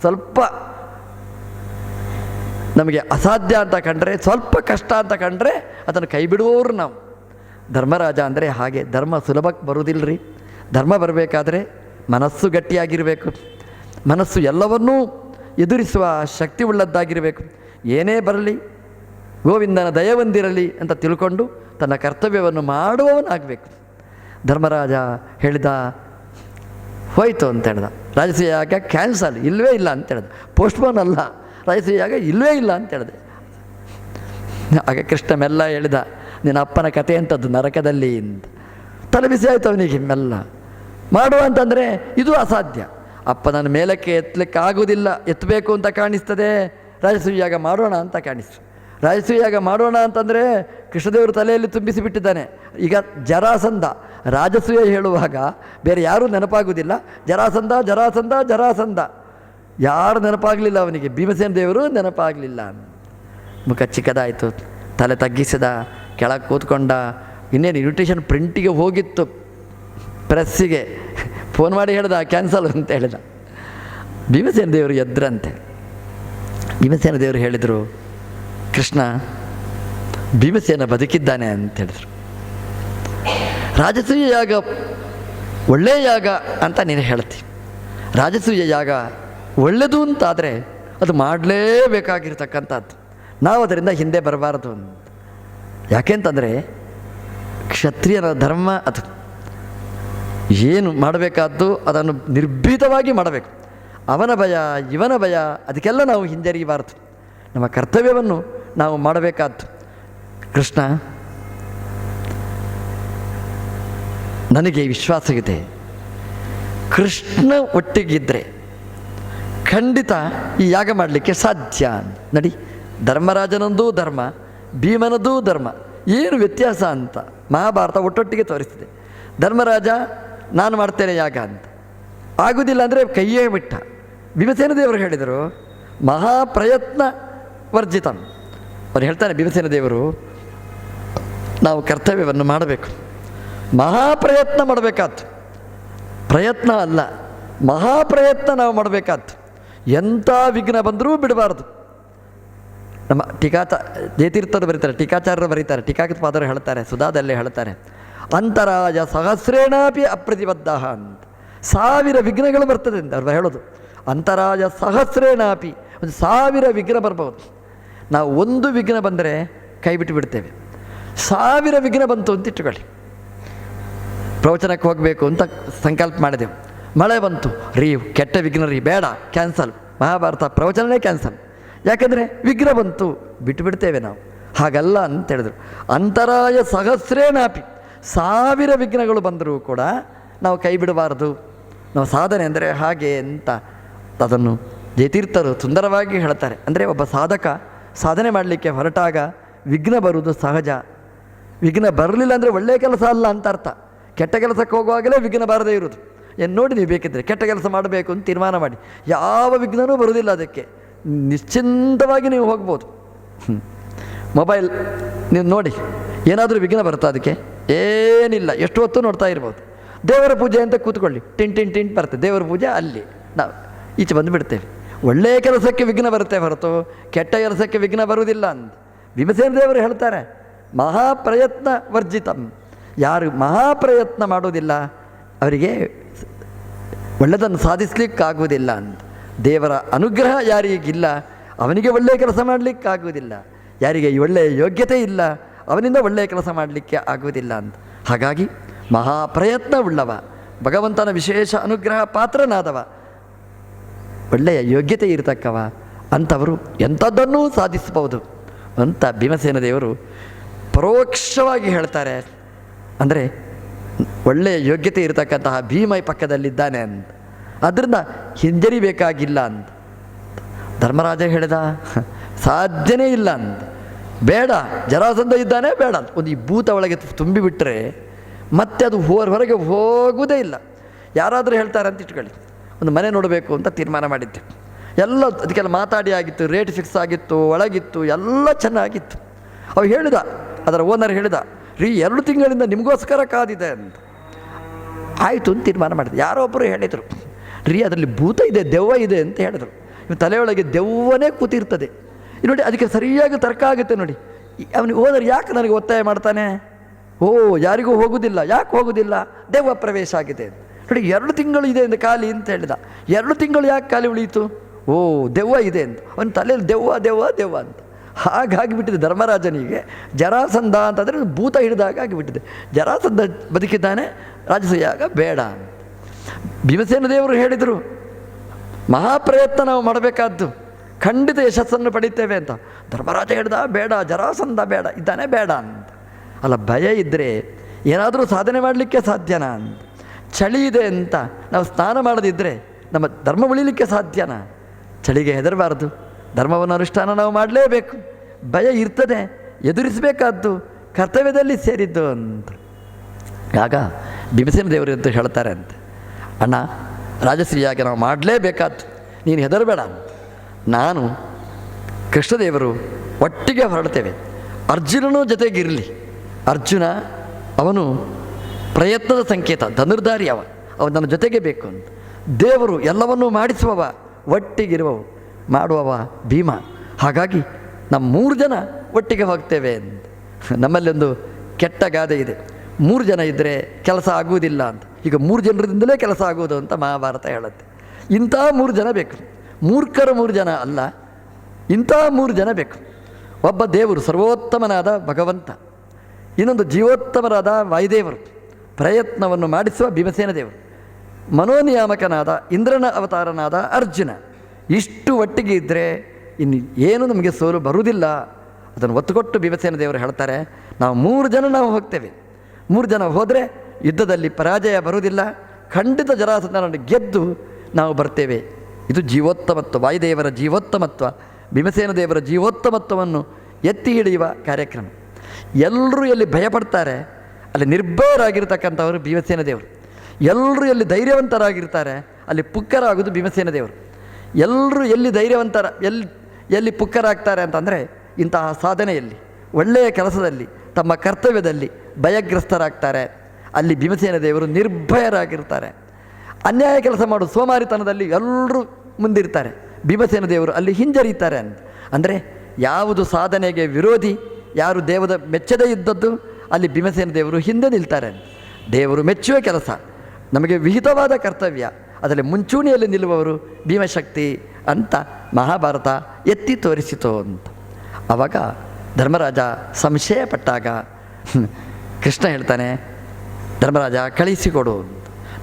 ಸ್ವಲ್ಪ ನಮಗೆ ಅಸಾಧ್ಯ ಅಂತ ಕಂಡ್ರೆ, ಸ್ವಲ್ಪ ಕಷ್ಟ ಅಂತ ಕಂಡ್ರೆ ಅದನ್ನು ಕೈ ಬಿಡುವವರು ನಾವು. ಧರ್ಮರಾಜ ಅಂದರೆ ಹಾಗೆ. ಧರ್ಮ ಸುಲಭಕ್ಕೆ ಬರುವುದಿಲ್ಲರಿ. ಧರ್ಮ ಬರಬೇಕಾದ್ರೆ ಮನಸ್ಸು ಗಟ್ಟಿಯಾಗಿರಬೇಕು. ಮನಸ್ಸು ಎಲ್ಲವನ್ನೂ ಎದುರಿಸುವ ಶಕ್ತಿ ಉಳ್ಳದ್ದಾಗಿರಬೇಕು. ಏನೇ ಬರಲಿ ಗೋವಿಂದನ ದಯವೊಂದಿರಲಿ ಅಂತ ತಿಳ್ಕೊಂಡು ತನ್ನ ಕರ್ತವ್ಯವನ್ನು ಮಾಡುವವನಾಗಬೇಕು. ಧರ್ಮರಾಜ ಹೇಳಿದ, ಹೋಯ್ತು ಅಂತ ಹೇಳ್ದ. ರಾಜಸೂಯಾಗ ಕ್ಯಾನ್ಸಲ್, ಇಲ್ಲವೇ ಇಲ್ಲ ಅಂತ ಹೇಳ್ದ. ಪೋಸ್ಟ್ಪೋನ್ ಅಲ್ಲ, ರಾಜಸೂಯಾಗ ಇಲ್ಲವೇ ಇಲ್ಲ ಅಂತ ಹೇಳಿದೆ. ಆಗ ಕೃಷ್ಣ ಮೆಲ್ಲ ಹೇಳಿದ, ನಿನ್ನ ಅಪ್ಪನ ಕಥೆ ಅಂತದ್ದು ನರಕದಲ್ಲಿ ಅಂತ. ತಲೆ ಬಿಸಿ ಆಯಿತು ಅವನಿಗೆ. ಮೆಲ್ಲ ಮಾಡುವ ಅಂತಂದರೆ ಇದು ಅಸಾಧ್ಯ. ಅಪ್ಪ ನನ್ನ ಮೇಲಕ್ಕೆ ಎತ್ತಲಿಕ್ಕೆ ಆಗುವುದಿಲ್ಲ, ಎತ್ತಬೇಕು ಅಂತ ಕಾಣಿಸ್ತದೆ, ರಾಜಸೂಯಾಗ ಮಾಡೋಣ ಅಂತ ಕಾಣಿಸ್ತು. ರಾಜಸೂಯಾಗ ಮಾಡೋಣ ಅಂತಂದರೆ ಕೃಷ್ಣದೇವರು ತಲೆಯಲ್ಲಿ ತುಂಬಿಸಿಬಿಟ್ಟಿದ್ದಾನೆ. ಈಗ ಜರಾಸಂಧ ರಾಜಸೂಯ ಹೇಳುವಾಗ ಬೇರೆ ಯಾರೂ ನೆನಪಾಗುವುದಿಲ್ಲ. ಜರಾಸಂಧ ಜರಾಸಂಧ ಜರಾಸಂಧ ಯಾರು ನೆನಪಾಗಲಿಲ್ಲ ಅವನಿಗೆ. ಭೀಮಸೇನ ದೇವರು ನೆನಪಾಗಲಿಲ್ಲ. ಮುಖ ಚಿಕ್ಕದಾಯಿತು, ತಲೆ ತಗ್ಗಿಸಿದ, ಕೆಳಗೆ ಕೂತ್ಕೊಂಡ. ಇನ್ನೇನು ಇನ್ವಿಟೇಷನ್ ಪ್ರಿಂಟಿಗೆ ಹೋಗಿತ್ತು, ಪ್ರೆಸ್ಸಿಗೆ ಫೋನ್ ಮಾಡಿ ಹೇಳ್ದ ಕ್ಯಾನ್ಸಲ್ ಅಂತ ಹೇಳಿದ. ಭೀಮಸೇನ ದೇವರು ಎದ್ರಂತೆ. ಭೀಮಸೇನ ದೇವರು ಹೇಳಿದರು, ಕೃಷ್ಣ ಭೀಮಸೇನ ಬದುಕಿದ್ದಾನೆ ಅಂತ ಹೇಳಿದರು. ರಾಜಸೂಯ ಯಾಗ ಒಳ್ಳೆಯ ಯಾಗ ಅಂತ ನೀನು ಹೇಳ್ತೀವಿ. ರಾಜಸೂಯ ಯಾಗ ಒಳ್ಳೆಯದು ಅಂತಾದರೆ ಅದು ಮಾಡಲೇಬೇಕಾಗಿರ್ತಕ್ಕಂಥದ್ದು. ನಾವು ಅದರಿಂದ ಹಿಂದೆ ಬರಬಾರದು ಅಂತ. ಯಾಕೆಂತಂದರೆ ಕ್ಷತ್ರಿಯನ ಧರ್ಮ ಅದು. ಏನು ಮಾಡಬೇಕಾದ್ದು ಅದನ್ನು ನಿರ್ಭೀತವಾಗಿ ಮಾಡಬೇಕು. ಅವನ ಭಯ ಇವನ ಭಯ ಅದಕ್ಕೆಲ್ಲ ನಾವು ಹಿಂಜರಿಯಬಾರದು. ನಮ್ಮ ಕರ್ತವ್ಯವನ್ನು ನಾವು ಮಾಡಬೇಕಾದ್ದು. ಕೃಷ್ಣ, ನನಗೆ ವಿಶ್ವಾಸ ಇದೆ, ಕೃಷ್ಣ ಒಟ್ಟಿಗಿದ್ದರೆ ಖಂಡಿತ ಈ ಯಾಗ ಮಾಡಲಿಕ್ಕೆ ಸಾಧ್ಯ. ನಡಿ, ಧರ್ಮರಾಜನಂದೂ ಧರ್ಮ, ಭೀಮನದೂ ಧರ್ಮ, ಏನು ವ್ಯತ್ಯಾಸ ಅಂತ ಮಹಾಭಾರತ ಒಟ್ಟೊಟ್ಟಿಗೆ ತೋರಿಸ್ತಿದೆ. ಧರ್ಮರಾಜ ನಾನು ಮಾಡ್ತೇನೆ ಯಾಗ ಅಂತ, ಆಗುವುದಿಲ್ಲ ಅಂದರೆ ಕೈಯೇ ಬಿಟ್ಟ. ಭೀಮಸೇನ ದೇವರು ಹೇಳಿದರು, ಮಹಾಪ್ರಯತ್ನ ವರ್ಜಿತಂ. ಅವ್ರು ಹೇಳ್ತಾನೆ ಭೀಮಸೇನ ದೇವರು, ನಾವು ಕರ್ತವ್ಯವನ್ನು ಮಾಡಬೇಕು, ಮಹಾಪ್ರಯತ್ನ ಮಾಡಬೇಕಾದ್ದು. ಪ್ರಯತ್ನ ಅಲ್ಲ, ಮಹಾಪ್ರಯತ್ನ ನಾವು ಮಾಡಬೇಕಾದ್ದು. ಎಂಥ ವಿಘ್ನ ಬಂದರೂ ಬಿಡಬಾರ್ದು. ನಮ್ಮ ಜಯತೀರ್ಥರು ಬರೀತಾರೆ, ಟೀಕಾಚಾರ್ಯರು ಬರೀತಾರೆ, ಟೀಕಾಪಾದರು ಹೇಳ್ತಾರೆ, ಸುಧಾದಲ್ಲೇ ಹೇಳ್ತಾರೆ, ಅಂತರಾಯ ಸಹಸ್ರೇಣಾಪಿ ಅಪ್ರತಿಬದ್ಧ ಅಂತ. 1000 ವಿಘ್ನಗಳು ಬರ್ತದೆ ಅಂತ ಅವ್ರು ಹೇಳೋದು. ಅಂತರಾಯ ಸಹಸ್ರೇಣಾಪಿ, 1000 ವಿಘ್ನ ಬರ್ಬೋದು. ನಾವು ಒಂದು ವಿಘ್ನ ಬಂದರೆ ಕೈ ಬಿಟ್ಟು ಬಿಡ್ತೇವೆ. 1000 ವಿಘ್ನ ಬಂತು ಅಂತ ಇಟ್ಟುಕೊಳ್ಳಿ. ಪ್ರವಚನಕ್ಕೆ ಹೋಗಬೇಕು ಅಂತ ಸಂಕಲ್ಪ ಮಾಡಿದೆವು, ಮಳೆ ಬಂತು, ರೀ ಕೆಟ್ಟ ವಿಘ್ನ ರೀ, ಬೇಡ, ಕ್ಯಾನ್ಸಲ್, ಮಹಾಭಾರತ ಪ್ರವಚನವೇ ಕ್ಯಾನ್ಸಲ್. ಯಾಕಂದರೆ ವಿಘ್ನ ಬಂತು, ಬಿಟ್ಟು ಬಿಡ್ತೇವೆ ನಾವು. ಹಾಗಲ್ಲ ಅಂತ ಹೇಳಿದ್ರು. ಅಂತರಾಯ ಸಹಸ್ರೇಣಾಪಿ, 1000 ವಿಘ್ನಗಳು ಬಂದರೂ ಕೂಡ ನಾವು ಕೈ ಬಿಡಬಾರದು. ನಾವು ಸಾಧನೆ ಅಂದರೆ ಹಾಗೆ ಅಂತ ಅದನ್ನು ಜಯತೀರ್ಥರು ಸುಂದರವಾಗಿ ಹೇಳ್ತಾರೆ. ಅಂದರೆ ಒಬ್ಬ ಸಾಧಕ ಸಾಧನೆ ಮಾಡಲಿಕ್ಕೆ ಹೊರಟಾಗ ವಿಘ್ನ ಬರುವುದು ಸಹಜ. ವಿಘ್ನ ಬರಲಿಲ್ಲ ಅಂದರೆ ಒಳ್ಳೆಯ ಕೆಲಸ ಅಲ್ಲ ಅಂತ ಅರ್ಥ. ಕೆಟ್ಟ ಕೆಲಸಕ್ಕೆ ಹೋಗುವಾಗಲೇ ವಿಘ್ನ ಬಾರದೇ ಇರೋದು. ಏನು ನೋಡಿ, ನೀವು ಬೇಕಿದ್ದರೆ ಕೆಟ್ಟ ಕೆಲಸ ಮಾಡಬೇಕು ಅಂತ ತೀರ್ಮಾನ ಮಾಡಿ, ಯಾವ ವಿಘ್ನವೂ ಬರುವುದಿಲ್ಲ. ಅದಕ್ಕೆ ನಿಶ್ಚಿಂತವಾಗಿ ನೀವು ಹೋಗ್ಬೋದು. ಮೊಬೈಲ್ ನೀವು ನೋಡಿ, ಏನಾದರೂ ವಿಘ್ನ ಬರುತ್ತಾ? ಅದಕ್ಕೆ ಏನಿಲ್ಲ, ಎಷ್ಟು ಹೊತ್ತು ನೋಡ್ತಾ ಇರ್ಬೋದು. ದೇವರ ಪೂಜೆ ಅಂತ ಕೂತ್ಕೊಳ್ಳಿ, ಟಿಂಟ್ ಬರುತ್ತೆ, ದೇವರ ಪೂಜೆ ಅಲ್ಲಿ, ನಾವು ಈಚೆ ಬಂದು ಬಿಡ್ತೇವೆ. ಒಳ್ಳೆಯ ಕೆಲಸಕ್ಕೆ ವಿಘ್ನ ಬರುತ್ತೆ ಹೊರತು ಕೆಟ್ಟ ಕೆಲಸಕ್ಕೆ ವಿಘ್ನ ಬರುವುದಿಲ್ಲ ಅಂತ ಭೀಮಸೇನ ದೇವರು ಹೇಳ್ತಾರೆ. ಮಹಾಪ್ರಯತ್ನ ವರ್ಜಿತಂ. ಯಾರು ಮಹಾಪ್ರಯತ್ನ ಮಾಡೋದಿಲ್ಲ ಅವರಿಗೆ ಒಳ್ಳೆಯದನ್ನು ಸಾಧಿಸಲಿಕ್ಕಾಗುವುದಿಲ್ಲ ಅಂತ. ದೇವರ ಅನುಗ್ರಹ ಯಾರಿಗಿಲ್ಲ ಅವನಿಗೆ ಒಳ್ಳೆಯ ಕೆಲಸ ಮಾಡಲಿಕ್ಕಾಗುವುದಿಲ್ಲ. ಯಾರಿಗೆ ಒಳ್ಳೆಯ ಯೋಗ್ಯತೆ ಇಲ್ಲ ಅವನಿಂದ ಒಳ್ಳೆಯ ಕೆಲಸ ಮಾಡಲಿಕ್ಕೆ ಆಗುವುದಿಲ್ಲ ಅಂತ. ಹಾಗಾಗಿ ಮಹಾಪ್ರಯತ್ನ ಉಳ್ಳವ, ಭಗವಂತನ ವಿಶೇಷ ಅನುಗ್ರಹ ಪಾತ್ರನಾದವ, ಒಳ್ಳೆಯ ಯೋಗ್ಯತೆ ಇರತಕ್ಕವ ಅಂಥವರು ಎಂಥದ್ದನ್ನೂ ಸಾಧಿಸಬಹುದು ಅಂತ ಭೀಮಸೇನ ದೇವರು ಪರೋಕ್ಷವಾಗಿ ಹೇಳ್ತಾರೆ. ಅಂದರೆ ಒಳ್ಳೆಯ ಯೋಗ್ಯತೆ ಇರತಕ್ಕಂತಹ ಭೀಮ ಪಕ್ಕದಲ್ಲಿದ್ದಾನೆ ಅಂತ. ಅದರಿಂದ ಹಿಂಜರಿಬೇಕಾಗಿಲ್ಲ ಅಂತ. ಧರ್ಮರಾಜ ಹೇಳಿದ, ಸಾಧ್ಯನೇ ಇಲ್ಲ ಅಂತ. ಬೇಡ, ಜರಾಸಂಧ ಇದ್ದಾನೆ, ಬೇಡ ಅಂತ. ಒಂದು ಈ ಭೂತ ಒಳಗೆ ತುಂಬಿಬಿಟ್ರೆ ಮತ್ತೆ ಅದು ಹೊರಗೆ ಹೋಗುವುದೇ ಇಲ್ಲ. ಯಾರಾದರೂ ಹೇಳ್ತಾರೆ ಅಂತ ಇಟ್ಕೊಳ್ಳಿ, ಒಂದು ಮನೆ ನೋಡಬೇಕು ಅಂತ ತೀರ್ಮಾನ ಮಾಡಿದ್ದೆ. ಎಲ್ಲ ಅದಕ್ಕೆಲ್ಲ ಮಾತಾಡಿ ಆಗಿತ್ತು, ರೇಟ್ ಫಿಕ್ಸ್ ಆಗಿತ್ತು, ಒಳಗಿತ್ತು, ಎಲ್ಲ ಚೆನ್ನಾಗಿತ್ತು. ಅವು ಹೇಳಿದ, ಅದರ ಓನರ್ ಹೇಳಿದ, ರೀ 2 ತಿಂಗಳಿಂದ ನಿಮಗೋಸ್ಕರ ಕಾದಿದೆ ಅಂತ. ಆಯಿತು ಅಂತ ತೀರ್ಮಾನ ಮಾಡಿದೆ. ಯಾರೋ ಒಬ್ಬರು ಹೇಳಿದರು, ರೀ ಅದರಲ್ಲಿ ಭೂತ ಇದೆ, ದೆವ್ವ ಇದೆ ಅಂತ ಹೇಳಿದರು. ಇವು ತಲೆಯೊಳಗೆ ದೆವ್ವನೇ ಕೂತಿರ್ತದೆ ನೋಡಿ. ಅದಕ್ಕೆ ಸರಿಯಾಗಿ ತರ್ಕ ಆಗುತ್ತೆ ನೋಡಿ. ಅವನಿಗೆ ಓನರ್ ಯಾಕೆ ನನಗೆ ಒತ್ತಾಯ ಮಾಡ್ತಾನೆ? ಓ, ಯಾರಿಗೂ ಹೋಗುವುದಿಲ್ಲ. ಯಾಕೆ ಹೋಗುವುದಿಲ್ಲ? ದೆವ್ವ ಪ್ರವೇಶ ಆಗಿದೆ ನೋಡಿ. 2 ತಿಂಗಳು ಇದೆ ಅಂತ ಖಾಲಿ ಅಂತ ಹೇಳಿದ. 2 ತಿಂಗಳು ಯಾಕೆ ಖಾಲಿ ಉಳೀತು? ಓ, ದೆವ್ವ ಇದೆ ಅಂತ. ಅವನ ತಲೆಯಲ್ಲಿ ದೆವ್ವ ದೆವ್ವ ದೆವ್ವ ಅಂತ ಹಾಗಾಗಿಬಿಟ್ಟಿದೆ. ಧರ್ಮರಾಜನಿಗೆ ಜರಾಸಂಧ ಅಂತಂದರೆ ಭೂತ ಹಿಡಿದಾಗ ಆಗಿಬಿಟ್ಟಿದೆ. ಜರಾಸಂಧ ಬದುಕಿದ್ದಾನೆ, ರಾಜಸೂಯಾಗ ಬೇಡ ಅಂತ. ಭೀಮಸೇನ ದೇವರು ಹೇಳಿದರು, ಮಹಾಪ್ರಯತ್ನ ನಾವು ಮಾಡಬೇಕಾದ್ದು, ಖಂಡಿತ ಯಶಸ್ಸನ್ನು ಪಡಿತೇವೆ ಅಂತ. ಧರ್ಮರಾಜ ಹೇಳ್ದ, ಬೇಡ, ಜರಾಸಂಧ ಬೇಡ ಇದ್ದಾನೆ, ಬೇಡ ಅಂತ. ಅಲ್ಲ, ಭಯ ಇದ್ದರೆ ಏನಾದರೂ ಸಾಧನೆ ಮಾಡಲಿಕ್ಕೆ ಸಾಧ್ಯನಾ ಅಂತ. ಚಳಿ ಇದೆ ಅಂತ ನಾವು ಸ್ನಾನ ಮಾಡದಿದ್ದರೆ ನಮ್ಮ ಧರ್ಮ ಉಳಿಲಿಕ್ಕೆ ಸಾಧ್ಯನಾ? ಚಳಿಗೆ ಹೆದರಬಾರ್ದು, ಧರ್ಮವನ್ನು ಅನುಷ್ಠಾನ ನಾವು ಮಾಡಲೇಬೇಕು. ಭಯ ಇರ್ತದೆ, ಎದುರಿಸಬೇಕಾದ್ದು ಕರ್ತವ್ಯದಲ್ಲಿ ಸೇರಿದ್ದು ಅಂತ. ಆಗ ಭೀಮಸೇನ ದೇವರು ಅಂತ ಹೇಳ್ತಾರೆ ಅಂತ, ಅಣ್ಣ ರಾಜಶ್ರೀಯಾಗಿ ನಾವು ಮಾಡಲೇಬೇಕಾದ್ದು, ನೀನು ಹೆದರಬೇಡ, ನಾನು ಕೃಷ್ಣದೇವರು ಒಟ್ಟಿಗೆ ಹೊರಡ್ತೇವೆ, ಅರ್ಜುನನೂ ಜೊತೆಗಿರಲಿ. ಅರ್ಜುನ ಅವನು ಪ್ರಯತ್ನದ ಸಂಕೇತ, ಧನುರ್ಧಾರಿ, ಅವನು ನನ್ನ ಜೊತೆಗೆ ಬೇಕು ಅಂತ. ದೇವರು ಎಲ್ಲವನ್ನೂ ಮಾಡಿಸುವವ, ಒಟ್ಟಿಗಿರುವವು, ಮಾಡುವವ ಭೀಮ. ಹಾಗಾಗಿ ನಮ್ಮ 3 ಜನ ಒಟ್ಟಿಗೆ ಹೋಗ್ತೇವೆ ಅಂತ. ನಮ್ಮಲ್ಲಿ ಒಂದು ಕೆಟ್ಟ ಗಾದೆ ಇದೆ, 3 ಜನ ಇದ್ದರೆ ಕೆಲಸ ಆಗುವುದಿಲ್ಲ ಅಂತ. ಈಗ 3 ಜನರಿಂದಲೇ ಕೆಲಸ ಆಗುವುದು ಅಂತ ಮಹಾಭಾರತ ಹೇಳುತ್ತೆ. ಇಂಥ 3 ಜನ ಬೇಕು, ಮೂರ್ಖರು 3 ಜನ ಅಲ್ಲ, ಇಂಥ 3 ಜನ ಬೇಕು. ಒಬ್ಬ ದೇವರು ಸರ್ವೋತ್ತಮನಾದ ಭಗವಂತ, ಇನ್ನೊಂದು ಜೀವೋತ್ತಮರಾದ ವಾಯುದೇವರು, ಪ್ರಯತ್ನವನ್ನು ಮಾಡಿಸುವ ಭೀಮಸೇನ ದೇವರು, ಮನೋನಿಯಾಮಕನಾದ ಇಂದ್ರನ ಅವತಾರನಾದ ಅರ್ಜುನ. ಇಷ್ಟು ಒಟ್ಟಿಗೆ ಇದ್ದರೆ ಇನ್ನು ಏನು ನಮಗೆ ಸೋಲು ಬರುವುದಿಲ್ಲ. ಅದನ್ನು ಒತ್ತುಕೊಟ್ಟು ಭೀಮಸೇನ ದೇವರು ಹೇಳ್ತಾರೆ, ನಾವು 3 ಜನ ನಾವು ಹೋಗ್ತೇವೆ. 3 ಜನ ಹೋದರೆ ಯುದ್ಧದಲ್ಲಿ ಪರಾಜಯ ಬರುವುದಿಲ್ಲ, ಖಂಡಿತ ಜರಾಸಂಧನನ್ನು ಗೆದ್ದು ನಾವು ಬರ್ತೇವೆ. ಇದು ಜೀವೋತ್ತಮತ್ವ, ವಾಯುದೇವರ ಜೀವೋತ್ತಮತ್ವ, ಭೀಮಸೇನ ದೇವರ ಜೀವೋತ್ತಮತ್ವವನ್ನು ಎತ್ತಿ ಹಿಡಿಯುವ ಕಾರ್ಯಕ್ರಮ. ಎಲ್ಲರೂ ಎಲ್ಲಿ ಭಯಪಡ್ತಾರೆ ಅಲ್ಲಿ ನಿರ್ಭಯರಾಗಿರ್ತಕ್ಕಂಥವರು ಭೀಮಸೇನ ದೇವರು. ಎಲ್ಲರೂ ಎಲ್ಲಿ ಧೈರ್ಯವಂತರಾಗಿರ್ತಾರೆ ಅಲ್ಲಿ ಪುಕ್ಕರಾಗೋದು ಭೀಮಸೇನ ದೇವರು. ಎಲ್ಲರೂ ಎಲ್ಲಿ ಧೈರ್ಯವಂತರ ಎಲ್ಲಿ ಪುಕ್ಕರಾಗ್ತಾರೆ ಅಂತಂದರೆ ಇಂತಹ ಸಾಧನೆಯಲ್ಲಿ, ಒಳ್ಳೆಯ ಕೆಲಸದಲ್ಲಿ, ತಮ್ಮ ಕರ್ತವ್ಯದಲ್ಲಿ ಭಯಗ್ರಸ್ತರಾಗ್ತಾರೆ. ಅಲ್ಲಿ ಭೀಮಸೇನ ದೇವರು ನಿರ್ಭಯರಾಗಿರ್ತಾರೆ. ಅನ್ಯಾಯ ಕೆಲಸ ಮಾಡು ಸೋಮಾರಿತನದಲ್ಲಿ ಎಲ್ಲರೂ ಮುಂದಿರ್ತಾರೆ, ಭೀಮಸೇನ ದೇವರು ಅಲ್ಲಿ ಹಿಂಜರಿತಾರೆ ಅಂತ. ಅಂದರೆ ಯಾವುದು ಸಾಧನೆಗೆ ವಿರೋಧಿ, ಯಾರು ದೇವದ ಮೆಚ್ಚದೇ ಇದ್ದದ್ದು ಅಲ್ಲಿ ಭೀಮಸೇನ ದೇವರು ಹಿಂದೆ ನಿಲ್ತಾರೆ. ದೇವರು ಮೆಚ್ಚುವ ಕೆಲಸ, ನಮಗೆ ವಿಹಿತವಾದ ಕರ್ತವ್ಯ, ಅದರಲ್ಲಿ ಮುಂಚೂಣಿಯಲ್ಲಿ ನಿಲ್ಲುವವರು ಭೀಮಶಕ್ತಿ ಅಂತ ಮಹಾಭಾರತ ಎತ್ತಿ ತೋರಿಸಿತು ಅಂತ. ಆವಾಗ ಧರ್ಮರಾಜ ಸಂಶಯ ಪಟ್ಟಾಗ ಕೃಷ್ಣ ಹೇಳ್ತಾನೆ, ಧರ್ಮರಾಜ ಕಳಿಸಿಕೊಡು ಅಂತ.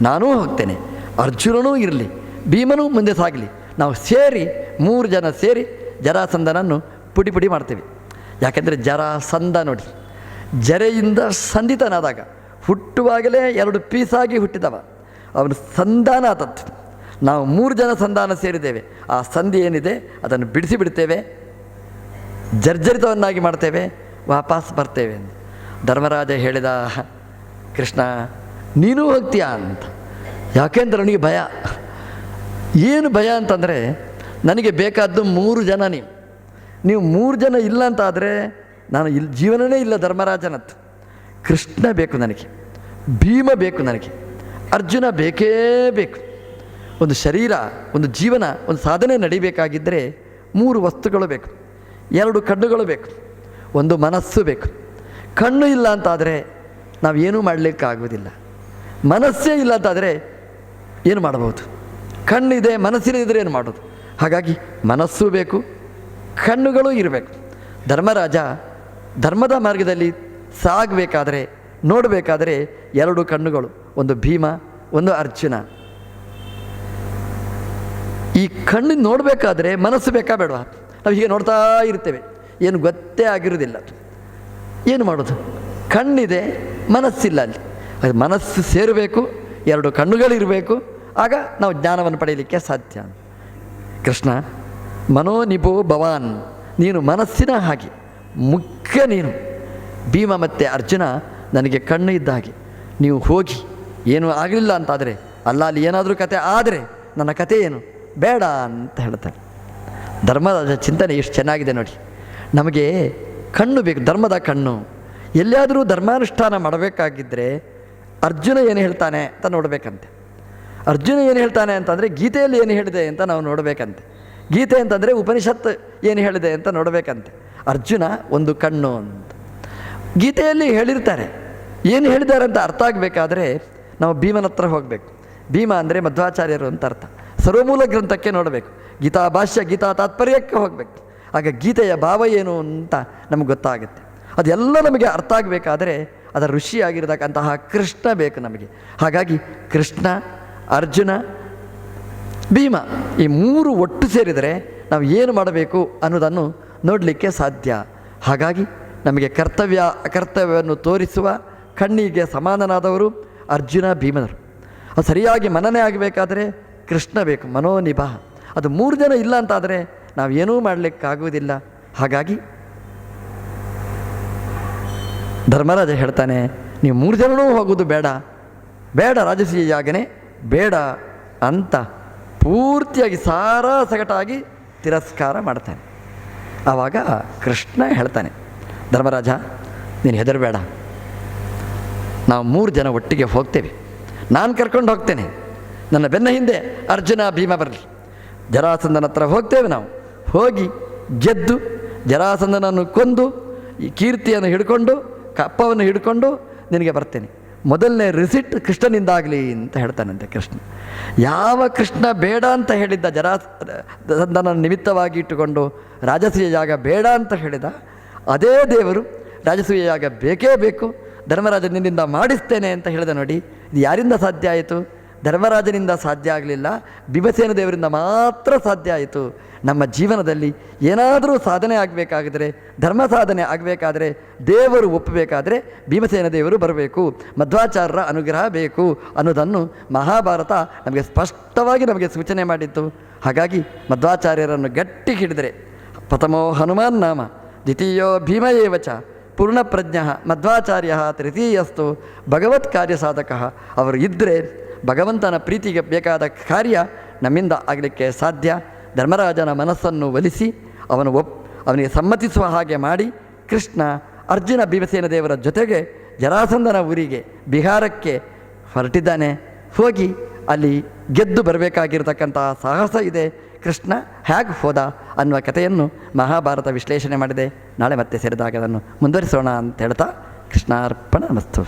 ನಾನೂ ಹೋಗ್ತೇನೆ, ಅರ್ಜುನನೂ ಇರಲಿ, ಭೀಮನೂ ಮುಂದೆ ಸಾಗಲಿ, ನಾವು ಸೇರಿ 3 ಜನ ಸೇರಿ ಜರಾಸಂಧನನ್ನು ಪುಡಿ ಪುಡಿ ಮಾಡ್ತೀವಿ. ಯಾಕೆಂದರೆ ಜರಾಸಂಧ ನೋಡಿ, ಜರೆಯಿಂದ ಸಂಧಿತನಾದಾಗ ಹುಟ್ಟುವಾಗಲೇ 2 ಪೀಸಾಗಿ ಹುಟ್ಟಿದವ, ಅವನು ಸಂಧಾನ ಆದದ್ದು. ನಾವು 3 ಜನ ಸಂಧಾನ ಸೇರಿದ್ದೇವೆ, ಆ ಸಂಧಿ ಏನಿದೆ ಅದನ್ನು ಬಿಡಿಸಿ ಬಿಡ್ತೇವೆ, ಜರ್ಜರಿತವನ್ನಾಗಿ ಮಾಡ್ತೇವೆ, ವಾಪಸ್ ಬರ್ತೇವೆ ಅಂತ. ಧರ್ಮರಾಜ ಹೇಳಿದ, ಕೃಷ್ಣ ನೀನೂ ಹೋಗ್ತೀಯಾ ಅಂತ. ಯಾಕೆಂದ್ರೆ ನನಗೆ ಭಯ. ಏನು ಭಯ ಅಂತಂದರೆ, ನನಗೆ ಬೇಕಾದ್ದು 3 ಜನ. ನೀವು 3 ಜನ ಇಲ್ಲ ಅಂತ ಆದರೆ ನಾನು ಇಲ್ಲಿ ಜೀವನವೇ ಇಲ್ಲ ಧರ್ಮರಾಜನತ್ತು. ಕೃಷ್ಣ ಬೇಕು ನನಗೆ, ಭೀಮ ಬೇಕು ನನಗೆ, ಅರ್ಜುನ ಬೇಕೇ ಬೇಕು. ಒಂದು ಶರೀರ, ಒಂದು ಜೀವನ, ಒಂದು ಸಾಧನೆ ನಡಿಬೇಕಾಗಿದ್ದರೆ 3 ವಸ್ತುಗಳು ಬೇಕು. 2 ಕಣ್ಣುಗಳು ಬೇಕು, ಒಂದು ಮನಸ್ಸು ಬೇಕು. ಕಣ್ಣು ಇಲ್ಲ ಅಂತಾದರೆ ನಾವೇನೂ ಮಾಡಲಿಕ್ಕಾಗೋದಿಲ್ಲ. ಮನಸ್ಸೇ ಇಲ್ಲ ಅಂತಾದರೆ ಏನು ಮಾಡಬಹುದು? ಕಣ್ಣಿದೆ, ಮನಸ್ಸಿನಿದ್ರೆ ಏನು ಮಾಡೋದು? ಹಾಗಾಗಿ ಮನಸ್ಸು ಬೇಕು, ಕಣ್ಣುಗಳು ಇರಬೇಕು. ಧರ್ಮರಾಜ ಧರ್ಮದ ಮಾರ್ಗದಲ್ಲಿ ಸಾಗಬೇಕಾದರೆ, ನೋಡಬೇಕಾದರೆ 2 ಕಣ್ಣುಗಳು, ಒಂದು ಭೀಮ, ಒಂದು ಅರ್ಜುನ. ಈ ಕಣ್ಣು ನೋಡಬೇಕಾದ್ರೆ ಮನಸ್ಸು ಬೇಕಾ ಬೇಡವಾ? ನಾವು ಹೀಗೆ ನೋಡ್ತಾ ಇರ್ತೇವೆ, ಏನು ಗೊತ್ತೇ ಆಗಿರೋದಿಲ್ಲ. ಏನು ಮಾಡೋದು? ಕಣ್ಣಿದೆ, ಮನಸ್ಸಿಲ್ಲ. ಅಲ್ಲಿ ಅದು ಮನಸ್ಸು ಸೇರಬೇಕು, 2 ಕಣ್ಣುಗಳಿರಬೇಕು, ಆಗ ನಾವು ಜ್ಞಾನವನ್ನು ಪಡೆಯಲಿಕ್ಕೆ ಸಾಧ್ಯ. ಕೃಷ್ಣ ಮನೋನಿಭೋ ಭವಾನ್, ನೀನು ಮನಸ್ಸಿನ ಹಾಗೆ ಮುಖ್ಯ. ನೀನು ಭೀಮ ಮತ್ತು ಅರ್ಜುನ ನನಗೆ ಕಣ್ಣು ಇದ್ದ ಹಾಗೆ. ನೀವು ಹೋಗಿ ಏನೂ ಆಗಲಿಲ್ಲ ಅಂತಾದರೆ, ಅಲ್ಲ ಅಲ್ಲಿ ಏನಾದರೂ ಕತೆ ಆದರೆ ನನ್ನ ಕತೆ ಏನು ಬೇಡ ಅಂತ ಹೇಳ್ತಾರೆ. ಧರ್ಮದ ಚಿಂತನೆ ಎಷ್ಟು ಚೆನ್ನಾಗಿದೆ ನೋಡಿ. ನಮಗೆ ಕಣ್ಣು ಬೇಕು, ಧರ್ಮದ ಕಣ್ಣು. ಎಲ್ಲಿಯಾದರೂ ಧರ್ಮಾನುಷ್ಠಾನ ಮಾಡಬೇಕಾಗಿದ್ದರೆ ಅರ್ಜುನ ಏನು ಹೇಳ್ತಾನೆ ಅಂತ ನೋಡಬೇಕಂತೆ. ಅರ್ಜುನ ಏನು ಹೇಳ್ತಾನೆ ಅಂತಂದರೆ ಗೀತೆಯಲ್ಲಿ ಏನು ಹೇಳಿದೆ ಅಂತ ನಾವು ನೋಡಬೇಕಂತೆ. ಗೀತೆ ಅಂತಂದರೆ ಉಪನಿಷತ್ತು ಏನು ಹೇಳಿದೆ ಅಂತ ನೋಡಬೇಕಂತೆ. ಅರ್ಜುನ ಒಂದು ಕಣ್ಣು ಅಂತ ಗೀತೆಯಲ್ಲಿ ಹೇಳಿರ್ತಾರೆ. ಏನು ಹೇಳಿದ್ದಾರೆ ಅಂತ ಅರ್ಥ ಆಗಬೇಕಾದ್ರೆ ನಾವು ಭೀಮನ ಹತ್ರ ಹೋಗಬೇಕು. ಭೀಮ ಅಂದರೆ ಮಧ್ವಾಚಾರ್ಯರು ಅಂತ ಅರ್ಥ. ಸರ್ವಮೂಲ ಗ್ರಂಥಕ್ಕೆ ನೋಡಬೇಕು, ಗೀತಾ ಭಾಷ್ಯ, ಗೀತಾ ತಾತ್ಪರ್ಯಕ್ಕೆ ಹೋಗಬೇಕು. ಆಗ ಗೀತೆಯ ಭಾವ ಏನು ಅಂತ ನಮಗೆ ಗೊತ್ತಾಗುತ್ತೆ. ಅದೆಲ್ಲ ನಮಗೆ ಅರ್ಥ ಆಗಬೇಕಾದ್ರೆ ಅದರ ಋಷಿಯಾಗಿರ್ತಕ್ಕಂತಹ ಕೃಷ್ಣ ಬೇಕು ನಮಗೆ. ಹಾಗಾಗಿ ಕೃಷ್ಣ, ಅರ್ಜುನ, ಭೀಮ ಈ 3 ಒಟ್ಟು ಸೇರಿದರೆ ನಾವು ಏನು ಮಾಡಬೇಕು ಅನ್ನೋದನ್ನು ನೋಡಲಿಕ್ಕೆ ಸಾಧ್ಯ. ಹಾಗಾಗಿ ನಮಗೆ ಕರ್ತವ್ಯ ಅಕರ್ತವ್ಯವನ್ನು ತೋರಿಸುವ ಕಣ್ಣಿಗೆ ಸಮಾನನಾದವರು ಅರ್ಜುನ, ಭೀಮನರು. ಅದು ಸರಿಯಾಗಿ ಮನನೆ ಆಗಬೇಕಾದ್ರೆ ಕೃಷ್ಣ ಬೇಕು, ಮನೋನಿಭ. ಅದು 3 ಜನ ಇಲ್ಲ ಅಂತಾದರೆ ನಾವೇನೂ ಮಾಡಲಿಕ್ಕಾಗುವುದಿಲ್ಲ. ಹಾಗಾಗಿ ಧರ್ಮರಾಜ ಹೇಳ್ತಾನೆ, ನೀವು 3 ಜನನೂ ಹೋಗೋದು ಬೇಡ, ಬೇಡ ರಾಜಸೂಯ ಯಾಗನೆ ಬೇಡ ಅಂತ ಪೂರ್ತಿಯಾಗಿ ಸಗಟಾಗಿ ತಿರಸ್ಕಾರ ಮಾಡ್ತಾನೆ. ಆವಾಗ ಕೃಷ್ಣ ಹೇಳ್ತಾನೆ, ಧರ್ಮರಾಜ ನೀನು ಹೆದರಬೇಡ, ನಾವು 3 ಜನ ಒಟ್ಟಿಗೆ ಹೋಗ್ತೇವೆ, ನಾನು ಕರ್ಕೊಂಡು ಹೋಗ್ತೇನೆ, ನನ್ನ ಬೆನ್ನ ಹಿಂದೆ ಅರ್ಜುನ ಭೀಮ ಬರಲಿ, ಜರಾಸಂಧನ ಹತ್ರ ಹೋಗ್ತೇವೆ. ನಾವು ಹೋಗಿ ಗೆದ್ದು ಜರಾಸಂಧನನ್ನು ಕೊಂದು ಈ ಕೀರ್ತಿಯನ್ನು ಹಿಡ್ಕೊಂಡು ಕಪ್ಪವನ್ನು ಹಿಡ್ಕೊಂಡು ನಿನಗೆ ಬರ್ತೇನೆ. ಮೊದಲನೇ ರಿಸಿಟ್ ಕೃಷ್ಣನಿಂದಾಗಲಿ ಅಂತ ಹೇಳ್ತಾನಂತೆ ಕೃಷ್ಣ. ಯಾವ ಕೃಷ್ಣ ಬೇಡ ಅಂತ ಹೇಳಿದ್ದ, ಜರಾಸಂಧನ ನಿಮಿತ್ತವಾಗಿ ಇಟ್ಟುಕೊಂಡು ರಾಜಸೂಯ ಯಾಗ ಬೇಡ ಅಂತ ಹೇಳಿದ, ಅದೇ ದೇವರು ರಾಜಸೂಯ ಯಾಗ ಬೇಕೇ ಬೇಕು, ಧರ್ಮರಾಜ ನಿನ್ನಿಂದ ಮಾಡಿಸ್ತೇನೆ ಅಂತ ಹೇಳಿದ. ನೋಡಿ, ಇದು ಯಾರಿಂದ ಸಾಧ್ಯ ಆಯಿತು? ಧರ್ಮರಾಜನಿಂದ ಸಾಧ್ಯ ಆಗಲಿಲ್ಲ, ಭೀಮಸೇನ ದೇವರಿಂದ ಮಾತ್ರ ಸಾಧ್ಯ ಆಯಿತು. ನಮ್ಮ ಜೀವನದಲ್ಲಿ ಏನಾದರೂ ಸಾಧನೆ ಆಗಬೇಕಾಗಿದ್ರೆ, ಧರ್ಮ ಸಾಧನೆ ಆಗಬೇಕಾದ್ರೆ, ದೇವರು ಒಪ್ಪಬೇಕಾದ್ರೆ ಭೀಮಸೇನ ದೇವರು ಬರಬೇಕು, ಮಧ್ವಾಚಾರ್ಯರ ಅನುಗ್ರಹ ಬೇಕು ಅನ್ನೋದನ್ನು ಮಹಾಭಾರತ ನಮಗೆ ಸ್ಪಷ್ಟವಾಗಿ ನಮಗೆ ಸೂಚನೆ ಮಾಡಿತ್ತು. ಹಾಗಾಗಿ ಮಧ್ವಾಚಾರ್ಯರನ್ನು ಗಟ್ಟಿ ಹಿಡಿದರೆ, ಪ್ರಥಮೋ ಹನುಮಾನ್ ನಾಮ ದ್ವಿತೀಯೋ ಭೀಮ ಏವಚ ಪೂರ್ಣಪ್ರಜ್ಞ ಮಧ್ವಾಚಾರ್ಯ ತೃತೀಯಸ್ತು ಭಗವತ್ ಕಾರ್ಯ ಸಾಧಕ. ಅವರು ಇದ್ದರೆ ಭಗವಂತನ ಪ್ರೀತಿಗೆ ಬೇಕಾದ ಕಾರ್ಯ ನಮ್ಮಿಂದ ಆಗಲಿಕ್ಕೆ ಸಾಧ್ಯ. ಧರ್ಮರಾಜನ ಮನಸ್ಸನ್ನು ಒಲಿಸಿ ಅವನಿಗೆ ಸಮ್ಮತಿಸುವ ಹಾಗೆ ಮಾಡಿ ಕೃಷ್ಣ ಅರ್ಜುನ ಭೀಮಸೇನ ದೇವರ ಜೊತೆಗೆ ಜರಾಸಂಧನ ಊರಿಗೆ ಬಿಹಾರಕ್ಕೆ ಹೊರಟಿದ್ದಾನೆ. ಹೋಗಿ ಅಲ್ಲಿ ಗೆದ್ದು ಬರಬೇಕಾಗಿರ್ತಕ್ಕಂತಹ ಸಾಹಸ ಇದೆ. ಕೃಷ್ಣ ಹೇಗೆ ಹೋದ ಅನ್ನುವ ಕಥೆಯನ್ನು ಮಹಾಭಾರತ ವಿಶ್ಲೇಷಣೆ ಮಾಡಿದೆ. ನಾಳೆ ಮತ್ತೆ ಸೇರಿದಾಗ ಅದನ್ನು ಮುಂದುವರಿಸೋಣ ಅಂತ ಹೇಳ್ತಾ ಕೃಷ್ಣಾರ್ಪಣ ಮಸ್ತು.